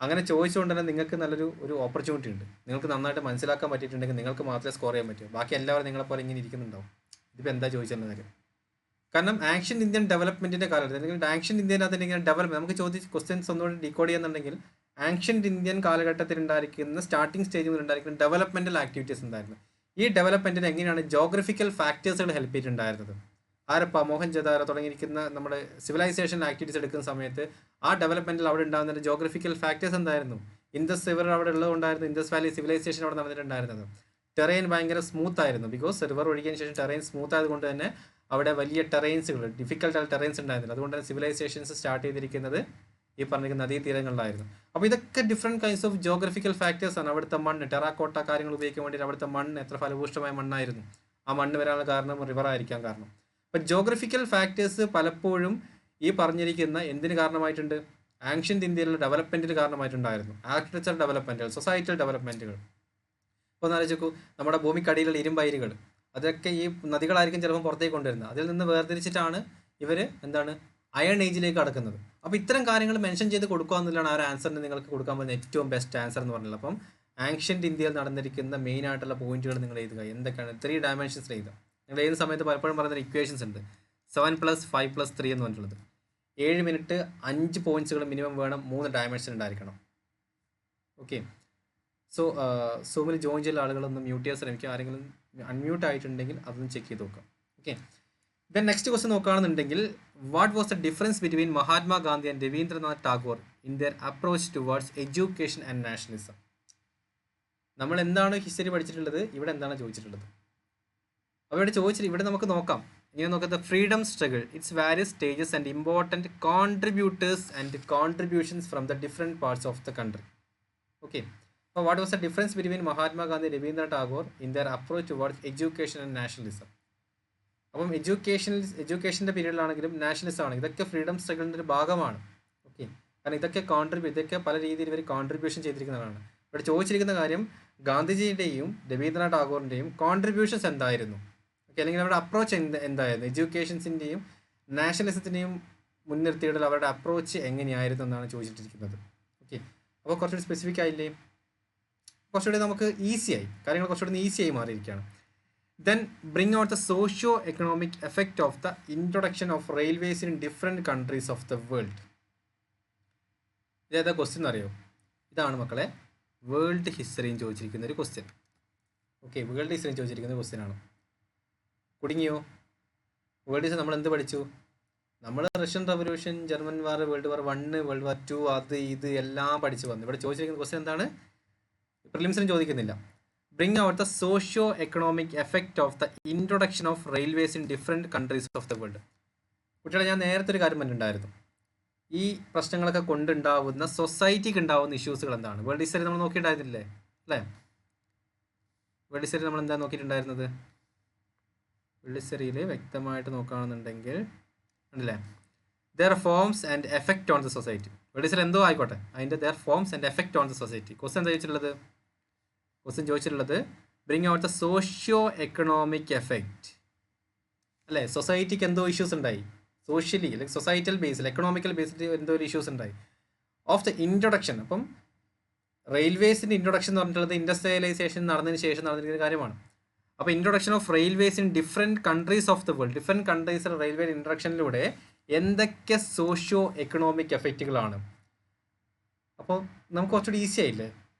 അങ്ങനെ ചോദിച്ചുകൊണ്ട് തന്നെ നിങ്ങൾക്ക് നല്ലൊരു ഓപ്പർച്യൂണിറ്റി ഉണ്ട്. നിങ്ങൾക്ക് നന്നായിട്ട് മനസ്സിലാക്കാൻ പറ്റിയിട്ടുണ്ടെങ്കിൽ നിങ്ങൾക്ക് മാത്രമേ സ്കോർ ചെയ്യാൻ പറ്റൂ. ബാക്കി എല്ലാവരും നിങ്ങളെപ്പോലെ ഇങ്ങനെ ഇരിക്കുന്നുണ്ടാവും. ഇതിപ്പോൾ എന്താ ചോദിച്ചിട്ടുള്ളത്? കാരണം ആൻഷ്യൻറ്റ് ഇന്ത്യൻ ഡെവലപ്മെൻറ്റിൻ്റെ കാലഘട്ടത്തിൽ, അല്ലെങ്കിൽ ആൻഷ്യൻറ്റ് ഇന്ത്യനകത്ത് ഇങ്ങനെ ഡെവലപ്മെൻറ്റ് നമുക്ക് ചോദിച്ച് ക്വസ്റ്റ്യൻസ് ഒന്നുകൂടി ഡീകോഡ് ചെയ്യുന്നുണ്ടെങ്കിൽ ആൻഷ്യൻറ്റ് ഇന്ത്യൻ കാലഘട്ടത്തിൽ ഉണ്ടായിരിക്കുന്ന സ്റ്റാർട്ടിംഗ് സ്റ്റേജിൽ മുതൽ ഉണ്ടായിരിക്കുന്ന ഡെവലപ്മെൻറ്റൽ ആക്ടിവിറ്റീസ് ഉണ്ടായിരുന്നു. ഈ ഡെവലപ്മെൻറ്റിന് എങ്ങനെയാണ് ജോഗ്രഫിക്കൽ ഫാക്ടേഴ്സുകൾ ഹെൽപ്പ് ചെയ്തിട്ടുണ്ടായിരുന്നത്? ആരപ്പ മോഹൻജദാരോ തുടങ്ങിയിരിക്കുന്ന നമ്മുടെ സിവിലൈസേഷൻ ആക്ടിവിറ്റീസ് എടുക്കുന്ന സമയത്ത് ആ ഡെവലപ്മെൻറ്റിൽ അവിടെ ഉണ്ടാകുന്ന ജോഗ്രഫിക്കൽ ഫാക്ടേഴ്സ് എന്തായിരുന്നു? ഇൻഡസ് റിവർ അവിടെ ഉള്ളതുകൊണ്ടായിരുന്നു ഇൻഡസ് വാലി സിവിലൈസേഷൻ അവിടെ നടന്നിട്ടുണ്ടായിരുന്നത്. ടെറൈൻ ഭയങ്കര സ്മൂത്ത് ആയിരുന്നു. ബിക്കോസ് റിവർ ഒഴുകിയതിന് ശേഷം ടെറൈൻ സ്മൂത്ത് ആയതുകൊണ്ട് തന്നെ അവിടെ വലിയ ടെറൈൻസുകൾ, ഡിഫിക്കൽട്ടായ ടെറൈൻസ് ഉണ്ടായിരുന്നില്ല. അതുകൊണ്ട് തന്നെ സിവിലൈസേഷൻസ് സ്റ്റാർട്ട് ചെയ്തിരിക്കുന്നത് ഈ പറഞ്ഞിരിക്കുന്ന നദീതീരങ്ങളിലായിരുന്നു. അപ്പോൾ ഇതൊക്കെ different kinds of geographical factors ആണ്. അവിടുത്തെ മണ്ണ്, ടെറാക്കോട്ട കാര്യങ്ങൾ ഉപയോഗിക്കാൻ വേണ്ടിയിട്ട് അവിടുത്തെ മണ്ണ് എത്ര ഫലഭൂഷ്ടമായ മണ്ണായിരുന്നു, ആ മണ്ണ് വരാനുള്ള കാരണം റിവർ ആയിരിക്കാൻ കാരണം. അപ്പോൾ ജോഗ്രഫിക്കൽ ഫാക്ടേഴ്സ് പലപ്പോഴും ഈ പറഞ്ഞിരിക്കുന്ന എന്തിന് കാരണമായിട്ടുണ്ട്? ആൻഷ്യൻറ്റ് ഇന്ത്യയിലുള്ള ഡെവലപ്മെൻറ്റിന് കാരണമായിട്ടുണ്ടായിരുന്നു. Architecture ഡെവലപ്മെൻറ്റുകൾ, societal ഡെവലപ്മെൻറ്റുകൾ. ഇപ്പോൾ ഒന്ന് ആലോചിച്ച് നോക്കൂ, നമ്മുടെ ഭൂമിക്കടിയിലുള്ള ഇരുമ്പയിരുകൾ അതൊക്കെ ഈ നദികളായിരിക്കും ചിലപ്പോൾ പുറത്തേക്ക് കൊണ്ടുവരുന്നത്. അതിൽ നിന്ന് വേർതിരിച്ചിട്ടാണ് ഇവർ അയൺ ഏജിലേക്ക് കടക്കുന്നത്. അപ്പോൾ ഇത്തരം കാര്യങ്ങൾ മെൻഷൻ ചെയ്ത് കൊടുക്കുക എന്നുള്ളതാണ് ആ ഒരു ആൻസറിന് നിങ്ങൾക്ക് കൊടുക്കാൻ പറ്റുന്ന ഏറ്റവും ബെസ്റ്റ് ആൻസർ എന്ന് പറഞ്ഞത്. അപ്പം ആൻഷ്യൻറ്റ് ഇന്ത്യയിൽ നടന്നിരിക്കുന്ന മെയിൻ ആയിട്ടുള്ള പോയിന്റുകൾ നിങ്ങൾ എഴുതുക. എന്തൊക്കെയാണ്? 3 ഡയമെൻഷൻസ് എഴുതുക. നിങ്ങൾ ഏത് സമയത്ത് പലപ്പോഴും പറയുന്ന ഇക്വേഷൻസ് ഉണ്ട്. 7+5+3 എന്ന് പറഞ്ഞിട്ടുള്ളത്. 7 മിനിറ്റ് 5 പോയിന്റ്സുകൾ മിനിമം വേണം, 3 ഡയമെൻഷൻ ഉണ്ടായിരിക്കണം. ഓക്കെ, സോ സൂമിൽ ജോയിൻ ചെയ്യുന്ന ആളുകളൊന്നും മ്യൂട്ട് ചെയ്യാൻ ശ്രമിക്കുക. ആരെങ്കിലും അൺമ്യൂട്ട് ആയിട്ടുണ്ടെങ്കിൽ അതൊന്ന് ചെക്ക് ചെയ്ത് നോക്കാം. ഓക്കെ, ദെൻ നെക്സ്റ്റ് ക്വസ്റ്റ്യൻ നോക്കുകയാണെന്നുണ്ടെങ്കിൽ what was the difference between Mahatma Gandhi and Rabindranath Tagore in their approach towards education and nationalism? നമ്മൾ എന്താണ് ഹിസ്റ്ററി പഠിച്ചിട്ടുള്ളത്, ഇവിടെ എന്താണ് ചോദിച്ചിട്ടുള്ളത്? അപ്പോൾ ഇവിടെ ചോദിച്ചിട്ട് ഇവിടെ നമുക്ക് നോക്കാം. ഇങ്ങനെ നോക്കാം, the freedom struggle, its various stages and important contributors and contributions from the different parts of the country. Okay, അപ്പോൾ what was the difference between Mahatma Gandhi Ravindranath Tagore in their approach towards education and nationalism? അപ്പം എഡ്യൂക്കേഷൻ്റെ പീരീഡിലാണെങ്കിലും nationalism ആണെങ്കിലും ഇതൊക്കെ freedom സ്ട്രഗിളിൻ്റെ ഒരു ഭാഗമാണ്. Okay, കാരണം ഇതൊക്കെ പല രീതിയിൽ ഇവർ കോൺട്രിബ്യൂഷൻ ചെയ്തിരിക്കുന്നതാണ്. ഇവിടെ ചോദിച്ചിരിക്കുന്ന കാര്യം ഗാന്ധിജിയുടെയും രവീന്ദ്രനാഥ് ടാഗോറിൻ്റെയും കോൺട്രിബ്യൂഷൻസ് എന്തായിരുന്നു? ഓക്കെ, അല്ലെങ്കിൽ അവരുടെ അപ്രോച്ച് എന്തായിരുന്നു? എഡ്യൂക്കേഷൻസിൻ്റെയും നാഷണലിസത്തിൻ്റെയും മുൻനിർത്തിയിട്ടുള്ള അവരുടെ അപ്രോച്ച് എങ്ങനെയായിരുന്നു എന്നാണ് ചോദിച്ചിട്ടിരിക്കുന്നത്. ഓക്കെ, അപ്പോൾ കുറച്ചുകൂടി സ്പെസിഫിക് ആയില്ലേ? കുറച്ചുകൂടി നമുക്ക് ഈസിയായി, കാര്യങ്ങൾ കുറച്ചുകൂടി ഈസിയായി മാറിയിരിക്കുകയാണ്. Then bring out the socio-economic effect of the introduction of railways in different countries of the world. ഇതേതാ ക്വസ്റ്റ്യൻ അറിയോ? ഇതാണ് മക്കളെ വേൾഡ് ഹിസ്റ്ററിയും ചോദിച്ചിരിക്കുന്ന ഒരു ക്വസ്റ്റ്യൻ. ഓക്കെ, വേൾഡ് ഹിസ്റ്ററിയും ചോദിച്ചിരിക്കുന്ന ക്വസ്റ്റ്യൻ ആണ്. കുടുങ്ങിയോ? വേൾഡ് ഹിസ്റ്ററി നമ്മൾ എന്ത് പഠിച്ചു? നമ്മൾ റഷ്യൻ റവല്യൂഷൻ, ജർമ്മൻ വാർ, വേൾഡ് വാർ 1, വേൾഡ് വാർ 2, അത് ഇത് എല്ലാം പഠിച്ചു വന്നു. ഇവിടെ ചോദിച്ചിരിക്കുന്ന ക്വസ്റ്റ്യൻ എന്താണ്? പ്രിലിംസിനും ചോദിക്കുന്നില്ല. Bring out the socio-economic effect of the introduction of railways in different countries of the world. കുട്ടികളെ, ഞാൻ നേരത്തെ ഒരു കാര്യം പറഞ്ഞിട്ടുണ്ടായിരുന്നു. ഈ പ്രശ്നങ്ങളൊക്കെ കൊണ്ടുണ്ടാവുന്ന സൊസൈറ്റിക്ക് ഉണ്ടാവുന്ന ഇഷ്യൂസുകൾ എന്താണ്? വേൾഡ് ഹിസ്റ്ററി നമ്മൾ നോക്കിയിട്ടുണ്ടായിരുന്നില്ലേ അല്ലേ? വേൾഡ് ഹിസ്റ്ററി നമ്മൾ എന്താ നോക്കിയിട്ടുണ്ടായിരുന്നത്? വേൾഡ് ഹിസ്റ്ററിയിൽ വ്യക്തമായിട്ട് നോക്കുകയാണെന്നുണ്ടെങ്കിൽ ഉണ്ടല്ലേ, there forms and effect on the society. World history എന്തോ ആയിക്കോട്ടെ, അതിൻ്റെ there forms and effect on the society. Question എന്താ ചോദിച്ചിട്ടുള്ളത്? Bring out the socio economic effect അല്ലേ? സൊസൈറ്റിക്ക് എന്തോ ഇഷ്യൂസ് ഉണ്ടായി, സോഷ്യലി അല്ലെങ്കിൽ സൊസൈറ്റൽ ബേസിൽ, എക്കണോമിക്കൽ ബേസിൽ എന്തോ ഒരു ഇഷ്യൂസ് ഉണ്ടായി ഓഫ് ദ ഇൻട്രൊഡക്ഷൻ. അപ്പം റെയിൽവേസിൻ്റെ ഇൻട്രൊഡക്ഷൻ എന്ന് പറഞ്ഞിട്ടുള്ളത് ഇൻഡസ്ട്രിയലൈസേഷൻ നടന്നതിന് ശേഷം നടന്നിരിക്കുന്ന കാര്യമാണ്. അപ്പോൾ introduction of railways in different countries of the world, different കൺട്രീസിൽ റെയിൽവേ ഇൻട്രൊഡക്ഷനിലൂടെ എന്തൊക്കെ സോഷ്യോ എക്കണോമിക് എഫക്റ്റുകളാണ്. അപ്പോൾ നമുക്ക് കുറച്ചുകൂടി ഈസി ആയില്ലേ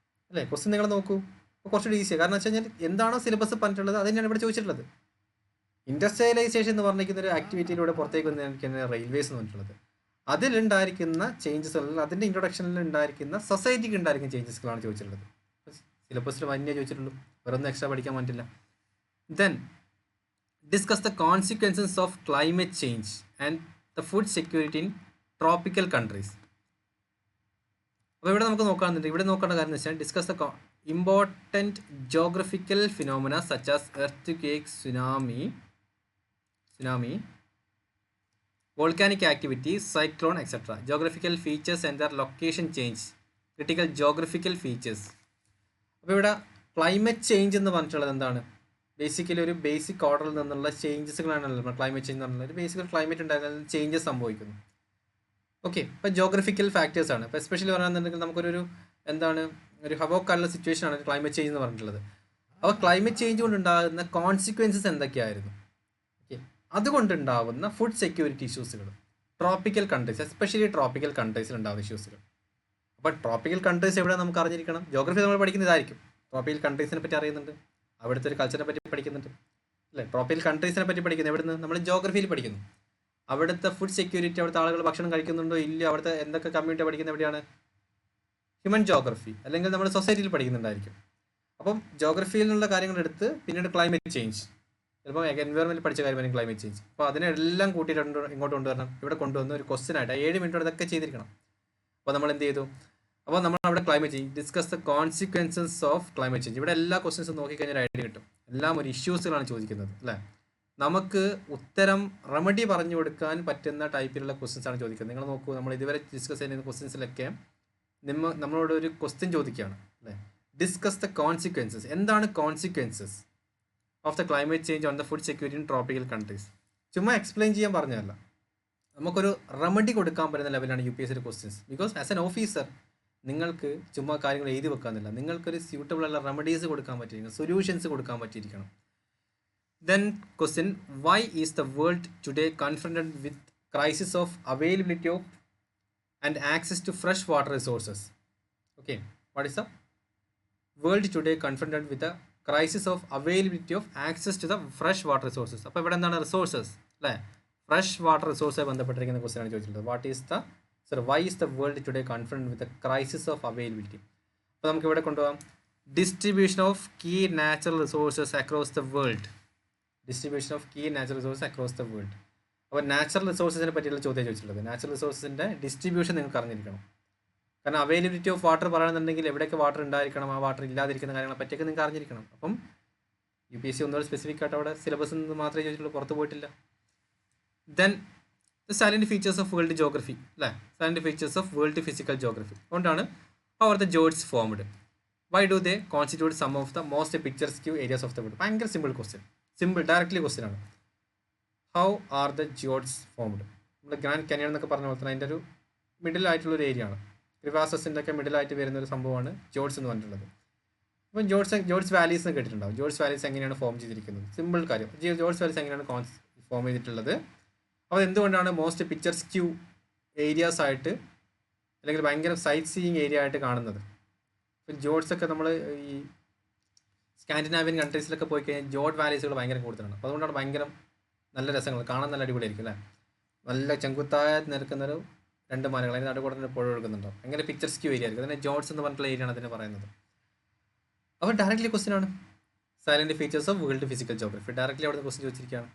അല്ലേ? ക്വസ്റ്റ്യൻ നിങ്ങൾ നോക്കൂ, അപ്പോൾ കുറച്ചുകൂടി ഈസിയാണ്. കാരണം വെച്ച് കഴിഞ്ഞാൽ എന്താണോ സിലബസ് പറഞ്ഞിട്ടുള്ളത് അത് തന്നെയാണ് ഇവിടെ ചോദിച്ചിട്ടുള്ളത്. ഇൻഡസ്ട്രിയലൈസേഷൻ എന്ന് പറഞ്ഞിരിക്കുന്ന ഒരു ആക്ടിവിറ്റിയിലൂടെ പുറത്തേക്ക് വന്നിരിക്കുന്ന റെയിൽവേസ് എന്ന് പറഞ്ഞിട്ടുള്ളത് അതിലുണ്ടായിരിക്കുന്ന ചേഞ്ചസ്, അല്ലെങ്കിൽ അതിൻ്റെ ഇൻട്രൊഡക്ഷനിൽ ഉണ്ടായിരിക്കുന്ന സൊസൈറ്റിക്ക് ഉണ്ടായിരിക്കുന്ന ചേഞ്ചസുകളാണ് ചോദിച്ചിട്ടുള്ളത്. സിലബസിൽ വന്യ ചോദിച്ചിട്ടുള്ളൂ, വേറൊന്നും എക്സ്ട്രാ പഠിക്കാൻ പറ്റില്ല. Then discuss the consequences of climate change and the food security in tropical countries. അപ്പോൾ ഇവിടെ നമുക്ക് നോക്കുകയാണെന്നുണ്ട്, ഇവിടെ നോക്കേണ്ട കാര്യം എന്ന് വെച്ചാൽ discuss the important geographical phenomena such as earthquake, tsunami, volcanic activity, cyclone, etc. Geographical features and their location change. Critical geographical features. അപ്പോൾ ഇവിടെ ക്ലൈമറ്റ് ചേഞ്ച് എന്ന് പറഞ്ഞിട്ടുള്ളത് എന്താണ്? ബേസിക്കലി ഒരു ബേസിക് ഓർഡറിൽ നിന്നുള്ള ചേഞ്ചസുകളാണല്ലോ ക്ലൈമറ്റ് ചേഞ്ച് എന്ന് പറഞ്ഞാൽ. ഒരു ബേസിക്കൽ ക്ലൈമറ്റ് ഉണ്ടായിരുന്ന ചേഞ്ചസ് സംഭവിക്കുന്നു. ഓക്കെ, ഇപ്പോൾ ജോഗ്രഫിക്കൽ ഫാക്ടേഴ്സ് ആണ്. ഇപ്പോൾ എസ്പെഷ്യലി പറയുകയാണെന്നുണ്ടെങ്കിൽ നമുക്കൊരു എന്താണ് ഒരു ഹവോക്കാലുള്ള സിറ്റുവേഷൻ ആണ് ക്ലൈമറ്റ് ചേഞ്ച് എന്ന് പറഞ്ഞിട്ടുള്ളത്. അപ്പോൾ ക്ലൈമറ്റ് ചേഞ്ച് കൊണ്ടുണ്ടാകുന്ന കോൺസിക്വൻസസ് എന്തൊക്കെയായിരുന്നു? അതുകൊണ്ടുണ്ടാവുന്ന ഫുഡ് സെക്യൂരിറ്റി ഇഷ്യൂസുകൾ, ട്രോപ്പിക്കൽ കൺട്രീസ്, എസ്പെഷ്യലി ട്രോപ്പിക്കൽ കൺട്രീസിൽ ഉണ്ടാകുന്ന ഇഷ്യൂസുകൾ. അപ്പോൾ ട്രോപ്പിക്കൽ കൺട്രീസ് എവിടെ നമുക്ക് അറിഞ്ഞിരിക്കണം? ജോഗ്രഫി നമ്മൾ പഠിക്കുന്നതായിരിക്കും. ട്രോപ്പിക്കൽ കൺട്രീസിനെ പറ്റി അറിയുന്നുണ്ട്, അവിടുത്തെ ഒരു കൾച്ചറിനെ പറ്റി പഠിക്കുന്നുണ്ട് അല്ലേ? ട്രോപ്പിക്കൽ കൺട്രീസിനെ പറ്റി പഠിക്കുന്നത് എവിടുന്ന്? നമ്മൾ ജോഗ്രഫിയിൽ പഠിക്കുന്നു. അവിടുത്തെ ഫുഡ് സെക്യൂരിറ്റി, അവിടുത്തെ ആളുകൾ ഭക്ഷണം കഴിക്കുന്നുണ്ടോ ഇല്ല, അവിടുത്തെ എന്തൊക്കെ കമ്മ്യൂണിറ്റി പഠിക്കുന്നത് എവിടെയാണ്? ഹ്യൂമൻ ജോഗ്രഫി, അല്ലെങ്കിൽ നമ്മൾ സൊസൈറ്റിയിൽ പഠിക്കുന്നുണ്ടായിരിക്കും. അപ്പം ജോഗ്രഫിയിൽ നിന്നുള്ള കാര്യങ്ങൾ എടുത്ത് പിന്നീട് ക്ലൈമറ്റ് ചേഞ്ച്, ചിലപ്പോൾ എൻവയോൺമെൻറ്റ് പഠിച്ച കാര്യമായിരിക്കും ക്ലൈമറ്റ് ചേഞ്ച്. അപ്പോൾ അതിനെല്ലാം കൂട്ടിയിട്ട് ഇങ്ങോട്ട് കൊണ്ടുവരണം. ഇവിടെ കൊണ്ടുവന്ന് ഒരു ക്വസ്റ്റ്യൻ ആയിട്ട് 7 മിനിറ്റോടെ ഇതൊക്കെ ചെയ്തിരിക്കണം. അപ്പോൾ നമ്മൾ എന്ത് ചെയ്തു? അപ്പോൾ നമ്മൾ അവിടെ climate change, discuss the consequences of climate change. ഇവിടെ എല്ലാ ക്വസ്റ്റ്യൻസും നോക്കിക്കഴിഞ്ഞാൽ ഐഡിയ കിട്ടും. എല്ലാം ഒരു ഇഷ്യൂസുകളാണ് ചോദിക്കുന്നത് അല്ലേ? നമുക്ക് ഉത്തരം റെമഡി പറഞ്ഞു കൊടുക്കാൻ പറ്റുന്ന ടൈപ്പിലുള്ള ക്വസ്റ്റ്യൻസ് ആണ് ചോദിക്കുന്നത്. നിങ്ങൾ നോക്കൂ, നമ്മൾ ഇതുവരെ ഡിസ്കസ് ചെയ്യുന്ന ക്വസ്റ്റ്യൻസിലൊക്കെ നമ്മളോട് ഒരു ക്വസ്റ്റ്യൻ ചോദിക്കുകയാണ് അല്ലേ? Discuss the consequences. എന്താണ് consequences of the climate change on the food security in tropical countries? ചുമ്മാ എക്സ്പ്ലെയിൻ ചെയ്യാൻ പറഞ്ഞതല്ല, നമുക്കൊരു റെമഡി കൊടുക്കാൻ പറ്റുന്ന ലെവലാണ് UPSC questions. Because as an officer നിങ്ങൾക്ക് ചുമ്മാ കാര്യങ്ങൾ എഴുതി വെക്കാന്നില്ല, നിങ്ങൾക്കൊരു സ്യൂട്ടബിൾ ഉള്ള റെമഡീസ് കൊടുക്കാൻ പറ്റിയിരിക്കണം, സൊല്യൂഷൻസ് കൊടുക്കാൻ പറ്റിയിരിക്കണം. Then question, why is the world today confronted with crisis of availability of and access to fresh water resources? Okay, what is the world today confronted with the crisis of availability of access to the fresh water resources? അപ്പോൾ ഇവിടെ എന്താണ് resources അല്ലേ? Fresh water റിസോഴ്സുമായി ബന്ധപ്പെട്ടിരിക്കുന്ന question ആണ് ചോദിച്ചിട്ടുള്ളത്. What is the why is the world today confronted with the crisis of availability? അപ്പോൾ നമുക്ക് ഇവിടെ കൊണ്ടുപോകാം distribution of key natural resources across the world. Distribution of key natural resources across the world. അപ്പോൾ natural റിസോഴ്സസിനെ പറ്റിയുള്ള ചോദ്യം ചോദിച്ചിട്ടുള്ളത്. Natural റിസോഴ്സസിൻ്റെ distribution നിങ്ങൾക്ക് അറിഞ്ഞിരിക്കണം. കാരണം അവൈലബിലിറ്റി ഓഫ് വാട്ടർ പറയുകയാണെന്നുണ്ടെങ്കിൽ എവിടെയൊക്കെ വാട്ടർ ഉണ്ടായിരിക്കണം, ആ വാട്ടർ ഇല്ലാതിരിക്കുന്ന കാര്യങ്ങളെ പറ്റിയൊക്കെ നിങ്ങൾക്ക് അറിഞ്ഞിരിക്കണം. അപ്പം UPSC ഒന്നുകൂടെ സ്പെസിഫിക് ആയിട്ട് അവിടെ സിലബസിൽ നിന്ന് മാത്രമേ ചോദിച്ചിട്ടുള്ളൂ, പുറത്ത് പോയിട്ടില്ല. Then the silent features of world geography അല്ലേ? Silent features of world physical geography. അതുകൊണ്ടാണ് ഹൗ ആർ ദ ജോഡ്സ് formed? Why do they constitute some of the most picturesque areas of the world? ഭയങ്കര simple question, simple directly question ആണ്. How are the ജോഡ്സ് formed? നമ്മൾ grand canyon എന്നൊക്കെ പറഞ്ഞ പോലെ തന്നെ അതിൻ്റെ ഒരു മിഡിൽ ആയിട്ടുള്ളൊരു ഏരിയ ആണ്. ക്രിവാസസിൻ്റെ ഒക്കെ മിഡിലായിട്ട് വരുന്ന ഒരു സംഭവമാണ് ജോഡ്സ് എന്ന് പറഞ്ഞിട്ടുള്ളത്. അപ്പം ജോഡ്സ് വാലീസ് എന്ന് കേട്ടിട്ടുണ്ടാവും. ജോഡ്സ് വാലീസ് എങ്ങനെയാണ് ഫോം ചെയ്തിരിക്കുന്നത്? സിമ്പിൾ കാര്യം, ജോഡ്സ് വാലീസ് എങ്ങനെയാണ് ഫോം ചെയ്തിട്ടുള്ളത്? അപ്പോൾ എന്തുകൊണ്ടാണ് മോസ്റ്റ് പിക്ചർസ്ക്യൂ ഏരിയാസ് ആയിട്ട് അല്ലെങ്കിൽ ഭയങ്കര സൈറ്റ് സീയിങ് ഏരിയ ആയിട്ട് കാണുന്നത്? ഇപ്പം ജോഡ്സ് ഒക്കെ നമ്മൾ ഈ സ്കാൻഡിനാവിയൻ കൺട്രീസിലൊക്കെ പോയി കഴിഞ്ഞാൽ ജോഡ് വാലീസുകൾ ഭയങ്കര കൂടുതലാണ്. അപ്പോൾ അതുകൊണ്ടാണ് ഭയങ്കര നല്ല രസങ്ങൾ, കാണാൻ നല്ല അടിപൊളിയായിരിക്കും അല്ലേ? നല്ല ചെങ്കുത്തായ നിൽക്കുന്നൊരു 2 മലകൾ, അതിന് നടുകൂടെ തന്നെ പുഴ ഒഴുകുന്നുണ്ടോ, അങ്ങനെ പിക്ചർസ്ക്യൂ ഏരിയ ആയിരിക്കും. അതിനെ ജോഡ്സ് എന്ന് പറഞ്ഞിട്ടുള്ള ഏരിയ ആണ് അതിന് പറയുന്നത്. അപ്പോൾ ഡയറക്റ്റ്ലി ക്വസ്റ്റ്യൻ ആണ് silent features of world physical geography. Directly അവിടെ ക്വസ്റ്റ്യൻ ചോദിച്ചിരിക്കുകയാണ്.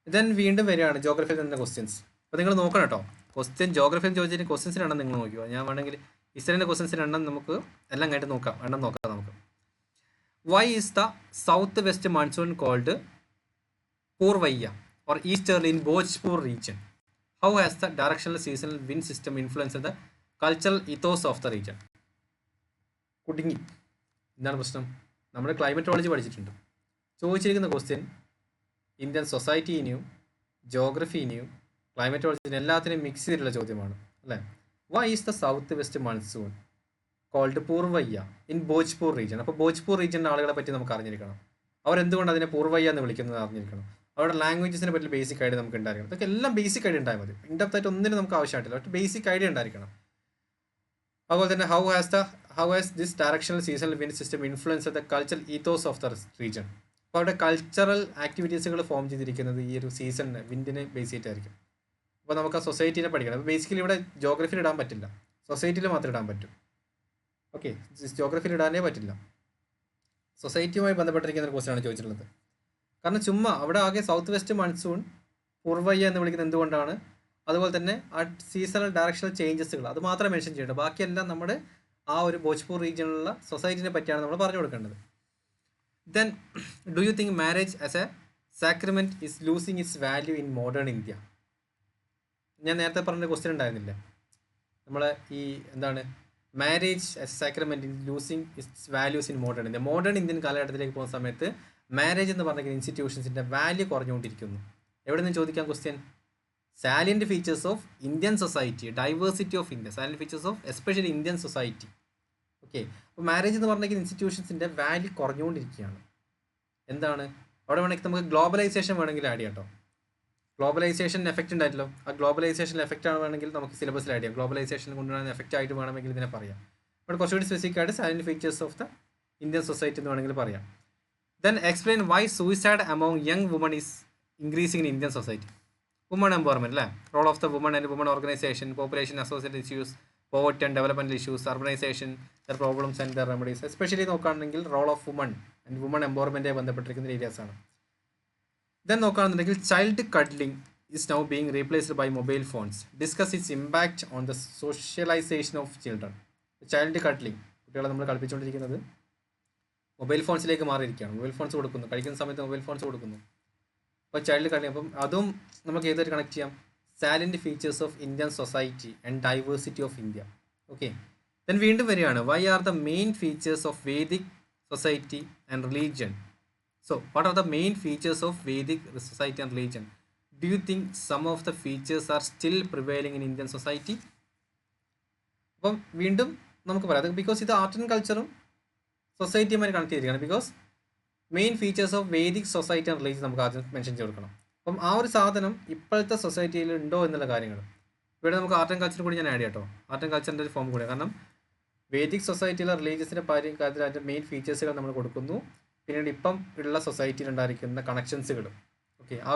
ദെൻ വീണ്ടും വരികയാണ് ജോഗ്രഫിയിൽ തന്നെ ക്വസ്റ്റ്യൻസ്. അപ്പോൾ നിങ്ങൾ നോക്കണം കേട്ടോ, ക്വസ്റ്റ്യൻ ജോഗ്രഫിയിൽ ചോദിച്ചിട്ട് ക്വസ്റ്റ്യൻസിന് നിങ്ങൾ നോക്കിയോ. ഞാൻ വേണമെങ്കിൽ ഹിസ്റ്ററിൻ്റെ ക്വസ്റ്റ്യൻസിന് നമുക്ക് എല്ലാം കഴിഞ്ഞിട്ട് നോക്കാം, നോക്കാം നമുക്ക്. Why is the south west monsoon called purvaiya or easterly in Bhojpur region? How has the directional seasonal wind system influenced the cultural ethos of the region? കുടുങ്ങി. എന്താണ് പ്രശ്നം? നമ്മൾ ക്ലൈമറ്റോളജി പഠിച്ചിട്ടുണ്ട്. ചോദിച്ചിരിക്കുന്ന ക്വസ്റ്റ്യൻ ഇന്ത്യൻ സൊസൈറ്റീനെയും ജോഗ്രഫീനെയും ക്ലൈമറ്റോളജിനെയും എല്ലാത്തിനെയും മിക്സ് ചെയ്തിട്ടുള്ള ചോദ്യമാണ് അല്ലേ? Why is the south west monsoon called purvaiya in Bhojpur region. അപ്പോൾ ഭോജ്പൂർ റീജിയൻ്റെ ആളുകളെ പറ്റി നമുക്ക് അറിഞ്ഞിരിക്കണം. അവരെന്തുകൊണ്ട് അതിനെ പൂർവയ്യ എന്ന് വിളിക്കുന്നത് അറിഞ്ഞിരിക്കണം. അവരുടെ ലാംഗ്വേജസിനെ പറ്റി ബേസിക് ഐഡിയ നമുക്ക് ഉണ്ടായിരിക്കണം. ഇതൊക്കെ എല്ലാം ബേസിക് ഐഡിയ ഉണ്ടായാൽ മതി. ഇൻഡെപ്ത് ആയിട്ട് ഒന്നിനും നമുക്ക് ആവശ്യമായിട്ടില്ല, പക്ഷേ ബേസിക് ഐഡിയ ഉണ്ടായിരിക്കണം. അതുപോലെ തന്നെ how has this directional seasonal wind system influence the cultural ethos of the region. അപ്പോൾ അവിടെ കൾച്ചറൽ ആക്ടിവിറ്റീസുകൾ ഫോം ചെയ്തിരിക്കുന്നത് ഈ ഒരു സീസണിന് വിൻഡിനെ ബേസ് ചെയ്തിട്ടായിരിക്കും. അപ്പോൾ നമുക്ക് ആ സൊസൈറ്റീനെ പഠിക്കണം. അപ്പോൾ ബേസിക്കലി ഇവിടെ ജോഗ്രഫിയിൽ ഇടാൻ പറ്റില്ല, സൊസൈറ്റിയിൽ മാത്രമേ ഇടാൻ പറ്റൂ. ഓക്കെ, ജോഗ്രഫിയിൽ ഇടാനേ പറ്റില്ല. സൊസൈറ്റിയുമായി ബന്ധപ്പെട്ടിരിക്കുന്ന ഒരു ക്വസ്റ്റ്യനാണ് ചോദിച്ചിട്ടുള്ളത്. കാരണം ചുമ്മാ അവിടെ ആകെ സൗത്ത് വെസ്റ്റ് മൺസൂൺ പൂർവയ്യ എന്ന് വിളിക്കുന്നത് എന്തുകൊണ്ടാണ്, അതുപോലെ തന്നെ ആ സീസണൽ ഡയറക്ഷണൽ ചേഞ്ചസുകൾ അത് മാത്രമേ മെൻഷൻ ചെയ്യണ്ടു. ബാക്കിയെല്ലാം നമ്മുടെ ആ ഒരു ഭോജ്പൂർ റീജിയനിലുള്ള സൊസൈറ്റിനെ പറ്റിയാണ് നമ്മൾ പറഞ്ഞു കൊടുക്കേണ്ടത്. Then do you think marriage as A sacrament is losing it's value in modern India? ഞാൻ നേരത്തെ പറഞ്ഞ ക്വസ്റ്റ്യൻ ഉണ്ടായിരുന്നില്ല, നമ്മൾ ഈ എന്താണ് marriage as A sacrament in losing it's values in modern India. Modern Indian കാലഘട്ടത്തിലേക്ക് പോകുന്ന സമയത്ത് മാരേജ് എന്ന് പറഞ്ഞ ഇൻസ്റ്റിറ്റ്യൂഷൻസിൻ്റെ വാല്യൂ കുറഞ്ഞുകൊണ്ടിരിക്കുന്നു. എവിടെ നിന്ന് ചോദിക്കാം question? Salient features of Indian society, diversity of India, salient features of especially Indian society. Okay, അപ്പോൾ marriage എന്ന് പറഞ്ഞ ഇൻസ്റ്റിറ്റ്യൂഷൻസിൻ്റെ വാല്യൂ കുറഞ്ഞുകൊണ്ടിരിക്കുകയാണ്. എന്താണ് അവിടെ വേണമെങ്കിൽ നമുക്ക് ഗ്ലോബലൈസേഷൻ വേണമെങ്കിൽ ആഡ് ചെയ്യാം കേട്ടോ. ഗ്ലോബലൈസേഷൻ എഫക്റ്റ് ഉണ്ടായിട്ടല്ലോ, ആ ഗ്ലോബലൈസേഷൻ എഫക്റ്റ് ആണ് വേണമെങ്കിൽ നമുക്ക് സിലബസിൽ ആഡ് ചെയ്യാം. ഗ്ലോബലൈസേഷൻ കൊണ്ടുവരുന്ന എഫക്റ്റ് ആയിട്ട് വേണമെങ്കിൽ ഇതിനെ പറയാം. ഇവിടെ കുറച്ചുകൂടി സ്പെസിഫിക് ആയിട്ട് salient features of the Indian society എന്ന് വേണമെങ്കിൽ പറയാം. Then explain why suicide among young woman is increasing in Indian society. Woman empowerment അല്ലേ, role of the woman and woman organization, population associated issues, poverty and developmental issues, urbanization, their problems and their remedies. Especially നോക്കുകയാണെങ്കിൽ role of woman and woman എംപവർമെൻറ്റുമായി ബന്ധപ്പെട്ടിരിക്കുന്ന ഏരിയാസാണ്. ദെൻ നോക്കുകയാണെന്നുണ്ടെങ്കിൽ child cuddling is now being replaced by mobile phones. Discuss its impact on the socialization of children. Child cuddling, കുട്ടികളെ നമ്മൾ കളിപ്പിച്ചുകൊണ്ടിരിക്കുന്നത് mobile ഫോൺസിലേക്ക് മാറിയിരിക്കുകയാണ്. Mobile phones കൊടുക്കുന്നു, കഴിക്കുന്ന സമയത്ത് മൊബൈൽ ഫോൺസ് കൊടുക്കുന്നു. അപ്പോൾ ചൈൽഡ് കഡ്ലിംഗ്, അപ്പം അതും നമുക്ക് ഏതായിട്ട് കണക്ട് ചെയ്യാം? Salient features of Indian society and diversity of India. Okay, then വീണ്ടും വരികയാണ് why are the main features of Vedic society and religion. So what are the main features of Vedic society and religion? Do you think some of the features are still prevailing in Indian society? അപ്പം വീണ്ടും നമുക്ക് പറയാം, because ഇത് art and കൾച്ചറും സൊസൈറ്റിയുമായി connect ചെയ്തിരിക്കുകയാണ്. Because main features of Vedic society and religion നമുക്ക് ആദ്യം mention ചെയ്ത് കൊടുക്കണം. അപ്പം ആ ഒരു സാധനം ഇപ്പോഴത്തെ സൊസൈറ്റിയിൽ ഉണ്ടോ എന്നുള്ള കാര്യങ്ങൾ ഇവിടെ നമുക്ക് ആർട്ട് ആൻഡ് കൾച്ചർ കൂടി ഞാൻ ആഡ് ചെയ്യാം കേട്ടോ. ആർട്ട് ആൻഡ് കൾച്ചറിൻ്റെ ഒരു ഫോം കൂടിയാണ്. കാരണം വേദിക് സൊസൈറ്റിയിലെ റിലീജിയസിൻ്റെ കാര്യത്തിൽ അതിൻ്റെ മെയിൻ ഫീച്ചേഴ്സുകൾ നമ്മൾ കൊടുക്കുന്നു. പിന്നീട് ഇപ്പം ഉള്ള സൊസൈറ്റിയിൽ ഉണ്ടായിരിക്കുന്ന കണക്ഷൻസുകളും ഓക്കെ ആ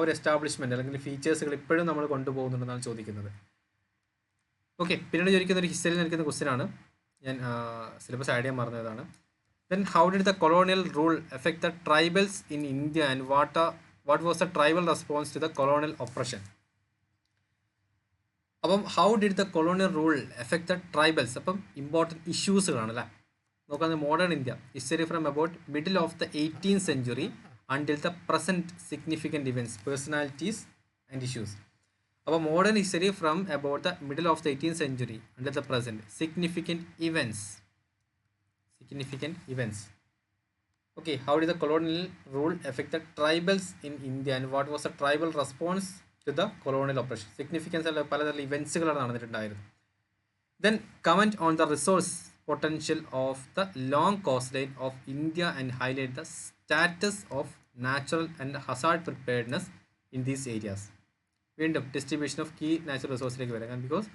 ഒരു എസ്റ്റാബ്ലിഷ്മെൻറ്റ് അല്ലെങ്കിൽ ഫീച്ചേഴ്സുകൾ ഇപ്പോഴും നമ്മൾ കൊണ്ടുപോകുന്നുണ്ടെന്നാണ് ചോദിക്കുന്നത്. ഓക്കെ, പിന്നീട് ചോദിക്കുന്ന ഒരു ഹിസ്റ്ററിയിൽ നിൽക്കുന്ന ക്വസ്റ്റ്യൻ ആണ്, ഞാൻ സിലബസ് ആഡ് ചെയ്യാൻ മറന്നതാണ്. Then how did the colonial rule affect the tribals in India and what was the tribal response to the colonial oppression? അപ്പം how did the colonial rule affect the tribals, അപ്പം important ഇഷ്യൂസുകളാണ് അല്ലേ. നോക്കാം, modern India history from about middle of the 18th century until the present, significant events, personalities and issues. അപ്പോൾ modern history from about the middle of the 18th century until the present, significant events. Okay, how did the colonial rule affect the tribals in India and what was the tribal response to the colonial oppression? Significance അല്ല പലതരം ഇവൻസുകളാണ് നടന്നിട്ടുണ്ടായിരുന്നത്. Then comment on the resource potential of the long coastline of India and highlight the status of natural and hazard preparedness in these areas. വീണ്ടും distribution of key natural റിസോഴ്സിലേക്ക് വരാം. Because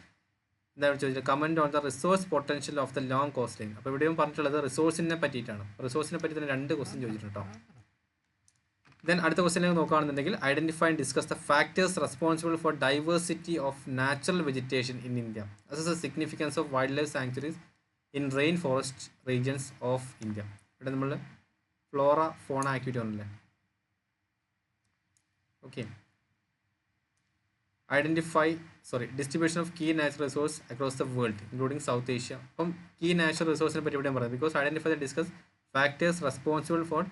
എന്താണ് ചോദിച്ചത്? Comment on the resource potential of the long cost line. അപ്പോൾ ഇവിടെയും പറഞ്ഞിട്ടുള്ളത് റിസോഴ്സിനെ പറ്റിയിട്ടാണ്. റിസോഴ്സിനെ പറ്റി തന്നെ 2 ക്വസ്റ്റ്യൻ ചോദിച്ചിട്ടുണ്ടോ. ദെൻ അടുത്ത ക്വസ്റ്റ്യനിലേക്ക് നോക്കുകയാണെന്നുണ്ടെങ്കിൽ identify and discuss the factors responsible for diversity of natural vegetation in India. Assess the significance of wildlife sanctuaries in rainforest regions of India. ഇവിടെ നമ്മൾ ഫ്ലോറ ഫോണ ആക്ടിവിറ്റി ആണല്ലേ. Okay, distribution of key natural resource across the world including South Asia. അപ്പം key natural റിസോഴ്സിനെ പറ്റി ഇവിടെ പറയുന്നത് because identify the discuss factors responsible for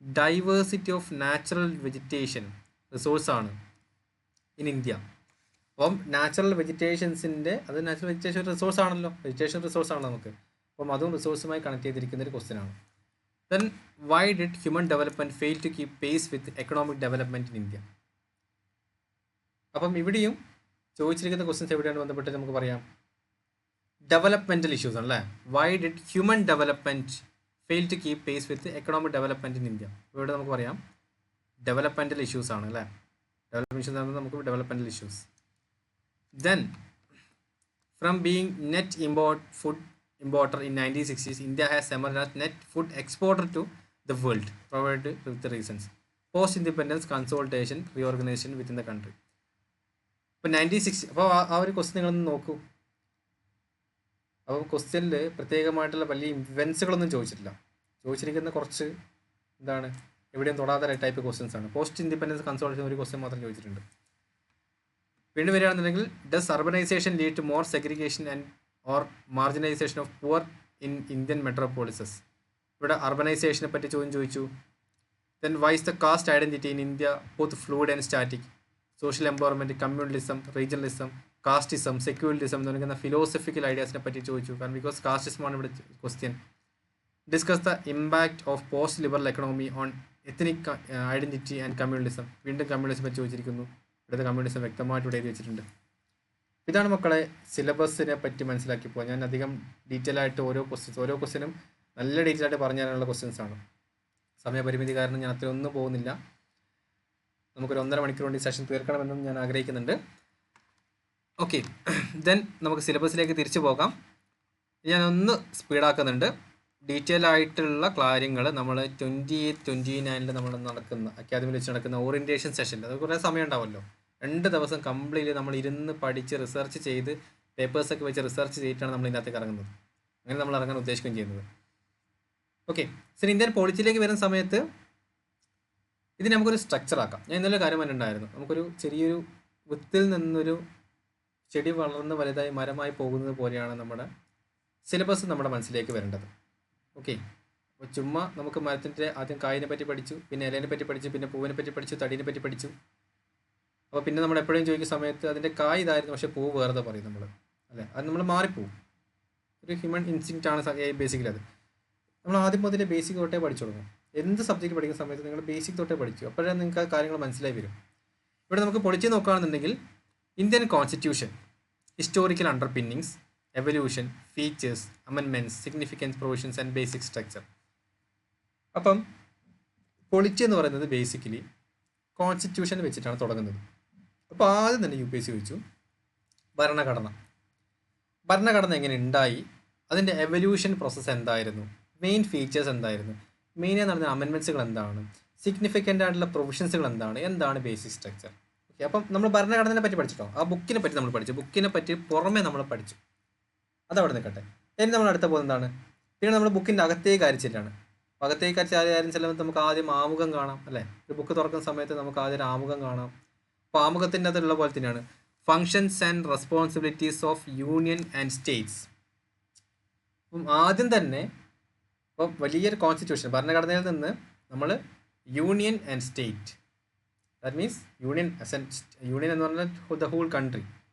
diversity of natural vegetation റിസോഴ്സാണ് in India. അപ്പം നാച്ചുറൽ വെജിറ്റേഷൻസിൻ്റെ അത് natural vegetation resource ആണല്ലോ, vegetation resource ആണ് നമുക്ക്. അപ്പം അതും റിസോഴ്സുമായി കണക്ട് ചെയ്തിരിക്കുന്ന ഒരു ക്വസ്റ്റ്യൻ ആണ്. Then why did human development fail to keep pace with economic development in India? അപ്പം ഇവിടെയും ചോദിച്ചിരിക്കുന്ന ക്വസ്റ്റ്യൻസ് എവിടെയാണ് ബന്ധപ്പെട്ട് നമുക്ക് പറയാം. ഡെവലപ്മെൻറ്റൽ ഇഷ്യൂസ് ആണല്ലേ. Why did human development fail to keep pace with economic development in India? ഇവിടെ നമുക്ക് പറയാം ഡെവലപ്മെൻറ്റൽ ഇഷ്യൂസ് ആണ് അല്ലേ. ഡെവലപ്മെൻറ്റ് ഇഷ്യൂസ് ആകുമ്പോൾ നമുക്ക് developmental issues. Then from being net food importer in 1960s, India has emerged as net food exporter to the world, provided with the reasons. Post-independence consolidation, reorganization within the country. ഇപ്പോൾ 1960, അപ്പോൾ ആ ഒരു question നിങ്ങളൊന്ന് നോക്കൂ. അപ്പോൾ ക്വസ്റ്റ്യനിൽ പ്രത്യേകമായിട്ടുള്ള വലിയ ഇവൻസുകളൊന്നും ചോദിച്ചിട്ടില്ല. ചോദിച്ചിരിക്കുന്ന കുറച്ച് എന്താണ് എവിടെയും തൊടാത്ത ടൈപ്പ് ക്വസ്റ്റ്യൻസ് ആണ്. പോസ്റ്റ് ഇൻഡിപെൻഡൻസ് കൺസോളിഡേഷൻ ഒരു ക്വസ്റ്റ്യൻ മാത്രം ചോദിച്ചിട്ടുണ്ട്. വീണ്ടും വരികയാണെന്നുണ്ടെങ്കിൽ does urbanization lead to more segregation and or marginalization of poor in Indian metropolises? ഇവിടെ അർബനൈസേഷനെ പറ്റി ചോദിച്ചു. Then wise the caste identity in India both fluid and static? Social empowerment, communalism, regionalism, casteism, secularism എന്ന് പറയുന്ന philosophical ഐഡിയാസിനെ പറ്റി ചോദിച്ചു. കാരണം because കാസ്റ്റിസമാണ് ഇവിടെ question. Discuss the impact of post liberal economy on ethnic identity and communalism. വീണ്ടും communalism പറ്റി ചോദിച്ചിരിക്കുന്നു. ഇവിടുത്തെ communism വ്യക്തമായിട്ട് ഇവിടെ എഴുതി വെച്ചിട്ടുണ്ട്. ഇതാണ് മക്കളെ സിലബസിനെ പറ്റി മനസ്സിലാക്കി പോകാം. ഞാൻ അധികം ഡീറ്റെയിൽ ആയിട്ട് ഓരോ ക്വസ്റ്റ്യനും നല്ല ഡീറ്റെയിൽ ആയിട്ട് പറഞ്ഞു തരാനുള്ള ക്വസ്റ്റ്യൻസ് ആണ്. സമയപരിമിതി കാരണം ഞാൻ അത്രയൊന്നും പോകുന്നില്ല. നമുക്കൊരു 1.5 മണിക്കൂർ കൊണ്ട് ഈ സെഷൻ തീർക്കണമെന്നും ഞാൻ ആഗ്രഹിക്കുന്നുണ്ട്. ഓക്കെ, ദെൻ നമുക്ക് സിലബസിലേക്ക് തിരിച്ചു പോകാം. ഞാനൊന്ന് സ്പീഡാക്കുന്നുണ്ട്. ഡീറ്റെയിൽ ആയിട്ടുള്ള കാര്യങ്ങൾ നമ്മൾ 28, 29 നമ്മൾ നടക്കുന്ന അക്കാദമിയിൽ വെച്ച് നടക്കുന്ന ഓറിയൻറ്റേഷൻ സെഷനിൽ അത് കുറേ സമയം ഉണ്ടാവുമല്ലോ. 2 ദിവസം കംപ്ലീറ്റ് നമ്മൾ ഇരുന്ന് പഠിച്ച് റിസർച്ച് ചെയ്ത് പേപ്പേഴ്സൊക്കെ വെച്ച് റിസർച്ച് ചെയ്തിട്ടാണ് നമ്മൾ ഇതിനകത്തേക്ക് ഇറങ്ങുന്നത്. അങ്ങനെ നമ്മൾ ഇറങ്ങാൻ ഉദ്ദേശിക്കുകയും ചെയ്യുന്നത്. ഓക്കെ, സർ ഇന്ത്യൻ പോളിറ്റിയിലേക്ക് വരുന്ന സമയത്ത് ഇത് നമുക്കൊരു സ്ട്രക്ചർ ആക്കാം. ഞാൻ ഇന്നലെ കാര്യം പറഞ്ഞിട്ടുണ്ടായിരുന്നു. നമുക്കൊരു ചെറിയൊരു വിത്തിൽ നിന്നൊരു ചെടി വളർന്ന് വലുതായി മരമായി പോകുന്നത് പോലെയാണ് നമ്മുടെ സിലബസ് നമ്മുടെ മനസ്സിലേക്ക് വരേണ്ടത്. ഓക്കെ, അപ്പോൾ ചുമ്മാ നമുക്ക് മരത്തിൻ്റെ ആദ്യം കായിനെ പറ്റി പഠിച്ചു, പിന്നെ ഇലേനെ പറ്റി പഠിച്ചു, പിന്നെ പൂവിനെ പറ്റി പഠിച്ചു, തടീനെ പറ്റി പഠിച്ചു. അപ്പോൾ പിന്നെ നമ്മൾ എപ്പോഴും ചോദിക്കുന്ന സമയത്ത് അതിൻ്റെ കായ് ഇതായിരുന്നു, പക്ഷേ പൂവ് വേറെ പറയും നമ്മൾ, അല്ലേ? അത് നമ്മൾ മാറിപ്പോവും. ഒരു ഹ്യൂമൻ ഇൻസ്റ്റിങ്ക്റ്റ് ആണ് ബേസിക്കലി. അത് നമ്മൾ ആദ്യം മുതലേ ബേസിക് തൊട്ടേ പഠിച്ചു തുടങ്ങും. എന്ത് സബ്ജക്റ്റ് പഠിക്കുന്ന സമയത്ത് നിങ്ങൾ ബേസിക് തൊട്ടേ പഠിച്ചു, അപ്പോഴേ നിങ്ങൾക്ക് ആ കാര്യങ്ങൾ മനസ്സിലായി വരും. ഇവിടെ നമുക്ക് പൊളിച്ച് നോക്കുകയാണെന്നുണ്ടെങ്കിൽ Indian constitution, historical underpinnings, evolution, features, amendments, significance, provisions and basic structure. അപ്പം പൊളിച്ച് എന്ന് പറയുന്നത് ബേസിക്കലി കോൺസ്റ്റിറ്റ്യൂഷൻ വെച്ചിട്ടാണ് തുടങ്ങുന്നത്. അപ്പോൾ ആദ്യം തന്നെ UPSC ചോദിച്ചു ഭരണഘടന എങ്ങനെ ഉണ്ടായി, അതിൻ്റെ എവല്യൂഷൻ പ്രോസസ്സ് എന്തായിരുന്നു, മെയിൻ ഫീച്ചേഴ്സ് എന്തായിരുന്നു, മെയിനായി നടന്ന അമെൻമെൻറ്റ്സുകൾ എന്താണ്, സിഗ്നിഫിക്കൻ്റ് ആയിട്ടുള്ള പ്രൊവിഷൻസുകൾ എന്താണ് ബേസിക് സ്ട്രക്ചർ. ഓക്കെ, അപ്പം നമ്മൾ ഭരണഘടനയെ പറ്റി പഠിച്ചിട്ടോ, ആ ബുക്കിനെ പറ്റി നമ്മൾ പഠിച്ചു, ബുക്കിനെ പറ്റി പുറമേ നമ്മൾ പഠിച്ചു, അതവിടെ നിൽക്കട്ടെ. ഇനി നമ്മൾ അടുത്ത പോകുന്നത് എന്താണ്? പിന്നെ നമ്മൾ ബുക്കിൻ്റെ അകത്തേക്ക് അരിച്ചിട്ടാണ്. അകത്തേക്ക് അരിച്ചാലും ചിലപ്പോൾ നമുക്ക് ആദ്യം ആമുഖം കാണാം, അല്ലേ? ഒരു ബുക്ക് തുറക്കുന്ന സമയത്ത് നമുക്ക് ആദ്യം ആമുഖം കാണാം. അപ്പോൾ ആമുഖത്തിൻ്റെ അതുള്ള പോലെ തന്നെയാണ് functions and responsibilities of union and states. അപ്പം ആദ്യം തന്നെ ഇപ്പോൾ വലിയൊരു കോൺസ്റ്റിറ്റ്യൂഷൻ ഭരണഘടനയിൽ നിന്ന് നമ്മൾ union and state, that means union എന്ന് പറഞ്ഞാൽ ദ ഹോൾ കൺട്രി.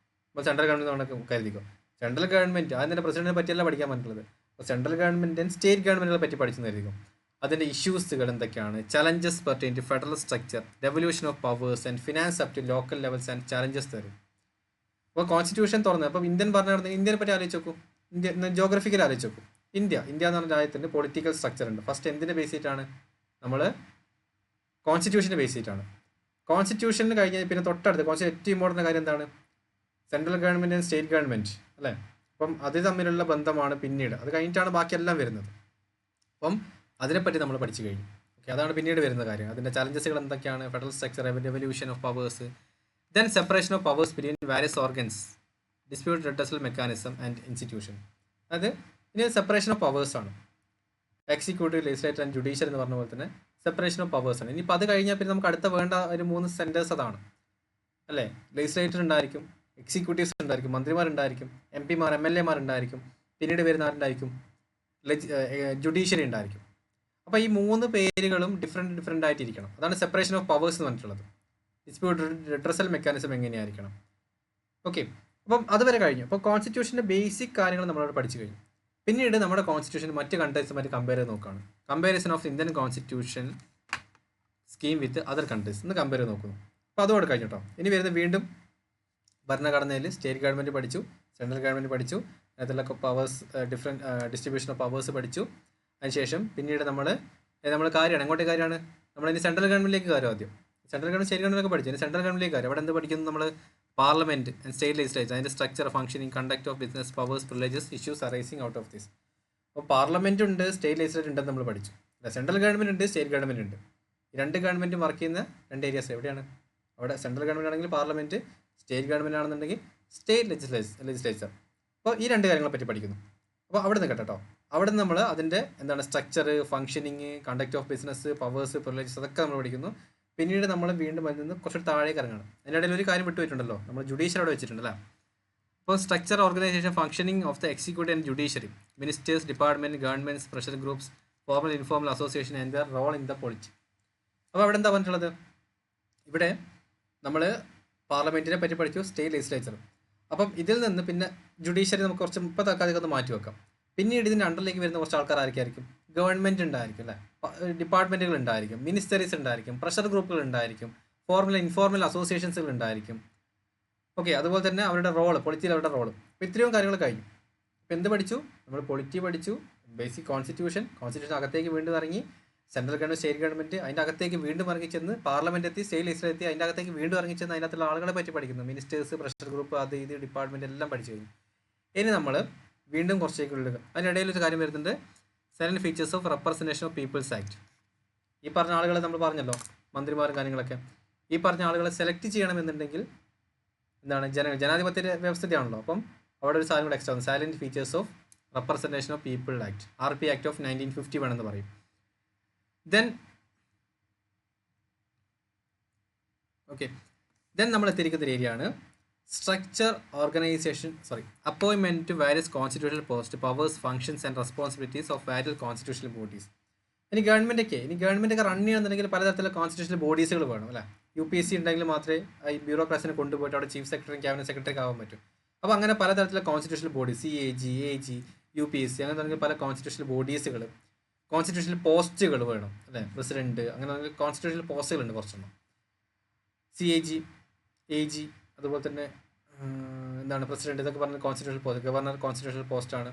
ഇപ്പോൾ സെൻട്രൽ ഗവൺമെൻറ് കരുതിക്കോ. സെൻട്രൽ ഗവൺമെൻറ് ആദ്യം തന്നെ പ്രസിഡന്റിനെ പറ്റിയല്ല പഠിക്കാൻ പറ്റുള്ളത്. അപ്പോൾ സെൻട്രൽ ഗവൺമെൻറ് ആൻഡ് സ്റ്റേറ്റ് ഗവൺമെൻറ്റുകളെ പറ്റി പഠിച്ചെന്നായിരിക്കും. അതിൻ്റെ ഇഷ്യൂസുകൾ എന്തൊക്കെയാണ്, challenges pertain to federal structure, devolution of powers and finance up to local levels and challenges തരും. അപ്പോൾ കോൺസ്റ്റിറ്റ്യൂഷൻ തുറന്ന് അപ്പോൾ ഇന്ത്യൻ ഭരണഘടന, ഇന്ത്യനെ പറ്റി ആലോചിച്ച് നോക്കും, ജോഗ്രഫിക്കൽ ആലോചിച്ച് നോക്കും. ഇന്ത്യ എന്ന് പറഞ്ഞ രാജ്യത്തിൻ്റെ പൊളിറ്റിക്കൽ സ്ട്രക്ചർ ഉണ്ട്. ഫസ്റ്റ് എന്തിനെ ബേസ് ചെയ്തിട്ടാണ്? നമ്മൾ കോൺസ്റ്റിറ്റ്യൂഷനെ ബേസ് ചെയ്തിട്ടാണ്. കോൺസ്റ്റിറ്റ്യൂഷന് കഴിഞ്ഞാൽ പിന്നെ തൊട്ടടുത്ത് കുറച്ച് ഏറ്റവും ഇമ്പോർട്ടൻ്റ് കാര്യം എന്താണ്? Central government and state government, അല്ലേ? അപ്പം അത് തമ്മിലുള്ള ബന്ധമാണ് പിന്നീട്, അത് കഴിഞ്ഞിട്ടാണ് ബാക്കിയെല്ലാം വരുന്നത്. അപ്പം അതിനെപ്പറ്റി നമ്മൾ പഠിച്ചു കഴിഞ്ഞു. ഓക്കെ, അതാണ് പിന്നീട് വരുന്ന കാര്യം. അതിൻ്റെ ചലഞ്ചസുകൾ എന്തൊക്കെയാണ്? Federal structure, evolution of powers, then separation of powers between various organs, dispute redressal mechanism and institution. അത് ഇനി സെപ്പറേഷൻ ഓഫ് പവേഴ്സ് ആണ്. എക്സിക്യൂട്ടീവ്, ലെജിസ്ലേറ്റർ ആൻഡ് ജുഡീഷ്യൽ എന്ന് പറഞ്ഞ പോലെ തന്നെ സെപ്പറേഷൻ ഓഫ് പവേഴ്സ് ആണ്. ഇനിയിപ്പോൾ അത് കഴിഞ്ഞാൽ പിന്നെ നമുക്ക് അടുത്ത വേണ്ട ഒരു 3 സെൻറ്റേഴ്സ് അതാണ്, അല്ലേ? ലെജിസ്ലേറ്റർ ഉണ്ടായിരിക്കും, എക്സിക്യൂട്ടീവ്സ് ഉണ്ടായിരിക്കും, മന്ത്രിമാരുണ്ടായിരിക്കും, MP മാർ, MLA മാർ ഉണ്ടായിരിക്കും, പിന്നീട് വരുന്ന ആരുണ്ടായിരിക്കും? ജുഡീഷ്യറി ഉണ്ടായിരിക്കും. അപ്പോൾ ഈ 3 പേരുകളും ഡിഫറെൻ്റ് ആയിട്ടിരിക്കണം. അതാണ് സെപ്പറേഷൻ ഓഫ് പവേഴ്സ് എന്ന് പറഞ്ഞിട്ടുള്ളത്. ഡിസ്പ്യൂട്ട് റിഡ്രസൽ മെക്കാനിസം എങ്ങനെയായിരിക്കണം? ഓക്കെ, അപ്പം അതുവരെ കഴിഞ്ഞു. അപ്പോൾ കോൺസ്റ്റിറ്റ്യൂഷൻ്റെ ബേസിക് കാര്യങ്ങൾ നമ്മളവിടെ പഠിച്ചു കഴിഞ്ഞു. പിന്നീട് നമ്മുടെ കോൺസ്റ്റിറ്റ്യൂഷൻ മറ്റ് കൺട്രീസുമായിട്ട് കമ്പയർ ചെയ്ത് നോക്കുകയാണ്. Comparison of Indian constitution scheme with other countries എന്ന് കമ്പയർ ചെയ്ത് നോക്കുന്നു. അപ്പോൾ അതോടെ കഴിഞ്ഞു കേട്ടോ. ഇനി വരുന്നത് വീണ്ടും ഭരണഘടനയിൽ സ്റ്റേറ്റ് ഗവൺമെൻറ് പഠിച്ചു, സെൻട്രൽ ഗവൺമെൻറ് പഠിച്ചു, അതിലൊക്കെ പവേഴ്സ് ഡിസ്ട്രിബ്യൂഷൻ ഓഫ് പവേഴ്സ് പഠിച്ചു. അതിനുശേഷം പിന്നീട് നമ്മൾ കാര്യമാണ് എങ്ങോട്ടേ കാര്യമാണ് നമ്മളിനി സെൻട്രൽ ഗവൺമെൻറ്റിലേക്ക് കാര്യം ആദ്യം. സെൻട്രൽ ഗവൺമെൻറ് സ്റ്റേറ്റ് ഗവൺമെൻറ്റൊക്കെ പഠിച്ചു. ഇനി സെൻട്രൽ ഗവൺമെൻറ്റിലേക്ക് കാര്യം. അവിടെ എന്ത് പഠിക്കുന്നു നമ്മൾ? പാർലമെൻറ്റ് ആൻഡ് സ്റ്റേറ്റ് ലെജിസ്ലേച്ചർ, അതിൻ്റെ structure, functioning, conduct of business, powers, privileges, issues arising out of this. അപ്പോൾ പാർലമെൻറ്റ് ഉണ്ട്, സ്റ്റേറ്റ് ലെജിസ്ലേച്ചർ ഉണ്ടെന്ന് നമ്മൾ പഠിച്ചു. സെൻട്രൽ ഗവൺമെൻറ് ഉണ്ട്, സ്റ്റേറ്റ് ഗവൺമെൻറ് ഉണ്ട്. ഈ രണ്ട് ഗവൺമെൻറ്റും വർക്ക് ചെയ്യുന്ന രണ്ട് ഏരിയാസ് എവിടെയാണ്? അവിടെ സെൻട്രൽ ഗവൺമെൻറ് ആണെങ്കിൽ പാർലമെൻറ്റ്, സ്റ്റേറ്റ് ഗവൺമെൻറ് ആണെന്നുണ്ടെങ്കിൽ സ്റ്റേറ്റ് ലെജിസ്ലേച്ചർ. അപ്പോൾ ഈ രണ്ട് കാര്യങ്ങളെ പറ്റി പഠിക്കുന്നു. അപ്പോൾ അവിടെ നിന്ന് കേട്ടോ, അവിടെ നിന്ന് നമ്മൾ അതിൻ്റെ structure, functioning, conduct of business, powers, privileges അതൊക്കെ നമ്മൾ പഠിക്കുന്നു. പിന്നീട് നമ്മൾ വീണ്ടും അതിൽ നിന്ന് കുറച്ച് താഴേക്ക് ഇറങ്ങണം. അതിൻ്റെ ഇടയിൽ ഒരു കാര്യം വിട്ടുപോയിട്ടുണ്ടല്ലോ, നമ്മൾ ജുഡീഷ്യറി അവിടെ വെച്ചിട്ടുണ്ടല്ലേ. അപ്പോൾ structure, organisation, functioning of the executive and judiciary, ministers, department, governments, pressure groups, formal informal association and their role in the polity. അപ്പോൾ അവിടെ എന്താ പറഞ്ഞിട്ടുള്ളത്? ഇവിടെ നമ്മൾ പാർലമെൻറ്റിനെ പറ്റി പഠിച്ചു, സ്റ്റേറ്റ് ലെജിസ്ലേച്ചർ. അപ്പം ഇതിൽ നിന്ന് പിന്നെ ജുഡീഷ്യറി നമുക്ക് കുറച്ച് തൽക്കാലത്തേക്ക് ഒന്ന് മാറ്റി വെക്കാം. പിന്നീട് ഇതിൻ്റെ അണ്ടറിലേക്ക് വരുന്ന കുറച്ച് ആൾക്കാർ ആയിരിക്കും? ഗവൺമെൻറ് ഉണ്ടായിരിക്കും അല്ലേ, ഡിപ്പാർട്ട്മെൻറ്റുകൾ ഉണ്ടായിരിക്കും, മിനിസ്റ്ററീസ് ഉണ്ടായിരിക്കും, പ്രഷർ ഗ്രൂപ്പുകൾ ഉണ്ടായിരിക്കും, ഫോർമൽ ഇൻഫോർമൽ അസോസിയേഷൻസുകൾ ഉണ്ടായിരിക്കും. ഓക്കെ, അതുപോലെ തന്നെ അവരുടെ റോള്, പൊളിറ്റിയിൽ അവരുടെ റോള്. അപ്പോൾ ഇത്രയും കാര്യങ്ങൾ കഴിഞ്ഞു. ഇപ്പോൾ എന്ത് പഠിച്ചു നമ്മൾ? പൊളിറ്റി പഠിച്ചു, ബേസിക് കോൺസ്റ്റിറ്റ്യൂഷൻ അകത്തേക്ക് വീണ്ടും ഇറങ്ങി, സെൻട്രൽ ഗവൺമെൻറ്, സ്റ്റേറ്റ് ഗവൺമെൻറ്, അതിൻ്റെ അകത്തേക്ക് വീണ്ടും ഇറങ്ങിച്ചെന്ന്, പാർലമെൻറ്റ് എത്തി, സ്റ്റേറ്റ് ലെജിസ്ലേച്ചർ എത്തി, അതിൻ്റെ അകത്തേക്ക് വീണ്ടും ഇറങ്ങിച്ചെന്ന് അതിനകത്തുള്ള ആളുകളെ പറ്റി പഠിക്കുന്നു. മിനിസ്റ്റേഴ്സ്, പ്രഷർ ഗ്രൂപ്പ്, അത് ഇത് ഡിപ്പാർട്ട്മെൻറ്റ് എല്ലാം പഠിച്ചു കഴിഞ്ഞു. ഇനി നമ്മൾ വീണ്ടും കുറച്ചേക്ക് ഉള്ളിൽ അതിനിടയിൽ ഒരു കാര്യം വരുന്നുണ്ട്, salient features of representation of people's act. ഈ പറഞ്ഞ ആളുകളെ നമ്മൾ പറഞ്ഞല്ലോ, മന്ത്രിമാരും കാര്യങ്ങളൊക്കെ. ഈ പറഞ്ഞ ആളുകളെ സെലക്ട് ചെയ്യണമെന്നുണ്ടെങ്കിൽ ജനാധിപത്യ വ്യവസ്ഥയാണല്ലോ. അപ്പം അവിടെ ഒരു സാധനം കൂടെ extra, salient features of representation of people act, RP act of 1951 എന്ന് പറയും. ദെൻ നമ്മൾ എത്തിയിരിക്കുന്ന ഏരിയയാണ് structure, organisation, appointment to various constitutional post, powers, functions and responsibilities of various constitutional bodies. ഇനി ഗവൺമെൻറ്റൊക്കെ റൺ ചെയ്യണമെന്നുണ്ടെങ്കിൽ പലതരത്തിലുള്ള കോൺസ്റ്റിറ്റ്യൂഷണൽ ബോഡീസുകൾ വേണം അല്ലേ. UPSC ഉണ്ടെങ്കിൽ മാത്രമേ ഈ ബ്യൂറോക്രാസിനെ കൊണ്ടുപോയിട്ട് അവിടെ ചീഫ് സെക്രട്ടറിയും ക്യാബിനറ്റ് സെക്രട്ടറിക്ക് ആവാൻ പറ്റും. അപ്പോൾ അങ്ങനെ പലതരത്തിലുള്ള constitutional body, CAG, AG, UPSC അങ്ങനെ തുടങ്ങിയ പല കോൺസ്റ്റിറ്റ്യൂഷണൽ ബോഡീസുകൾ, കോൺസ്റ്റിറ്റ്യൂഷണൽ പോസ്റ്റുകൾ വേണം അല്ലേ. പ്രസിഡന്റ്, അങ്ങനെ കോൺസ്റ്റിറ്റ്യൂഷണൽ പോസ്റ്റുകളുണ്ട് കുറച്ചെണ്ണം. CAG, AG, അതുപോലെ തന്നെ പ്രസിഡന്റ്, ഇതൊക്കെ പറഞ്ഞ കോൺസ്റ്റിറ്റ്യൂഷണൽ പോസ്റ്റ്. ഗവർണർ കോൺസ്റ്റിറ്റ്യൂഷണൽ പോസ്റ്റാണ്.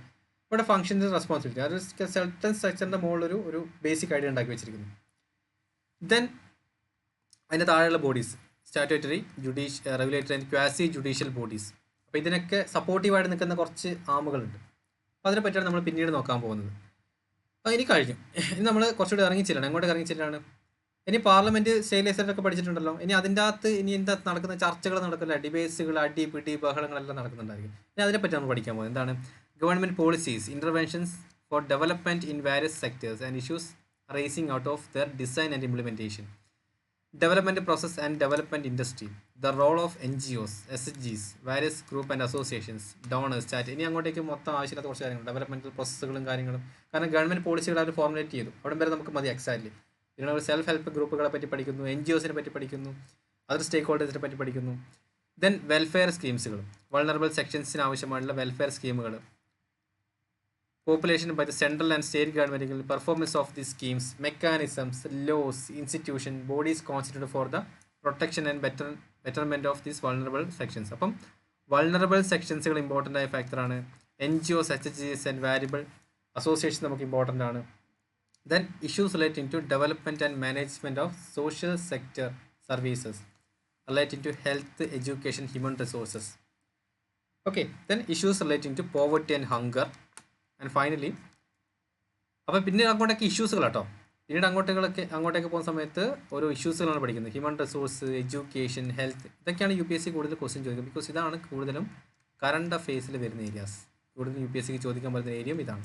ഇവിടെ ഫംഗ്ഷൻസ്, റെസ്പോൺസിബിലിറ്റി, അതൊരു സെർട്ടൻ സ്ട്രക്ചറിൻ്റെ മുകളിൽ ഒരു ബേസിക് ഐഡിയ ഉണ്ടാക്കി വെച്ചിരിക്കുന്നു. ദെൻ അതിൻ്റെ താഴെയുള്ള bodies, statutory, regulatory and quasi judicial bodies. അപ്പോൾ ഇതിനൊക്കെ സപ്പോർട്ടീവായിട്ട് നിൽക്കുന്ന കുറച്ച് ആമുകളുണ്ട്. അപ്പോൾ അതിനെ പറ്റിയാണ് നമ്മൾ പിന്നീട് നോക്കാൻ പോകുന്നത്. അപ്പോൾ ഇനി കഴിഞ്ഞു. ഇനി നമ്മൾ കുറച്ചുകൂടി ഇറങ്ങിച്ചില്ലാണ്. എങ്ങോട്ടേക്ക് ഇറങ്ങിച്ചില്ലാണ്? ഇനി പാർലമെൻറ്റ്, സ്റ്റേറ്റ് ലെജിസ്ലേച്ചറൊക്കെ പഠിച്ചിട്ടുണ്ടല്ലോ. ഇനി അതിൻ്റെ അകത്ത് എന്താ നടക്കുന്ന ചർച്ചകൾ നടക്കില്ല, ഡിബേറ്റ്സുകൾ, അടിപിടി, ബഹളങ്ങളെല്ലാം നടക്കുന്നുണ്ടായിരിക്കും. ഇനി അതിനെപ്പറ്റി നമ്മൾ പഠിക്കാൻ പോകുന്നത് എന്താണ്? Government policies, interventions for development in various sectors and issues arising out of their design and implementation, development process and development industry, the role of NGOs, SHGs, various group and associations, donors, chat. ഇനി അങ്ങോട്ടേക്ക് മൊത്തം ആവശ്യമില്ലാത്ത കുറച്ച് കാര്യങ്ങൾ, developmental പ്രോസസ്സുകളും കാര്യങ്ങളും. കാരണം government പോളിസികൾ അവർ formulate ചെയ്തു, അവിടെ വരെ നമുക്ക് മതി എക്സാക്ട്ലി. ഇതിനുള്ള സെൽഫ് ഹെൽപ്പ് ഗ്രൂപ്പുകളെ പറ്റി പഠിക്കുന്നു, NGOസിനെ പറ്റി പഠിക്കുന്നു, അതർ സ്റ്റേക്ക് ഹോൾഡേഴ്സിനെ പറ്റി പഠിക്കുന്നു. ദെൻ വെൽഫെയർ സ്കീംസുകൾ, വൾണറബിൾ സെക്ഷൻസിന് ആവശ്യമായിട്ടുള്ള വെൽഫെയർ സ്കീമുകൾ, population by the central and state government, performance of these schemes, mechanisms, laws, institution, bodies constituted for the protection and betterment of these vulnerable sections. അപ്പം vulnerable sectionsകൾ ഇമ്പോർട്ടൻ്റ് ആയ ഫാക്ടറാണ്. NGOs, SHGs and variable associations നമുക്ക് important ആണ്. Then issues relating to development and management of social sector services relating to health, education, human resources. Okay, then issues relating to poverty and hunger. And finally അപ്പോൾ പിന്നീട് അങ്ങോട്ടേക്ക് ഇഷ്യൂസുകൾ കേട്ടോ. പിന്നീട് അങ്ങോട്ടേക്ക് പോകുന്ന സമയത്ത് ഓരോ ഇഷ്യൂസുകളാണ് പഠിക്കുന്നത്. ഹ്യൂമൻ റിസോഴ്സ്, എഡ്യൂക്കേഷൻ, ഹെൽത്ത്, ഇതൊക്കെയാണ് UPSC കൂടുതൽ ക്വസ്റ്റ്യൻ ചോദിക്കുന്നത്. ബിക്കോസ് ഇതാണ് കൂടുതലും കറണ്ട് അഫെയർസിൽ വരുന്ന ഏരിയാസ്. കൂടുതലും UPSCക്ക് ചോദിക്കാൻ പറ്റുന്ന ഏരിയയും ഇതാണ്.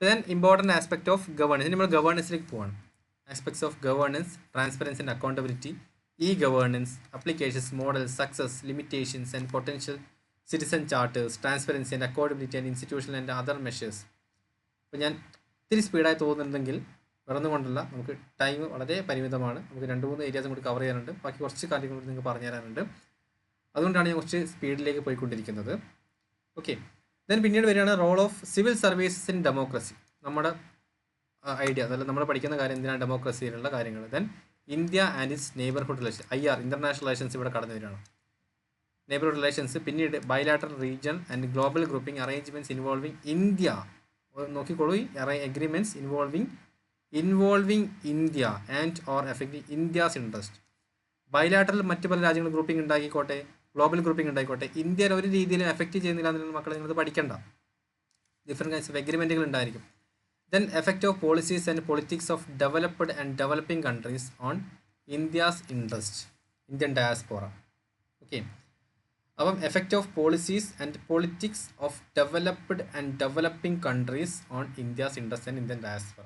Then important aspect of governance. നമ്മൾ ഗവേണൻസിലേക്ക് പോവാണ്. Aspects of governance, transparency and accountability, governance, applications, models, success, limitations and potential, citizen charters, transparency and accountability and institutional and other measures. അപ്പോൾ ഞാൻ ഇത്തിരി സ്പീഡായി തോന്നുന്നുണ്ടെങ്കിൽ വേറൊന്നുകൊണ്ടല്ല, നമുക്ക് ടൈം വളരെ പരിമിതമാണ്. നമുക്ക് 2-3 ഏരിയാസും കൂടി കവർ ചെയ്യാനുണ്ട്. ബാക്കി കുറച്ച് കാര്യങ്ങൾ കൂടി നിങ്ങൾക്ക് പറഞ്ഞു തരാനുണ്ട്. അതുകൊണ്ടാണ് ഞാൻ കുറച്ച് സ്പീഡിലേക്ക് പോയിക്കൊണ്ടിരിക്കുന്നത്. ഓക്കെ, ദെൻ പിന്നീട് വരികയാണ് role of civil services in democracy. നമ്മുടെ ഐഡിയ, അതല്ല നമ്മൾ പഠിക്കുന്ന കാര്യം എന്തിനാണ് ഡെമോക്രസിയിലുള്ള കാര്യങ്ങൾ. Then India and its neighbourhood relation, IR, international relations ഇവിടെ കടന്നു വരികയാണ്. നെയ്ബർ റിലേഷൻസ്, പിന്നീട് bilateral region and global grouping arrangements involving India. നോക്കിക്കോളൂ, agreements involving India and or affecting India's interest. Bilateral മറ്റ് പല രാജ്യങ്ങൾ ഗ്രൂപ്പിംഗ് ഉണ്ടാക്കിക്കോട്ടെ, ഗ്ലോബൽ ഗ്രൂപ്പിംഗ് ഉണ്ടായിക്കോട്ടെ, ഇന്ത്യയിൽ ഒരു രീതിയിലും എഫക്റ്റ് ചെയ്യുന്നില്ല എന്നുള്ള മക്കളെ നിങ്ങൾ പഠിക്കേണ്ട. ഡിഫറെൻറ്റ് കൈൻഡ്സ് ഓഫ് എഗ്രിമെൻറ്റുകൾ ഉണ്ടായിരിക്കും. Then effect of policies and politics of developed and developing countries on India's interest, Indian diaspora. Okay, അപ്പം effect of policies and politics of developed and developing countries on India's interest and Indian diaspora.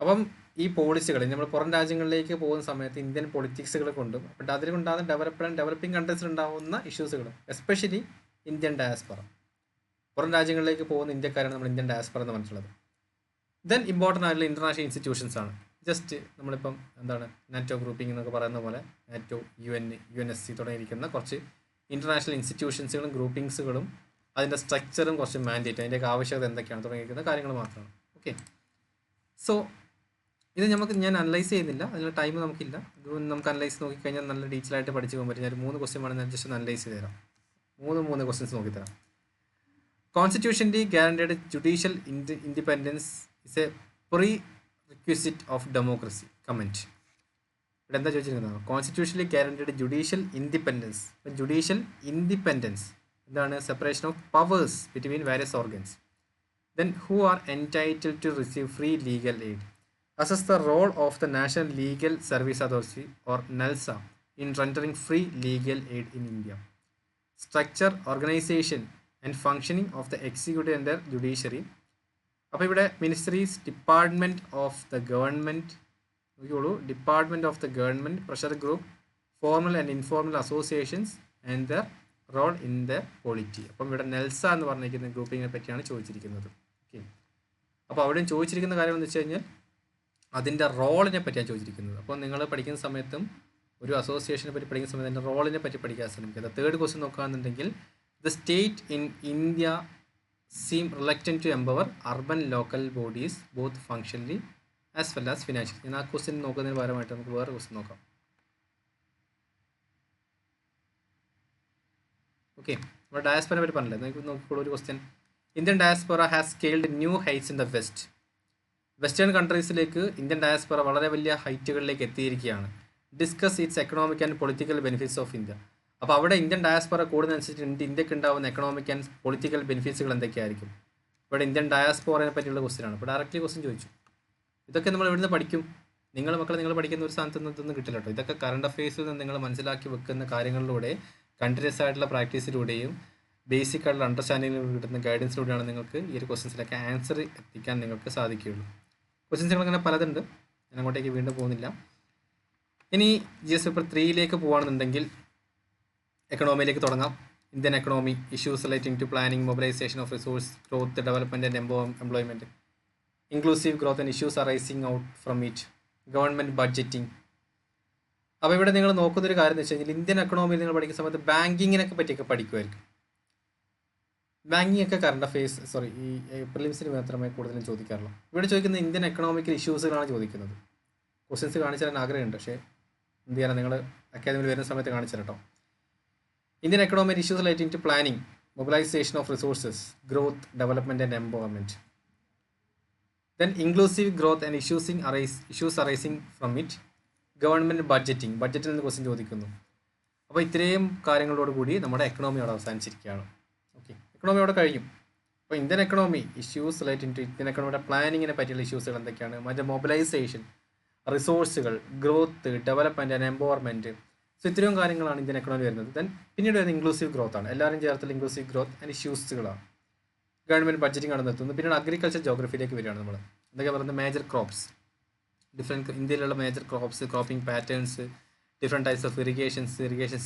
അപ്പം ഈ പോളിസികൾ നമ്മൾ പുറം രാജ്യങ്ങളിലേക്ക് പോകുന്ന സമയത്ത് Indian പൊളിറ്റിക്സുകൾ കൊണ്ടും but അതിലുണ്ടാകുന്ന developed and developing കൺട്രീസിൽ ഉണ്ടാകുന്ന ഇഷ്യൂസുകളും എസ്പെഷ്യലി ഇന്ത്യൻ ഡയാസ്പോറ, പുറം രാജ്യങ്ങളിലേക്ക് പോകുന്ന ഇന്ത്യക്കാരാണ് നമ്മൾ ഇന്ത്യൻ ഡയാസ്പോറ എന്ന് പറഞ്ഞിട്ടുള്ളത്. ദെൻ ഇമ്പോർട്ടൻ്റ് ആയിട്ടുള്ള ഇൻ്റർനാഷണൽ ഇൻസ്റ്റിറ്റ്യൂഷൻസ് ആണ്. ജസ്റ്റ് നമ്മളിപ്പം എന്താണ് നാറ്റോ ഗ്രൂപ്പിംഗ് എന്നൊക്കെ പറയുന്ന പോലെ നാറ്റോ, UNSC തുടങ്ങിയിരിക്കുന്ന കുറച്ച് ഇൻ്റർനാഷണൽ ഇൻസ്റ്റിറ്റ്യൂഷൻസുകളും ഗ്രൂപ്പിംഗ്സുകളും അതിൻ്റെ സ്ട്രക്ചറും കുറച്ച് മാൻഡേറ്റ്, അതിൻ്റെയൊക്കെ ആവശ്യകത എന്തൊക്കെയാണ് തുടങ്ങിയിരിക്കുന്ന കാര്യങ്ങൾ മാത്രമാണ്. ഓക്കെ, സോ ഇത് ഞാൻ അനലൈസ് ചെയ്യുന്നില്ല, അതിനുള്ള ടൈം നമുക്കില്ല. ഇത് നമുക്ക് അനലൈസ് നോക്കിക്കഴിഞ്ഞാൽ നല്ല ഡീറ്റെയിൽ ആയിട്ട് പഠിച്ചു പോകാൻ പറ്റും. ഞാൻ 3 ക്വസ്റ്റ്യൻ വേണം, ഞാൻ ജസ്റ്റ് ഒന്ന് അനലൈസ് ചെയ്ത് തരാം. 3 ക്വസ്റ്റ്യൻസ് നോക്കിത്തരാം. Constitutionally guaranteed judicial independence is a prerequisite of democracy. Comment. ഇവിടെ എന്താ ചോദിച്ചിരിക്കുന്നത്? Constitutionally guaranteed judicial independence. Judicial independence എന്താണ്? Separation of powers between various organs. Then who are entitled to receive free legal aid? Assess the role of the National Legal Service Authority or NELSA in rendering free legal aid in India. Structure, organization and functioning of the executive and the judiciary. അപ്പോൾ ഇവിടെ ministries, department of the government, നോക്കിയോളൂ, department of the government, pressure group, formal and informal associations and the role in the polity. അപ്പം ഇവിടെ നെൽസ എന്ന് പറഞ്ഞിരിക്കുന്ന ഗ്രൂപ്പിങ്ങിനെ പറ്റിയാണ് ചോദിച്ചിരിക്കുന്നത്. Okay, അപ്പോൾ അവിടെയും ചോദിച്ചിരിക്കുന്ന കാര്യം എന്ന് വെച്ച് കഴിഞ്ഞാൽ അതിൻ്റെ റോളിനെ പറ്റിയാണ് ചോദിച്ചിരിക്കുന്നത്. അപ്പോൾ നിങ്ങൾ പഠിക്കുന്ന സമയത്തും ഒരു അസോസിയേഷനെ പറ്റി പഠിക്കുന്ന സമയത്ത് അതിൻ്റെ റോളിനെ പറ്റി പഠിക്കാൻ ശ്രമിക്കുക. തേർഡ് ക്വസ്റ്റ്യൻ നോക്കുകയാണെന്നുണ്ടെങ്കിൽ the state in India seem reluctant to empower urban local bodies both functionally as well as financially. ഞാൻ ആ ക്വസ്റ്റ്യൻ നോക്കുന്നതിന് പകരമായിട്ട് നമുക്ക് വേറെ ക്വസ്റ്റ്യൻ നോക്കാം. ഓക്കെ, നമ്മുടെ ഡയാസ്പോറയെ പറ്റി പറഞ്ഞില്ലേ, നമുക്ക് നോക്കിക്കോളൂ ഒരു question. Indian diaspora has scaled new heights in the West. Western കൺട്രീസിലേക്ക് ഇന്ത്യൻ ഡയാസ്പോറ വളരെ വലിയ ഹൈറ്റുകളിലേക്ക് എത്തിയിരിക്കുകയാണ്. Discuss its economic and political benefits of India. അപ്പോൾ അവിടെ ഇന്ത്യൻ ഡയാസ്പോറ കൂടുന്നതനുസരിച്ച് ഇന്ത്യക്ക് ഉണ്ടാകുന്ന എക്കണോമിക് ആൻഡ് പൊളിറ്റിക്കൽ ബെനിഫിറ്റ്സുകൾ എന്തൊക്കെയായിരിക്കും? ഇവിടെ ഇന്ത്യൻ ഡയാസ്പോറയെ പറ്റിയുള്ള ക്വസ്റ്റ്യനാണ്. ഇപ്പോൾ ഡയറക്റ്റ്ലി ക്വസ്റ്റ്യൻ ചോദിച്ചു. ഇതൊക്കെ നമ്മൾ എവിടുന്ന് പഠിക്കും? നിങ്ങൾ പഠിക്കുന്ന ഒരു സ്ഥാനത്ത് നിന്നൊന്നും കിട്ടില്ല കേട്ടോ. ഇതൊക്കെ കറണ്ട് അഫെയർസിൽ നിന്ന് നിങ്ങൾ മനസ്സിലാക്കി വെക്കുന്ന കാര്യങ്ങളിലൂടെ, കണ്ടിന്യൂസ് ആയിട്ടുള്ള പ്രാക്ടീസിലൂടെയും ബേസിക് ആയിട്ടുള്ള അണ്ടർസ്റ്റാൻഡിങ്ങിലൂടെ കിട്ടുന്ന ഗൈഡൻസിലൂടെയാണ് നിങ്ങൾക്ക് ഈ ഒരു ക്വസ്റ്റ്യൻസിലൊക്കെ ആൻസർ എത്തിക്കാൻ നിങ്ങൾക്ക് സാധിക്കുകയുള്ളൂ. ക്വസ്റ്റ്യൻസുകൾ അങ്ങനെ പലതുണ്ട്, ഞാൻ അങ്ങോട്ടേക്ക് വീണ്ടും പോകുന്നില്ല. ഇനി GS പേപ്പർ 3 പോകുകയാണെന്നുണ്ടെങ്കിൽ എക്കണോമിയിലേക്ക് തുടങ്ങാം. Indian economy, issues relating to planning, mobilisation of resource, growth, development and employment, inclusive growth and issues arising out from it, government budgeting. അപ്പോൾ ഇവിടെ നിങ്ങൾ നോക്കുന്നൊരു കാര്യം എന്ന് വെച്ച് കഴിഞ്ഞാൽ ഇന്ത്യൻ എക്കണോമിയിൽ നിങ്ങൾ പഠിക്കുന്ന സമയത്ത് ബാങ്കിങ്ങിനൊക്കെ പറ്റിയൊക്കെ പഠിക്കുമായിരിക്കും. ബാങ്കിങ് ഒക്കെ കറണ്ട് അഫെയർസ് ഈ പ്രിലിംസിന് മാത്രമേ കൂടുതലും ചോദിക്കാറുള്ളൂ. ഇവിടെ ചോദിക്കുന്നത് ഇന്ത്യൻ എക്കണോമിക്കൽ ഇഷ്യൂസുകളാണ് ചോദിക്കുന്നത്. ക്വസ്റ്റ്യൻസ് കാണിച്ചു തരാൻ ആഗ്രഹമുണ്ട്, പക്ഷേ എന്ത് ചെയ്യാനാണ്, നിങ്ങൾ അക്കാദമിയിൽ വരുന്ന സമയത്ത് കാണിച്ചു കേട്ടോ. Indian economic issues relating to planning, mobilisation of resources, growth, development and empowerment. Then inclusive growth and issues arising from it, government budgeting, ബഡ്ജറ്റിൽ നിന്ന് ക്വസ്റ്റ്യൻ ചോദിക്കുന്നു. അപ്പോൾ ഇത്രയും കാര്യങ്ങളോടുകൂടി നമ്മുടെ എക്കണോമിയോട് അവസാനിച്ചിരിക്കുകയാണ്. ഓക്കെ, എക്കണോമിയോടെ കഴിയും. അപ്പോൾ Indian economy issues relating to Indian എക്കണോമിയുടെ പ്ലാനിങ്ങിനെ പറ്റിയുള്ള ഇഷ്യൂസുകൾ എന്തൊക്കെയാണ്? മറ്റേ മൊബിലൈസേഷൻ, റിസോഴ്സുകൾ, growth, development and empowerment. So ഇത്രയും കാര്യങ്ങളാണ് ഇന്ത്യൻ എക്കണോമി വരുന്നത്. ദെൻ പിന്നീട് വരുന്നത് ഇൻക്ലൂസീവ് ഗ്രോത്ത് ആണ്. എല്ലാവരും ചേർത്തുള്ള ഇൻക്ലൂസീവ് ഗ്രോത്ത് ആൻഡ് ഇഷ്യൂസുകളാണ്. ഗവൺമെൻറ് ബഡ്ജറ്റിംഗ് ആണ് നിർത്തുന്നത്. പിന്നീട് അഗ്രികൾച്ചർ ജോഗ്രഫിയിലേക്ക് വരികയാണ് നമ്മൾ. എന്തൊക്കെ പറയുന്നത്? മേജർ ക്രോപ്സ്, ഡിഫറെൻറ്റ് ഇന്ത്യയിലുള്ള major crops, cropping patterns, different types of irrigation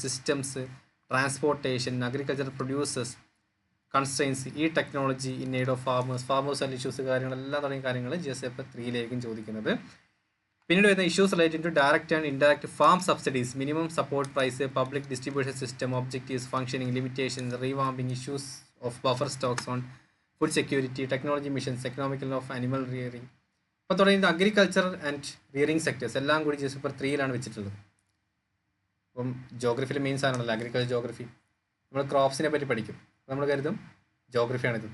systems, transportation, agriculture producers, constraints, ഈ technology in need of farmers and issues, കാര്യങ്ങളെല്ലാം തുടങ്ങിയ കാര്യങ്ങൾ GS പേപ്പർ 3 ചോദിക്കുന്നത്. പിന്നീട് വരുന്ന issues related to direct and indirect farm subsidies, minimum support price, public distribution system, objectives, functioning, limitations, revamping, issues of buffer stocks on food security, technology missions, economical of animal rearing. അപ്പോൾ തുടങ്ങിയത് agriculture and rearing sectors എല്ലാം കൂടി GS paper 3 വെച്ചിട്ടുള്ളത്. അപ്പം ജോഗ്രഫിയിൽ main സാധനമല്ല agriculture geography. നമ്മൾ ക്രോപ്സിനെ പറ്റി പഠിക്കും. നമ്മൾ കരുതും ജോഗ്രഫിയാണിത്,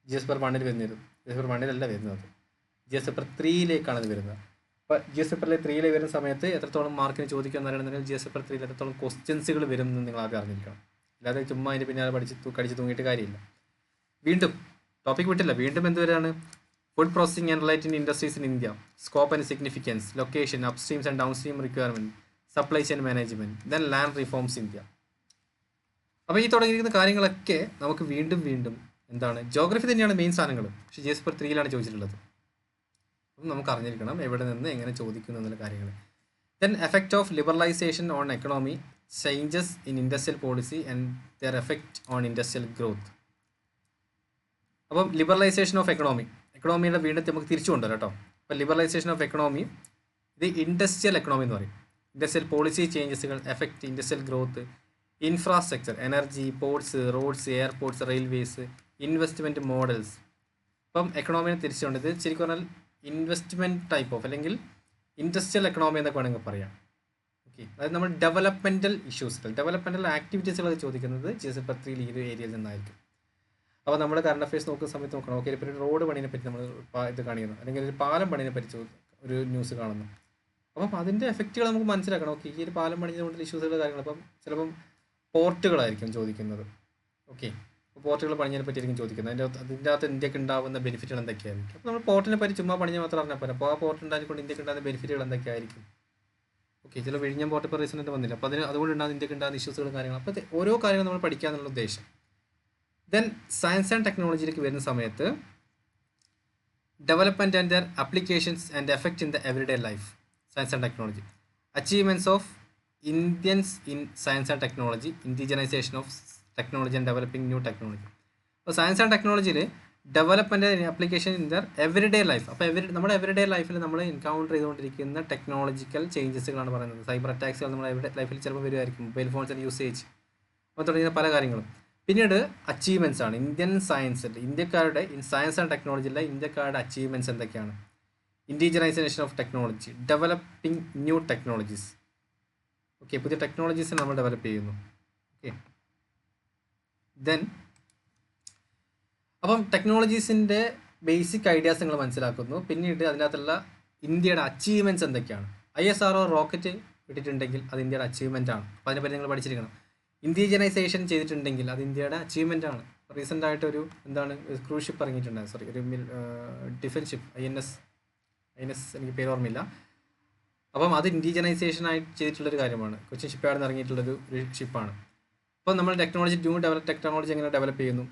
GS പേപ്പർ 1 വരുന്നത്. GS പേപ്പർ 1 വരുന്നത്, GS പേപ്പർ 3 ഇത് വരുന്നത്. അപ്പോൾ GS പേപ്പറിലെ 3 വരുന്ന സമയത്ത് എത്രത്തോളം മാർക്കിന് ചോദിക്കുക എന്നറിയണമെന്നുണ്ടെങ്കിൽ GS പേപ്പർ 3 എത്രത്തോളം ക്വസ്റ്റ്യൻസുകൾ വരും എന്ന് നിങ്ങൾ ആദ്യം അറിഞ്ഞിരിക്കണം. അല്ലാതെ ചുമ്മാ അതിൻ്റെ പിന്നാലെ കടിച്ച് തൂങ്ങിയിട്ട് കാര്യമില്ല. വീണ്ടും ടോപ്പിക് വിട്ടില്ല, വീണ്ടും എന്തുവരാണ്? Food processing and related industries in India, scope and significance, location, upstreams and downstream requirement, supply chain management, then land reforms India. അപ്പോൾ ഈ തുടങ്ങിയിരിക്കുന്ന കാര്യങ്ങളൊക്കെ നമുക്ക് വീണ്ടും എന്താണ്, ജോഗ്രഫി തന്നെയാണ് മെയിൻ സാധനങ്ങൾ. പക്ഷേ GS പേപ്പർ 3 ചോദിച്ചിട്ടുള്ളത്. അപ്പം നമുക്ക് അറിഞ്ഞിരിക്കണം എവിടെ നിന്ന് എങ്ങനെ ചോദിക്കുന്നു എന്നുള്ള കാര്യങ്ങൾ. Then effect of liberalization on economy, changes in industrial policy and their effect on industrial growth. അപ്പം ലിബറലൈസേഷൻ ഓഫ് എക്കണോമിയുടെ വീണ്ടും നമുക്ക് തിരിച്ചു കൊണ്ടുവരാം കേട്ടോ. അപ്പോൾ ലിബറലൈസേഷൻ ഓഫ് എക്കണോമി ഇത് ഇൻഡസ്ട്രിയൽ എക്കണോമി എന്ന് പറയും. ഇൻഡസ്ട്രിയൽ പോളിസി ചേഞ്ചസുകൾ effect industrial growth, infrastructure, energy, ports, roads, airports, railways, investment models. ഇപ്പം എക്കണോമിനെ തിരിച്ചുകൊണ്ട് ഇത് ശരിക്കും പറഞ്ഞാൽ ഇൻവെസ്റ്റ്മെൻറ്റ് ടൈപ്പ് ഓഫ് അല്ലെങ്കിൽ ഇൻഡസ്ട്രിയൽ എക്കണോമി എന്നൊക്കെ വേണമെങ്കിൽ പറയാം. ഓക്കെ, അതായത് നമ്മൾ ഡെവലപ്മെൻറ്റൽ ഇഷ്യൂസുകൾ, ഡെവലപ്മെൻറ്റൽ ആക്ടിവിറ്റീസുകൾ ചോദിക്കുന്നത് GS പേപ്പർ 3 ഈ ഒരു ഏരിയയിൽ നിന്നായിരിക്കും. അപ്പോൾ നമ്മൾ കറണ്ട് അഫയേഴ്സ് നോക്കുന്ന സമയത്ത് നോക്കണം. ഓക്കെ, ഇപ്പോൾ ഒരു റോഡ് പണിനെ പറ്റി നമ്മൾ ഇത് കാണിക്കുന്നു, അല്ലെങ്കിൽ ഒരു പാലം പണിനെ പറ്റി ഒരു ന്യൂസ് കാണുന്നു. അപ്പം അതിൻ്റെ എഫക്റ്റുകൾ നമുക്ക് മനസ്സിലാക്കണം. ഓക്കെ, ഈ ഒരു പാലം പണിഞ്ഞുകൊണ്ട് ഇഷ്യൂസുകൾ കാര്യങ്ങൾ. അപ്പം ചിലപ്പം പോർട്ടുകളായിരിക്കും ചോദിക്കുന്നത്. ഓക്കെ, അപ്പോൾ പോർട്ടുകൾ പണിഞ്ഞതിനെ പറ്റിയായിരിക്കും ചോദിക്കുന്നത്. അതിൻ്റെ അകത്ത് ഇന്ത്യക്ക് ഉണ്ടാകുന്ന ബെനിഫിറ്റുകൾ എന്തൊക്കെയായിരിക്കും. അപ്പോൾ നമ്മൾ പോർട്ടിനെ പറ്റി ചുമ്മാ പണിഞ്ഞാൽ മാത്രം അറിഞ്ഞാൽ പോരാ. അപ്പോൾ ആ പോർട്ട് ഉണ്ടായിക്കൊണ്ട് ഇന്ത്യക്ക് ഉണ്ടാകുന്ന ബെനിഫിറ്റുകൾ എന്തൊക്കെയായിരിക്കും. ഓക്കെ, ചില വിഴിഞ്ഞം പോർട്ട് ഇപ്പോൾ റീസെൻ്റ് വന്നില്ല. അപ്പോൾ അതുകൊണ്ട് ഉണ്ടാകുന്ന ഇന്ത്യക്ക് ഉണ്ടാകുന്ന ഇഷ്യൂസുകളും കാര്യങ്ങളും. അപ്പോൾ ഓരോ കാര്യങ്ങളും നമ്മൾ പഠിക്കുക എന്നുള്ള ഉദ്ദേശം. ദെൻ സയൻസ് ആൻഡ് ടെക്നോളജിയിലേക്ക് വരുന്ന സമയത്ത് development and their applications and effect in the everyday life, science and technology, achievements of Indians in science and technology, indigenization of technology and developing new technology. അപ്പോൾ സയൻസ് ആൻഡ് ടെക്നോളജിയിൽ development application in their everyday life. അപ്പോൾ നമ്മുടെ everyday ലൈഫിൽ നമ്മൾ encounter ചെയ്തുകൊണ്ടിരിക്കുന്ന technological ചേഞ്ചസുകളാണ് പറയുന്നത്. Cyber അറ്റാക്സുകൾ നമ്മുടെ everyday ലൈഫിൽ ചിലപ്പോൾ വരുമായിരിക്കും, മൊബൈൽ ഫോൺസിൻ്റെ യൂസേജ്, അപ്പോൾ തുടങ്ങിയ പല കാര്യങ്ങളും. പിന്നീട് അച്ചീവ്മെൻറ്റ്സ് ആണ് ഇന്ത്യൻ സയൻസിൽ, ഇന്ത്യക്കാരുടെ സയൻസ് ആൻഡ് ടെക്നോളജിയിലെ ഇന്ത്യക്കാരുടെ അച്ചീവ്മെൻറ്റ്സ് എന്തൊക്കെയാണ്. Indigenization of technology, developing new technologies. Okay, പുതിയ ടെക്നോളജീസ് നമ്മൾ ഡെവലപ്പ് ചെയ്യുന്നു. ഓക്കെ, ദെൻ അപ്പം ടെക്നോളജീസിൻ്റെ ബേസിക് ഐഡിയാസ് നിങ്ങൾ മനസ്സിലാക്കുന്നു. പിന്നീട് അതിനകത്തുള്ള ഇന്ത്യയുടെ അച്ചീവ്മെൻറ്റ്സ് എന്തൊക്കെയാണ്. ISRO റോക്കറ്റ് വിട്ടിട്ടുണ്ടെങ്കിൽ അത് ഇന്ത്യയുടെ അച്ചീവ്മെൻ്റ് ആണ്. അപ്പോൾ അതിനെപ്പറ്റി നിങ്ങൾ പഠിച്ചിരിക്കണം. ഇൻഡിജനൈസേഷൻ ചെയ്തിട്ടുണ്ടെങ്കിൽ അത് ഇന്ത്യയുടെ അച്ചീവ്മെൻ്റ് ആണ്. റീസെൻ്റ് ആയിട്ടൊരു ക്രൂസ് ഷിപ്പ് ഇറങ്ങിയിട്ടുണ്ടായിരുന്നു, ഒരു ഡിഫൻസ് ഷിപ്പ്, INS എനിക്ക് പേര് ഓർമ്മയില്ല. അപ്പം അത് ഇൻഡിജനൈസേഷനായിട്ട് ചെയ്തിട്ടുള്ളൊരു കാര്യമാണ്. കൊച്ചിൻ ഷിപ്പ് യാർഡിൽ നിന്ന് ഇറങ്ങിയിട്ടുള്ളൊരു ഷിപ്പാണ്. അപ്പം നമ്മൾ ടെക്നോളജി എങ്ങനെ ഡെവലപ്പ് ചെയ്യുന്നു.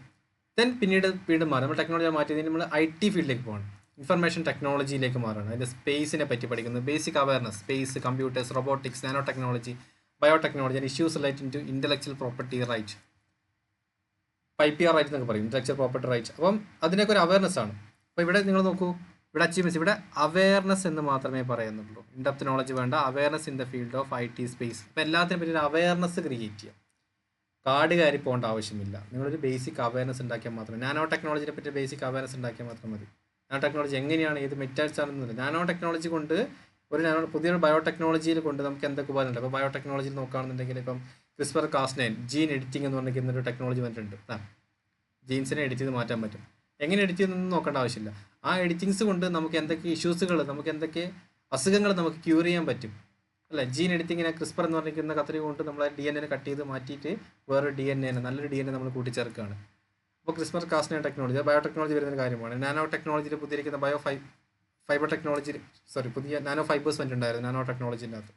ദെൻ പിന്നീട് വീണ്ടും മാറും. നമ്മൾ ടെക്നോളജി മാറ്റിയതിന് നമ്മൾ IT ഫീൽഡിലേക്ക് പോകണം, ഇൻഫർമേഷൻ ടെക്നോളജിയിലേക്ക് മാറണം. അതിൻ്റെ സ്പേസിനെ പറ്റി പഠിക്കുന്നു, basic awareness, space, computers, robotics, nanotechnology, biotechnology and issues related to intellectual property right, IPR right എന്നൊക്കെ പറയും, ഇൻ്റലക്ച്വൽ പ്രോപ്പർട്ടി റൈറ്റ്. അപ്പം അതിനൊക്കെ ഒരു അവയർനെസ് ആണ്. അപ്പോൾ ഇവിടെ നിങ്ങൾ നോക്കൂ, ഇവിടെ അച്ചീവ്മെൻറ്റ്സ്, ഇവിടെ അവയർനെസ് എന്ന് മാത്രമേ പറയുന്നുള്ളൂ. ഇൻഡെപ്ത് നോളജ് വേണ്ട, awareness in the field of IT space. അപ്പോൾ എല്ലാത്തിനും പറ്റി ഒരു അവയർനെസ് ക്രിയേറ്റ് ചെയ്യാം. കാർഡ് കയറി പോകേണ്ട ആവശ്യമില്ല. നിങ്ങളൊരു ബേസിക് അവയർനെസ് ഉണ്ടാക്കിയാൽ മാത്രമേ, നാനോ ടെക്നോളജിനെ പറ്റി ബേസിക് അവയർനെസ് ഉണ്ടാക്കിയാൽ മാത്രം മതി. നാനോ ടെക്നോളജി എങ്ങനെയാണ്, ഏത് മെറ്റൽസ് ആണെന്നില്ല. നാനോ ടെക്നോളജി കൊണ്ട് പുതിയൊരു ബയോടെക്നോളജിയിൽ കൊണ്ട് നമുക്ക് എന്തൊക്കെ ഉപകാരമുണ്ട്. അപ്പോൾ ബയോടെക്നോളജിയിൽ നോക്കുകയാണെന്നുണ്ടെങ്കിൽ ഇപ്പം CRISPR-Cas9 ജീൻ എഡിറ്റിംഗ് എന്ന് പറഞ്ഞിരിക്കുന്ന ഒരു ടെക്നോളജി വന്നിട്ടുണ്ട്. ജീൻസിനെ എഡിറ്റ് ചെയ്ത് മാറ്റാൻ പറ്റും. എങ്ങനെ എഡിറ്റ് ചെയ്യുന്നൊന്നും നോക്കേണ്ട ആവശ്യമില്ല. ആ എഡിറ്റിങ്സ് കൊണ്ട് നമുക്ക് എന്തൊക്കെ ഇഷ്യൂസുകൾ, നമുക്ക് എന്തൊക്കെ അസുഖങ്ങൾ നമുക്ക് ക്യൂർ ചെയ്യാൻ പറ്റും അല്ലേ. ജീൻ എഡിറ്റിങ്ങിനെ CRISPR എന്ന് പറഞ്ഞിരിക്കുന്ന കത്രി കൊണ്ട് നമ്മൾ DNA കട്ട് ചെയ്ത് മാറ്റിയിട്ട് വേറൊരു DNA, നല്ലൊരു DNA നമ്മൾ കൂട്ടിച്ചേർക്കുകയാണ്. അപ്പോൾ CRISPR-Cas9 ടെക്നോളജി ബയോടെക്നോളജി വരുന്നൊരു കാര്യമാണ്. നാനോ ടെക്നോളജിയിൽ പുതിയിരിക്കുന്ന ഫൈബർ ടെക്നോളജി, പുതിയ നാനോ ഫൈബേഴ്സ് വന്നിട്ടുണ്ടായിരുന്നു നാനോ ടെക്നോളജിൻ്റെ അകത്ത്.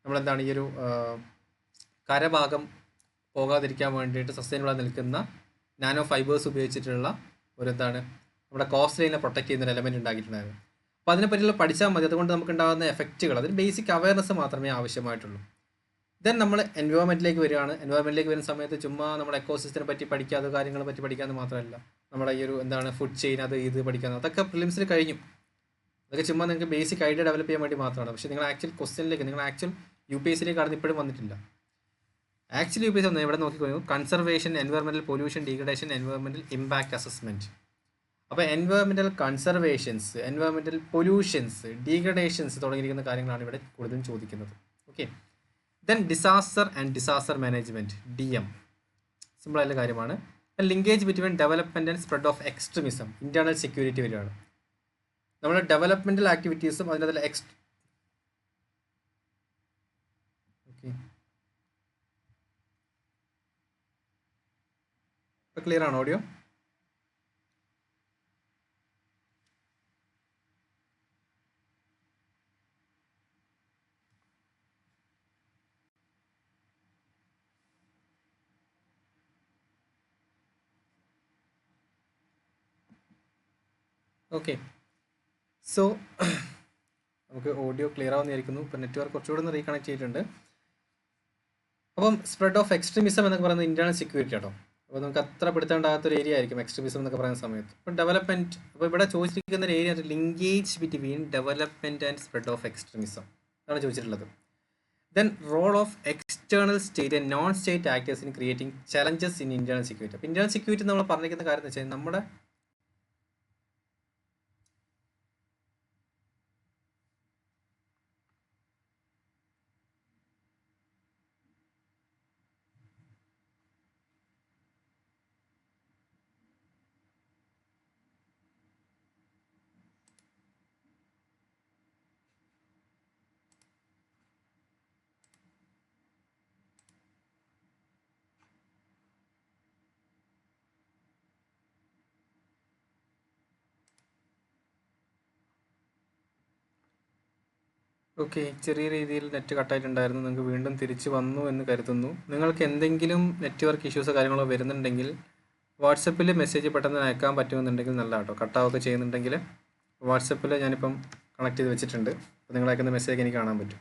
നമ്മളെന്താണ് ഈ ഒരു കരഭാഗം പോകാതിരിക്കാൻ വേണ്ടിയിട്ട് സസ്റ്റൈനബിളായി നിൽക്കുന്ന നാനോ ഫൈബേഴ്സ് ഉപയോഗിച്ചിട്ടുള്ള നമ്മുടെ കോസ്റ്റ് ലൈനെ പ്രൊട്ടക്ട് ചെയ്യുന്ന ഒരു എലമെൻറ്റ് ഉണ്ടാക്കിയിട്ടുണ്ടായിരുന്നു. അപ്പോൾ അതിനെപ്പറ്റിയുള്ള പഠിച്ചാൽ മതി. അതുകൊണ്ട് നമുക്ക് ഉണ്ടാകുന്ന എഫക്റ്റുകൾ, അതിന് ബേസിക് അവയർനെസ് മാത്രമേ ആവശ്യമായിട്ടുള്ളൂ. ദെൻ നമ്മൾ എൻവയോൺമെൻറ്റിലേക്ക് വരികയാണ്. എൻവയോൺമെൻറ്റിലേക്ക് വരുന്ന സമയത്ത് ചുമ്മാ നമ്മുടെ എക്കോസിസ്റ്റത്തിനെ പറ്റി പഠിക്കാതെ കാര്യങ്ങളെ പറ്റി പഠിക്കാമെന്ന് മാത്രമല്ല, നമ്മുടെ ഈ ഒരു ഫുഡ് ചെയിൻ ഇത് പഠിക്കാമെന്ന്, അതൊക്കെ പ്രിലിംസിൽ കഴിഞ്ഞു. അതൊക്കെ ചുമ്മാ നിങ്ങൾക്ക് ബേസിക് ഐഡിയ ഡെവലപ്പ് ചെയ്യാൻ വേണ്ടി മാത്രമാണ്. പക്ഷേ നിങ്ങൾ ആക്ച്വൽ ക്വസ്റ്റ്യനിലേക്ക്, നിങ്ങൾ ആക്ച്വൽ UPSC കടന്ന് ഇപ്പോഴും വന്നിട്ടില്ല. ആക്ച്വലി UPSC വന്നത് ഇവിടെ നോക്കിക്കഴിഞ്ഞു, conservation, environmental pollution, degradation, environmental impact assessment. അപ്പോൾ environmental conservations, environmental pollutions, degradations തുടങ്ങിയിരിക്കുന്ന കാര്യങ്ങളാണ് ഇവിടെ കൂടുതലും ചോദിക്കുന്നത്. Okay, then disaster and disaster management DM, സിമ്പിളായിട്ടുള്ള കാര്യമാണ്. Linkage between development and spread of extremism, internal security വരികയാണ്. നമ്മുടെ ഡെവലപ്മെൻറ്റൽ ആക്ടിവിറ്റീസും അതിനകത്തുള്ള ഓക്കെ ഇപ്പോൾ ക്ലിയർ ആണോ ഓഡിയോ? ഓക്കെ, സോ നമുക്ക് ഓഡിയോ ക്ലിയർ ആവുന്നതായിരിക്കുന്നു. ഇപ്പോൾ നെറ്റ്വർക്ക് കുറച്ചുകൂടെ ഒന്ന് റീകണക്ട് ചെയ്തിട്ടുണ്ട്. അപ്പം സ്പ്രെഡ് ഓഫ് എക്സ്ട്രീമിസം എന്നൊക്കെ പറയുന്നത് ഇൻറ്റേർണൽ സെക്യൂരിറ്റി കേട്ടോ. അപ്പോൾ നമുക്ക് അത്ര പെടുത്തേണ്ടാകാത്തൊരു ഏരിയ ആയിരിക്കും എക്സ്ട്രീമിസം എന്നൊക്കെ പറയുന്ന സമയത്ത്. അപ്പോൾ ഡെവലപ്മെൻറ്റ്, അപ്പോൾ ഇവിടെ ചോദിച്ചിരിക്കുന്ന ഒരു area linkage between development and spread of extremism ആണ് ചോദിച്ചിട്ടുള്ളത്. Then role of external state and non state actors in creating challenges in internal security. അപ്പോൾ ഇൻറ്റേർണൽ സെക്യൂരിറ്റി നമ്മൾ പറഞ്ഞിരിക്കുന്ന കാര്യം എന്ന് വെച്ചാൽ നമ്മുടെ ഓക്കെ, ചെറിയ രീതിയിൽ നെറ്റ് കട്ടായിട്ടുണ്ടായിരുന്നു. നിങ്ങൾക്ക് വീണ്ടും തിരിച്ചു വന്നു എന്ന് കരുതുന്നു. നിങ്ങൾക്ക് എന്തെങ്കിലും നെറ്റ്വർക്ക് ഇഷ്യൂസോ കാര്യങ്ങളോ വരുന്നുണ്ടെങ്കിൽ വാട്സപ്പിൽ മെസ്സേജ് പെട്ടെന്ന് അയക്കാൻ പറ്റുമെന്നുണ്ടെങ്കിൽ നല്ല കേട്ടോ. കട്ടാവൊക്കെ ചെയ്യുന്നുണ്ടെങ്കിൽ വാട്സപ്പിൽ ഞാനിപ്പം കണക്ട് ചെയ്ത് വെച്ചിട്ടുണ്ട്. അപ്പോൾ നിങ്ങൾ അയക്കുന്ന മെസ്സേജ് എനിക്ക് കാണാൻ പറ്റും.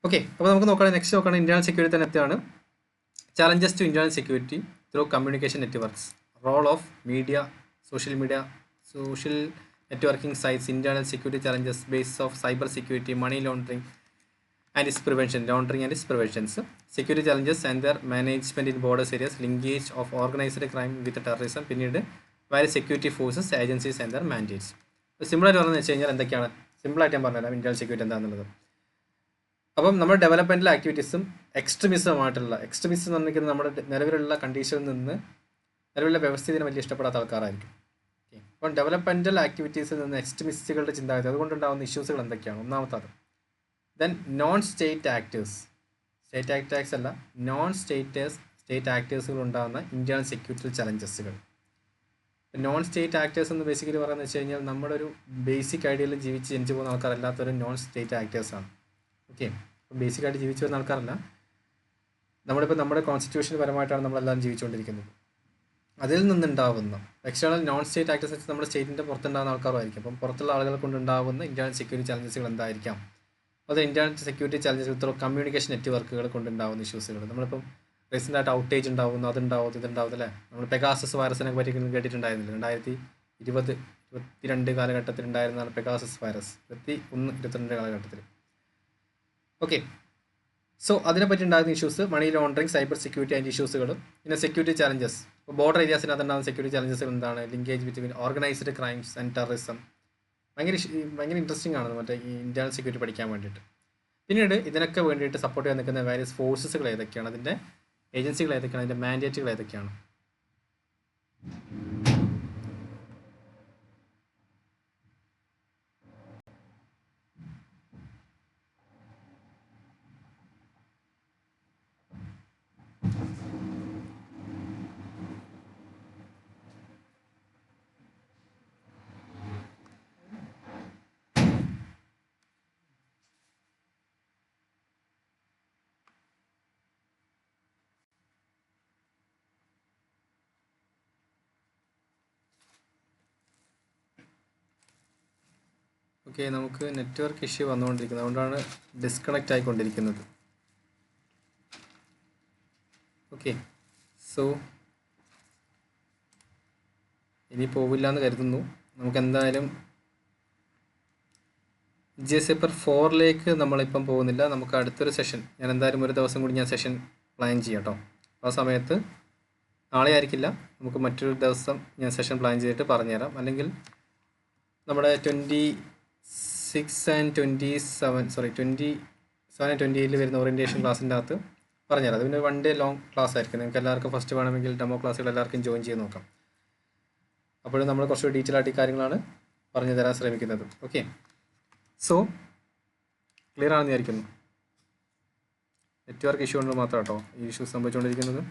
ഓക്കെ, അപ്പോൾ നമുക്ക് നോക്കാം. നെക്സ്റ്റ് നോക്കുകയാണെങ്കിൽ ഇൻറ്റേർണൽ സെക്യൂരിറ്റി തന്നെ എത്തിയാണ്. Challenges to internal security through communication networks, role of media, social networking sites, internal security challenges, basis of cyber security, money laundering and its prevention, security challenges and their management in border areas, linkage of organized crime with terrorism, പിന്നീട് various security forces, agencies and their mandates. സിമ്പിളായിട്ട് പറഞ്ഞു വെച്ച് കഴിഞ്ഞാൽ എന്തൊക്കെയാണ്, സിമ്പിളായിട്ട് ഞാൻ പറഞ്ഞുതരാം internal security എന്താണെന്നുള്ളത്. അപ്പം നമ്മുടെ ഡെവലപ്മെൻറ്റൽ ആക്ടിവിറ്റീസും എക്സ്ട്രീമിസമായിട്ടുള്ള എക്സ്ട്രീമിസം എന്ന് പറഞ്ഞിരിക്കുന്നത് നമ്മുടെ നിലവിലുള്ള കണ്ടീഷനിൽ നിന്ന് നിലവിലുള്ള വ്യവസ്ഥിതിനെ വലിയ ഇഷ്ടപ്പെടാത്ത ആൾക്കാരായിരിക്കും. അപ്പം ഡെവലപ്മെൻറ്റൽ ആക്ടിവിറ്റീസിൽ നിന്ന് എക്സ്ട്രീമിസ്റ്റുകളുടെ ചിന്താഗതി അതുകൊണ്ടുണ്ടാകുന്ന ഇഷ്യൂസുകൾ എന്തൊക്കെയാണ്? ഒന്നാമത്തത് then non state actors, state actors അല്ല, നോൺ സ്റ്റേറ്റ് ആക്ടേഴ്സുകൾ ഉണ്ടാകുന്ന ഇന്റേണൽ സെക്യൂരിറ്റി ചലഞ്ചസുകൾ. നോൺ സ്റ്റേറ്റ് ആക്ടേഴ്സ് എന്ന് ബേസിക്കലി പറയുന്നത് വെച്ച് കഴിഞ്ഞാൽ നമ്മുടെ ഒരു ബേസിക് ഐഡിയയിൽ ജനിച്ചു പോകുന്ന ആൾക്കാരല്ലാത്തൊരു നോൺ സ്റ്റേറ്റ് ആക്ടേഴ്സാണ്. ഓക്കെ, അപ്പം ബേസിക്കായിട്ട് ജീവിച്ചു വരുന്ന ആൾക്കാരല്ല. നമ്മളിപ്പോൾ നമ്മുടെ കോൺസ്റ്റിറ്റ്യൂഷൻ പരമായിട്ടാണ് നമ്മളെല്ലാം ജീവിച്ചുകൊണ്ടിരിക്കുന്നത്. അതിൽ നിന്നുണ്ടാവുന്ന എക്സ്റ്റേണൽ നോൺ സ്റ്റേറ്റ് ആക്ടേഴ്സ് വെച്ച് നമ്മുടെ സ്റ്റേറ്റിൻ്റെ പുറത്തുണ്ടാകുന്ന ആൾക്കാരുമായിരിക്കും. അപ്പം പുറത്തുള്ള ആളുകളെ കൊണ്ടുണ്ടാകുന്ന ഇന്റേണൽ സെക്യൂരിറ്റി ചലഞ്ചസുകൾ എന്തായിരിക്കാം? അത് ഇന്റേണൽ സെക്യൂരിറ്റി ചലഞ്ചസുകൾ ത്രൂ കമ്മ്യൂണിക്കേഷൻ നെറ്റ്വർക്കുകൾ കൊണ്ടുണ്ടാകുന്ന ഇഷ്യൂസുകൾ. നമ്മളിപ്പം റീസെൻ്റായിട്ട് ഔട്ടേജ് ഉണ്ടാകുന്നു, അതുണ്ടാവും, ഇതുണ്ടാവും അല്ലേ. നമ്മൾ പെഗാസസ് വൈറസിനെ പറ്റി കേട്ടിട്ടുണ്ടായിരുന്നില്ല. 2022 കാലഘട്ടത്തിൽ ഉണ്ടായിരുന്നതാണ് പെഗാസസ് വൈറസ്, 2022 കാലഘട്ടത്തിൽ. ഓക്കെ, സോ അതിനെപ്പറ്റി ഉണ്ടാകുന്ന issues, money laundering, cyber security and ഇഷ്യൂസുകളും, പിന്നെ സെക്യൂരിറ്റി ചലഞ്ചസ്. ഇപ്പോൾ ബോർഡർ ഏരിയാസിനകത്ത് ഉണ്ടാകുന്ന സെക്യൂരിറ്റി ചലഞ്ചസുകൾ എന്താണ്? Linkage between organized crimes and terrorism. ഭയങ്കര ഇൻട്രസ്റ്റിംഗ് ആണ് മറ്റേ ഈ ഇന്റേണൽ സെക്യൂരിറ്റി പഠിക്കാൻ വേണ്ടിയിട്ട്. പിന്നീട് ഇതിനൊക്കെ വേണ്ടിയിട്ട് സപ്പോർട്ട് ചെയ്യാൻ നിൽക്കുന്ന വേരിയസ് ഫോഴ്സസുകൾ ഏതൊക്കെയാണ്, അതിൻ്റെ ഏജൻസികൾ ഏതൊക്കെയാണ്, അതിൻ്റെ മാൻഡേറ്റുകൾ ഏതൊക്കെയാണ്. ഓക്കെ, നമുക്ക് നെറ്റ്വർക്ക് ഇഷ്യൂ വന്നുകൊണ്ടിരിക്കുന്നത്, അതുകൊണ്ടാണ് ഡിസ്കണക്റ്റ് ആയിക്കൊണ്ടിരിക്കുന്നത്. ഓക്കെ, സോ ഇനി പോവില്ല എന്ന് കരുതുന്നു. നമുക്ക് എന്തായാലും GS പേപ്പർ 4 നമ്മളിപ്പം പോകുന്നില്ല. നമുക്ക് അടുത്തൊരു സെഷൻ ഞാൻ എന്തായാലും ഒരു ദിവസം കൂടി ഞാൻ സെഷൻ പ്ലാൻ ചെയ്യാം കേട്ടോ. ആ സമയത്ത് നാളെ ആയിരിക്കില്ല, നമുക്ക് മറ്റൊരു ദിവസം ഞാൻ സെഷൻ പ്ലാൻ ചെയ്തിട്ട് പറഞ്ഞുതരാം. അല്ലെങ്കിൽ നമ്മുടെ 26 and 27 7:28 വരുന്ന ഓറിയൻറ്റേഷൻ ക്ലാസ്സിൻ്റെ അകത്ത് പറഞ്ഞുതരാം. അത് പിന്നെ 1 ഡേ ലോങ് ക്ലാസ് ആയിരിക്കും. നിങ്ങൾക്ക് എല്ലാവർക്കും ഫസ്റ്റ് വേണമെങ്കിൽ ഡെമോ ക്ലാസ്സുകൾ എല്ലാവർക്കും ജോയിൻ ചെയ്ത് നോക്കാം. അപ്പോഴും നമ്മൾ കുറച്ച് ഡീറ്റെയിൽ ആയിട്ട് ഈ കാര്യങ്ങളാണ് പറഞ്ഞു തരാൻ ശ്രമിക്കുന്നത്. ഓക്കെ, സോ ക്ലിയർ ആണെന്ന് വിചാരിക്കുന്നു. നെറ്റ്വർക്ക് ഇഷ്യൂ കൊണ്ട് മാത്രം കേട്ടോ ഈ ഇഷ്യൂ സംഭവിച്ചുകൊണ്ടിരിക്കുന്നത്.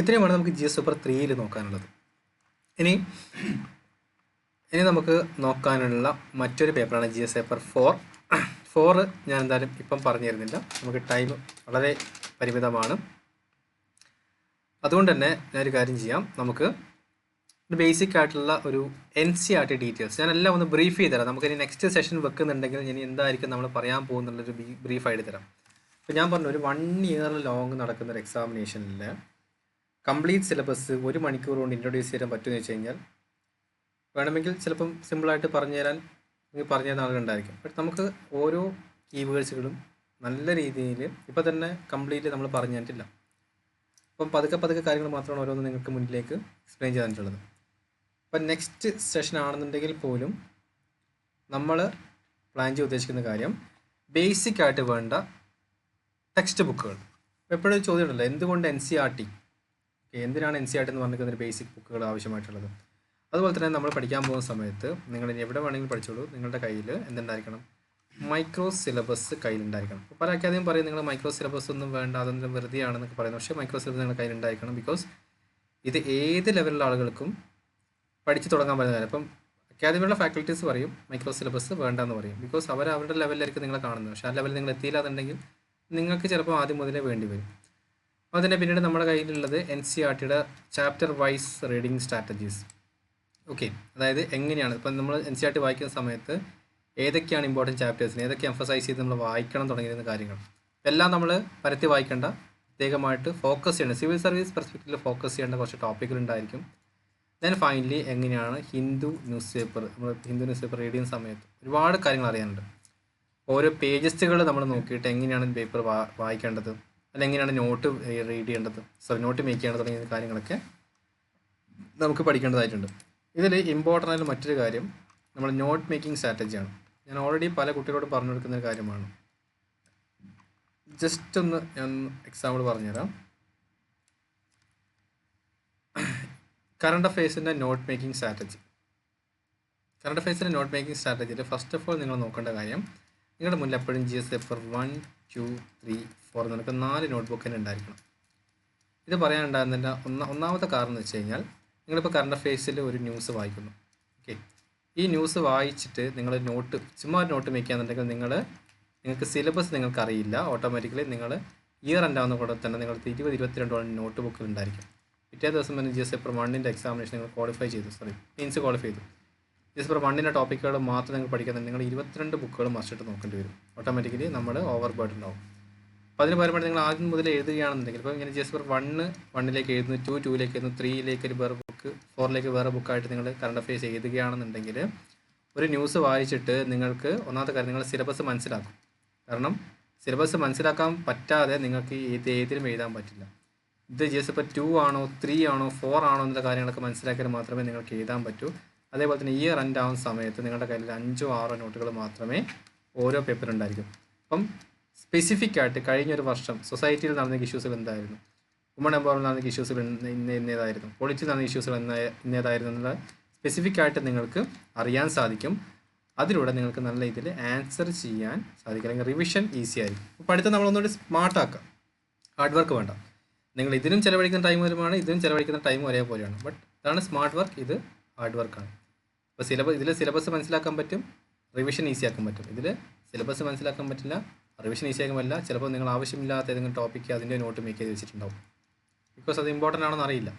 ഇത്രയുമാണ് നമുക്ക് GS പേപ്പർ 3 നോക്കാനുള്ളത്. ഇനി നമുക്ക് നോക്കാനുള്ള മറ്റൊരു പേപ്പറാണ് GS പേപ്പർ 4. ഞാൻ എന്തായാലും ഇപ്പം പറഞ്ഞു തരുന്നില്ല, നമുക്ക് ടൈം വളരെ പരിമിതമാണ്. അതുകൊണ്ട് തന്നെ ഞാനൊരു കാര്യം ചെയ്യാം, നമുക്ക് ബേസിക് ആയിട്ടുള്ള ഒരു NCERT ഡീറ്റെയിൽസ് ഞാൻ എല്ലാം ഒന്ന് ബ്രീഫ് ചെയ്ത് തരാം. നമുക്കിനി നെക്സ്റ്റ് സെഷൻ വെക്കുന്നുണ്ടെങ്കിൽ ഇനി എന്തായിരിക്കും നമ്മൾ പറയാൻ പോകുന്നുള്ളൊരു ബ്രീഫായിട്ട് തരാം. അപ്പോൾ ഞാൻ പറഞ്ഞു, ഒരു 1 ഇയർ ലോങ് നടക്കുന്ന ഒരു എക്സാമിനേഷനിൽ കംപ്ലീറ്റ് സിലബസ് 1 മണിക്കൂർ കൊണ്ട് ഇൻട്രൊഡ്യൂസ് ചെയ്യാൻ പറ്റുമെന്ന് വെച്ച് കഴിഞ്ഞാൽ വേണമെങ്കിൽ ചിലപ്പം സിമ്പിളായിട്ട് പറഞ്ഞു തരുന്ന ആളുകളുണ്ടായിരിക്കും. ബട്ട് നമുക്ക് ഓരോ കീവേഡ്സുകളും നല്ല രീതിയിൽ ഇപ്പം തന്നെ കംപ്ലീറ്റ് നമ്മൾ പറഞ്ഞു തന്നിട്ടില്ല. അപ്പം പതുക്കെ കാര്യങ്ങൾ മാത്രമാണ് ഓരോന്ന് നിങ്ങൾക്ക് മുന്നിലേക്ക് എക്സ്പ്ലെയിൻ ചെയ്തിട്ടുള്ളത്. അപ്പം നെക്സ്റ്റ് സെഷൻ ആണെന്നുണ്ടെങ്കിൽ പോലും നമ്മൾ പ്ലാൻ ചെയ്ത് ഉദ്ദേശിക്കുന്ന കാര്യം ബേസിക് ആയിട്ട് വേണ്ട ടെക്സ്റ്റ് ബുക്കുകൾ. എപ്പോഴും ചോദ്യം ഉണ്ടല്ലോ, എന്തുകൊണ്ട് NCERT, എന്തിനാണ് NCERT എന്ന് പറഞ്ഞിരിക്കുന്ന ഒരു ബേസിക് ബുക്കുകൾ ആവശ്യമായിട്ടുള്ളത്. അതുപോലെ തന്നെ നമ്മൾ പഠിക്കാൻ പോകുന്ന സമയത്ത് നിങ്ങൾ എവിടെ വേണമെങ്കിലും പഠിച്ചോളൂ, നിങ്ങളുടെ കയ്യിൽ എന്തുണ്ടായിരിക്കണം, മൈക്രോ സിലബസ് കയ്യിലുണ്ടായിരിക്കണം. പല അക്കാദമിയും പറയും നിങ്ങൾ മൈക്രോ സിലബസ് ഒന്നും വേണ്ട, അതൊന്നും വെറുതെ ആണെന്നൊക്കെ പറയുന്നു. പക്ഷേ മൈക്രോ സിലബസ് നിങ്ങളുടെ കയ്യിലുണ്ടായിരിക്കണം. ബിക്കോസ് ഇത് ഏത് ലെവലിലുള്ള ആളുകൾക്കും പഠിച്ച് തുടങ്ങാൻ പറ്റുന്ന കാര്യം. അപ്പം അക്കാദമിയുള്ള ഫാക്കൽറ്റീസ് പറയും മൈക്രോ സിലബസ് വേണ്ടെന്ന് പറയും. ബിക്കോസ് അവരുടെ ലെവലിലായിരിക്കും നിങ്ങളെ കാണുന്നത്. പക്ഷേ ആ ലെവലിൽ നിങ്ങൾ എത്തിയില്ല എന്നുണ്ടെങ്കിൽ നിങ്ങൾക്ക് ചിലപ്പോൾ ആദ്യം മുതലേ വേണ്ടി വരും. അതിനെ പിന്നീട് നമ്മുടെ കയ്യിലുള്ളത് NCERTയുടെ chapter wise reading strategies. Okay, അതായത് എങ്ങനെയാണ് ഇപ്പം നമ്മൾ NCERT വായിക്കുന്ന സമയത്ത് ഏതൊക്കെയാണ് ഇമ്പോർട്ടൻറ്റ് ചാപ്റ്റേഴ്സിന് ഏതൊക്കെ എംഫസൈസ് ചെയ്ത് നമ്മൾ വായിക്കണം തുടങ്ങിയിരുന്ന കാര്യങ്ങൾ എല്ലാം നമ്മൾ പരത്തി വായിക്കേണ്ട, പ്രത്യേകമായിട്ട് ഫോക്കസ് ചെയ്യേണ്ട, സിവിൽ സർവീസ് പെർസ്പെക്റ്റീവിൽ ഫോക്കസ് ചെയ്യേണ്ട കുറച്ച് ടോപ്പിക്കുകൾ ഉണ്ടായിരിക്കും. ദെൻ ഫൈനലി എങ്ങനെയാണ് ഹിന്ദു ന്യൂസ് പേപ്പർ റീഡ് ചെയ്യുന്ന സമയത്ത് ഒരുപാട് കാര്യങ്ങൾ അറിയാനുണ്ട്. ഓരോ പേജസുകൾ നമ്മൾ നോക്കിയിട്ട് എങ്ങനെയാണ് പേപ്പർ വായിക്കേണ്ടത്, അല്ലെങ്കിൽ എങ്ങനെയാണ് നോട്ട് റീഡ് ചെയ്യേണ്ടത്, നോട്ട് മേക്ക് ചെയ്യേണ്ടത് തുടങ്ങിയ കാര്യങ്ങളൊക്കെ നമുക്ക് പഠിക്കേണ്ടതായിട്ടുണ്ട്. ഇതിൽ ഇമ്പോർട്ടൻ്റ് ആയിട്ട് മറ്റൊരു കാര്യം നമ്മൾ നോട്ട് മേക്കിംഗ് സ്ട്രാറ്റജിയാണ്. ഞാൻ ഓൾറെഡി പല കുട്ടികളോടും പറഞ്ഞു കൊടുക്കുന്ന ഒരു കാര്യമാണ്. ജസ്റ്റ് ഒന്ന് ഞാൻ എക്സാമ്പിൾ പറഞ്ഞുതരാം. കറണ്ട് അഫെയർസിൻ്റെ നോട്ട് മേക്കിംഗ് സ്ട്രാറ്റജി. കറണ്ട് അഫെയർസിൻ്റെ നോട്ട് മേക്കിംഗ് സ്ട്രാറ്റജിയിൽ ഫസ്റ്റ് ഓഫ് ഓൾ നിങ്ങൾ നോക്കേണ്ട കാര്യം, നിങ്ങളുടെ മുന്നിൽ എപ്പോഴും GS പേപ്പർ 1, 2, 3, 4 എന്നൊക്കെ 4 നോട്ട്ബുക്ക് തന്നെ ഉണ്ടായിരിക്കണം. ഇത് പറയാനുണ്ടാകുന്നതിൻ്റെ ഒന്നാമത്തെ കാരണം എന്ന് വെച്ച് കഴിഞ്ഞാൽ, നിങ്ങളിപ്പോൾ കറണ്ട് അഫെയർസിൽ ഒരു ന്യൂസ് വായിക്കുന്നു. ഓക്കെ, ഈ ന്യൂസ് വായിച്ചിട്ട് നിങ്ങൾ ചുമ്മാ ഒരു നോട്ട് മേക്ക് ചെയ്യാന്നുണ്ടെങ്കിൽ നിങ്ങൾക്ക് സിലബസ് നിങ്ങൾക്ക് അറിയില്ല. ഓട്ടോമാറ്റിക്കലി നിങ്ങൾ ഇയർ എൻഡ് ആവുന്ന കൂടെ തന്നെ നിങ്ങൾക്ക് 20-22 നോട്ട് ബുക്കുകൾ ഉണ്ടായിരിക്കും. പിറ്റേ ദിവസം തന്നെ GS പേപ്പർ 1ൻ്റെ എക്സാമിനേഷൻ നിങ്ങൾ ക്വാളിഫൈ ചെയ്തു. GS പേപ്പർ 1ൻ്റെ ടോപ്പിക്കുകൾ മാത്രം നിങ്ങൾ പഠിക്കുന്നുണ്ട്, നിങ്ങൾ 22 ബുക്കുകൾ മറിച്ചിട്ട് നോക്കേണ്ടി വരും. ഓട്ടോമാറ്റിക്കലി നമ്മൾ ഓവർ ബേർഡ് ഉണ്ടാവും. അപ്പോൾ അതിന് പകരമായിട്ട് നിങ്ങൾ ആദ്യം മുതൽ എഴുതുകയാണെന്നുണ്ടെങ്കിൽ, ഇപ്പോൾ ഇങ്ങനെ GS പേപ്പർ 1ലേക്ക് എഴുതുന്നു, 2ലേക്ക് എഴുതുന്നു, 3ലേക്ക് ഒരു വേറെ ബുക്ക്, 4ലേക്ക് വേറെ ബുക്കായിട്ട് നിങ്ങൾ കറണ്ട് അഫെയർസ് എഴുതുകയാണെന്നുണ്ടെങ്കിൽ ഒരു ന്യൂസ് വായിച്ചിട്ട് നിങ്ങൾക്ക് ഒന്നാമത്തെ കാര്യം നിങ്ങൾ സിലബസ് മനസ്സിലാക്കും. കാരണം സിലബസ് മനസ്സിലാക്കാൻ പറ്റാതെ നിങ്ങൾക്ക് ഏതിലും എഴുതാൻ പറ്റില്ല. ഇത് GS പേപ്പർ 2 ആണോ 3 ആണോ 4 ആണോ എന്നുള്ള കാര്യങ്ങളൊക്കെ മനസ്സിലാക്കിയാൽ മാത്രമേ നിങ്ങൾക്ക് എഴുതാൻ പറ്റൂ. അതേപോലെ തന്നെ ഇയർ എൻഡ് ആവുന്ന സമയത്ത് നിങ്ങളുടെ കയ്യിൽ 5-6 നോട്ടുകൾ മാത്രമേ ഓരോ പേപ്പർ ഉണ്ടായിരിക്കും. അപ്പം സ്പെസിഫിക് ആയിട്ട് കഴിഞ്ഞൊരു വർഷം സൊസൈറ്റിയിൽ നടന്ന ഇഷ്യൂസുകൾ എന്തായിരുന്നു, വുമൺ എംപവർമെൻറ്റ് നടന്ന ഇഷ്യൂസുകൾ ഇന്നേതായിരുന്നു, പൊളിറ്റിക്സ് നടന്ന ഇഷ്യൂസുകൾ ഇന്നേതായിരുന്നു എന്നുള്ള സ്പെസിഫിക് ആയിട്ട് നിങ്ങൾക്ക് അറിയാൻ സാധിക്കും. അതിലൂടെ നിങ്ങൾക്ക് നല്ല രീതിയിൽ ആൻസർ ചെയ്യാൻ സാധിക്കും, അല്ലെങ്കിൽ റിവിഷൻ ഈസി ആയിരിക്കും. അപ്പോൾ പഠിത്തം നമ്മളൊന്നുകൂടി സ്മാർട്ടാക്കാം, ഹാർഡ് വർക്ക് വേണ്ട. നിങ്ങൾ ഇതിനും ചിലവഴിക്കുന്ന ടൈം ഒരുപാട്, ഇതിനും ചിലവഴിക്കുന്ന ടൈം ഒരേപോലെയാണ്. ബട്ട് ഇതാണ് സ്മാർട്ട് വർക്ക്, ഇത് ഹാർഡ് വർക്കാണ്. അപ്പോൾ ഇതിൽ സിലബസ് മനസ്സിലാക്കാൻ പറ്റും, റിവിഷൻ ഈസി ആക്കാൻ പറ്റും. ഇതിൽ സിലബസ് മനസ്സിലാക്കാൻ പറ്റില്ല, റിവിഷൻ ഈസി ആക്കാൻ പറ്റില്ല. ചിലപ്പോൾ നിങ്ങൾ ആവശ്യമില്ലാത്ത ഏതെങ്കിലും ടോപ്പിക്ക് അതിൻ്റെ നോട്ട് മേക്ക് ചെയ്ത് വെച്ചിട്ടുണ്ടാവും, ബിക്കോസ് അത് ഇമ്പോർട്ടൻ്റ് ആണെന്ന് അറിയില്ല.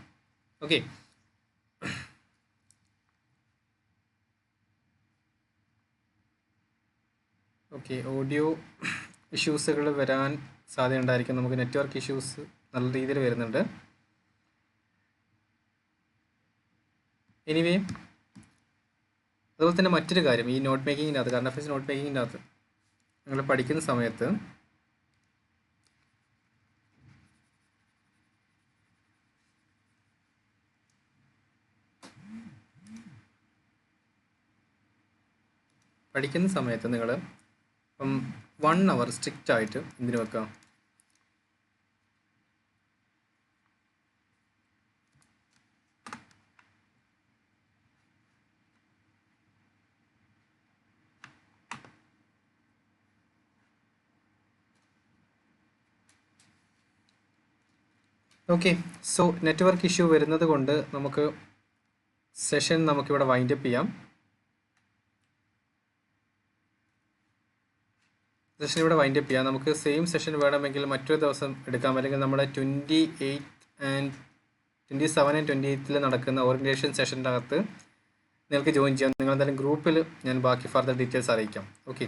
ഓക്കെ, ഓഡിയോ ഇഷ്യൂസുകൾ വരാൻ സാധ്യതയുണ്ടായിരിക്കും. നമുക്ക് നെറ്റ്വർക്ക് ഇഷ്യൂസ് നല്ല രീതിയിൽ വരുന്നുണ്ട്. എനിവേ അതുപോലെ തന്നെ മറ്റൊരു കാര്യം, ഈ നോട്ട് മേക്കിങ്ങിനകത്ത്, കറണ്ട് അഫയേഴ്സ് നോട്ട് മേക്കിങ്ങിനകത്ത് നിങ്ങൾ പഠിക്കുന്ന സമയത്ത് നിങ്ങൾ 1 അവർ സ്ട്രിക്റ്റ് ആയിട്ട് എന്തിനു വെക്കാം, ഓക്കെ. സോ നെറ്റ്വർക്ക് ഇഷ്യൂ വരുന്നത് കൊണ്ട് നമുക്ക് സെഷൻ നമുക്കിവിടെ വൈൻഡ് അപ്പ് ചെയ്യാം. നമുക്ക് സെയിം സെഷൻ വേണമെങ്കിൽ മറ്റൊരു ദിവസം എടുക്കാം, അല്ലെങ്കിൽ നമ്മുടെ 28 ആൻഡ് 27 ആൻഡ് 28 നടക്കുന്ന ഓറിയൻറ്റേഷൻ സെഷൻ്റെ അകത്ത് നിങ്ങൾക്ക് ജോയിൻ ചെയ്യാം. നിങ്ങൾ എന്തായാലും ഗ്രൂപ്പിൽ ഞാൻ ബാക്കി ഫർദർ ഡീറ്റെയിൽസ് അറിയിക്കാം. ഓക്കെ.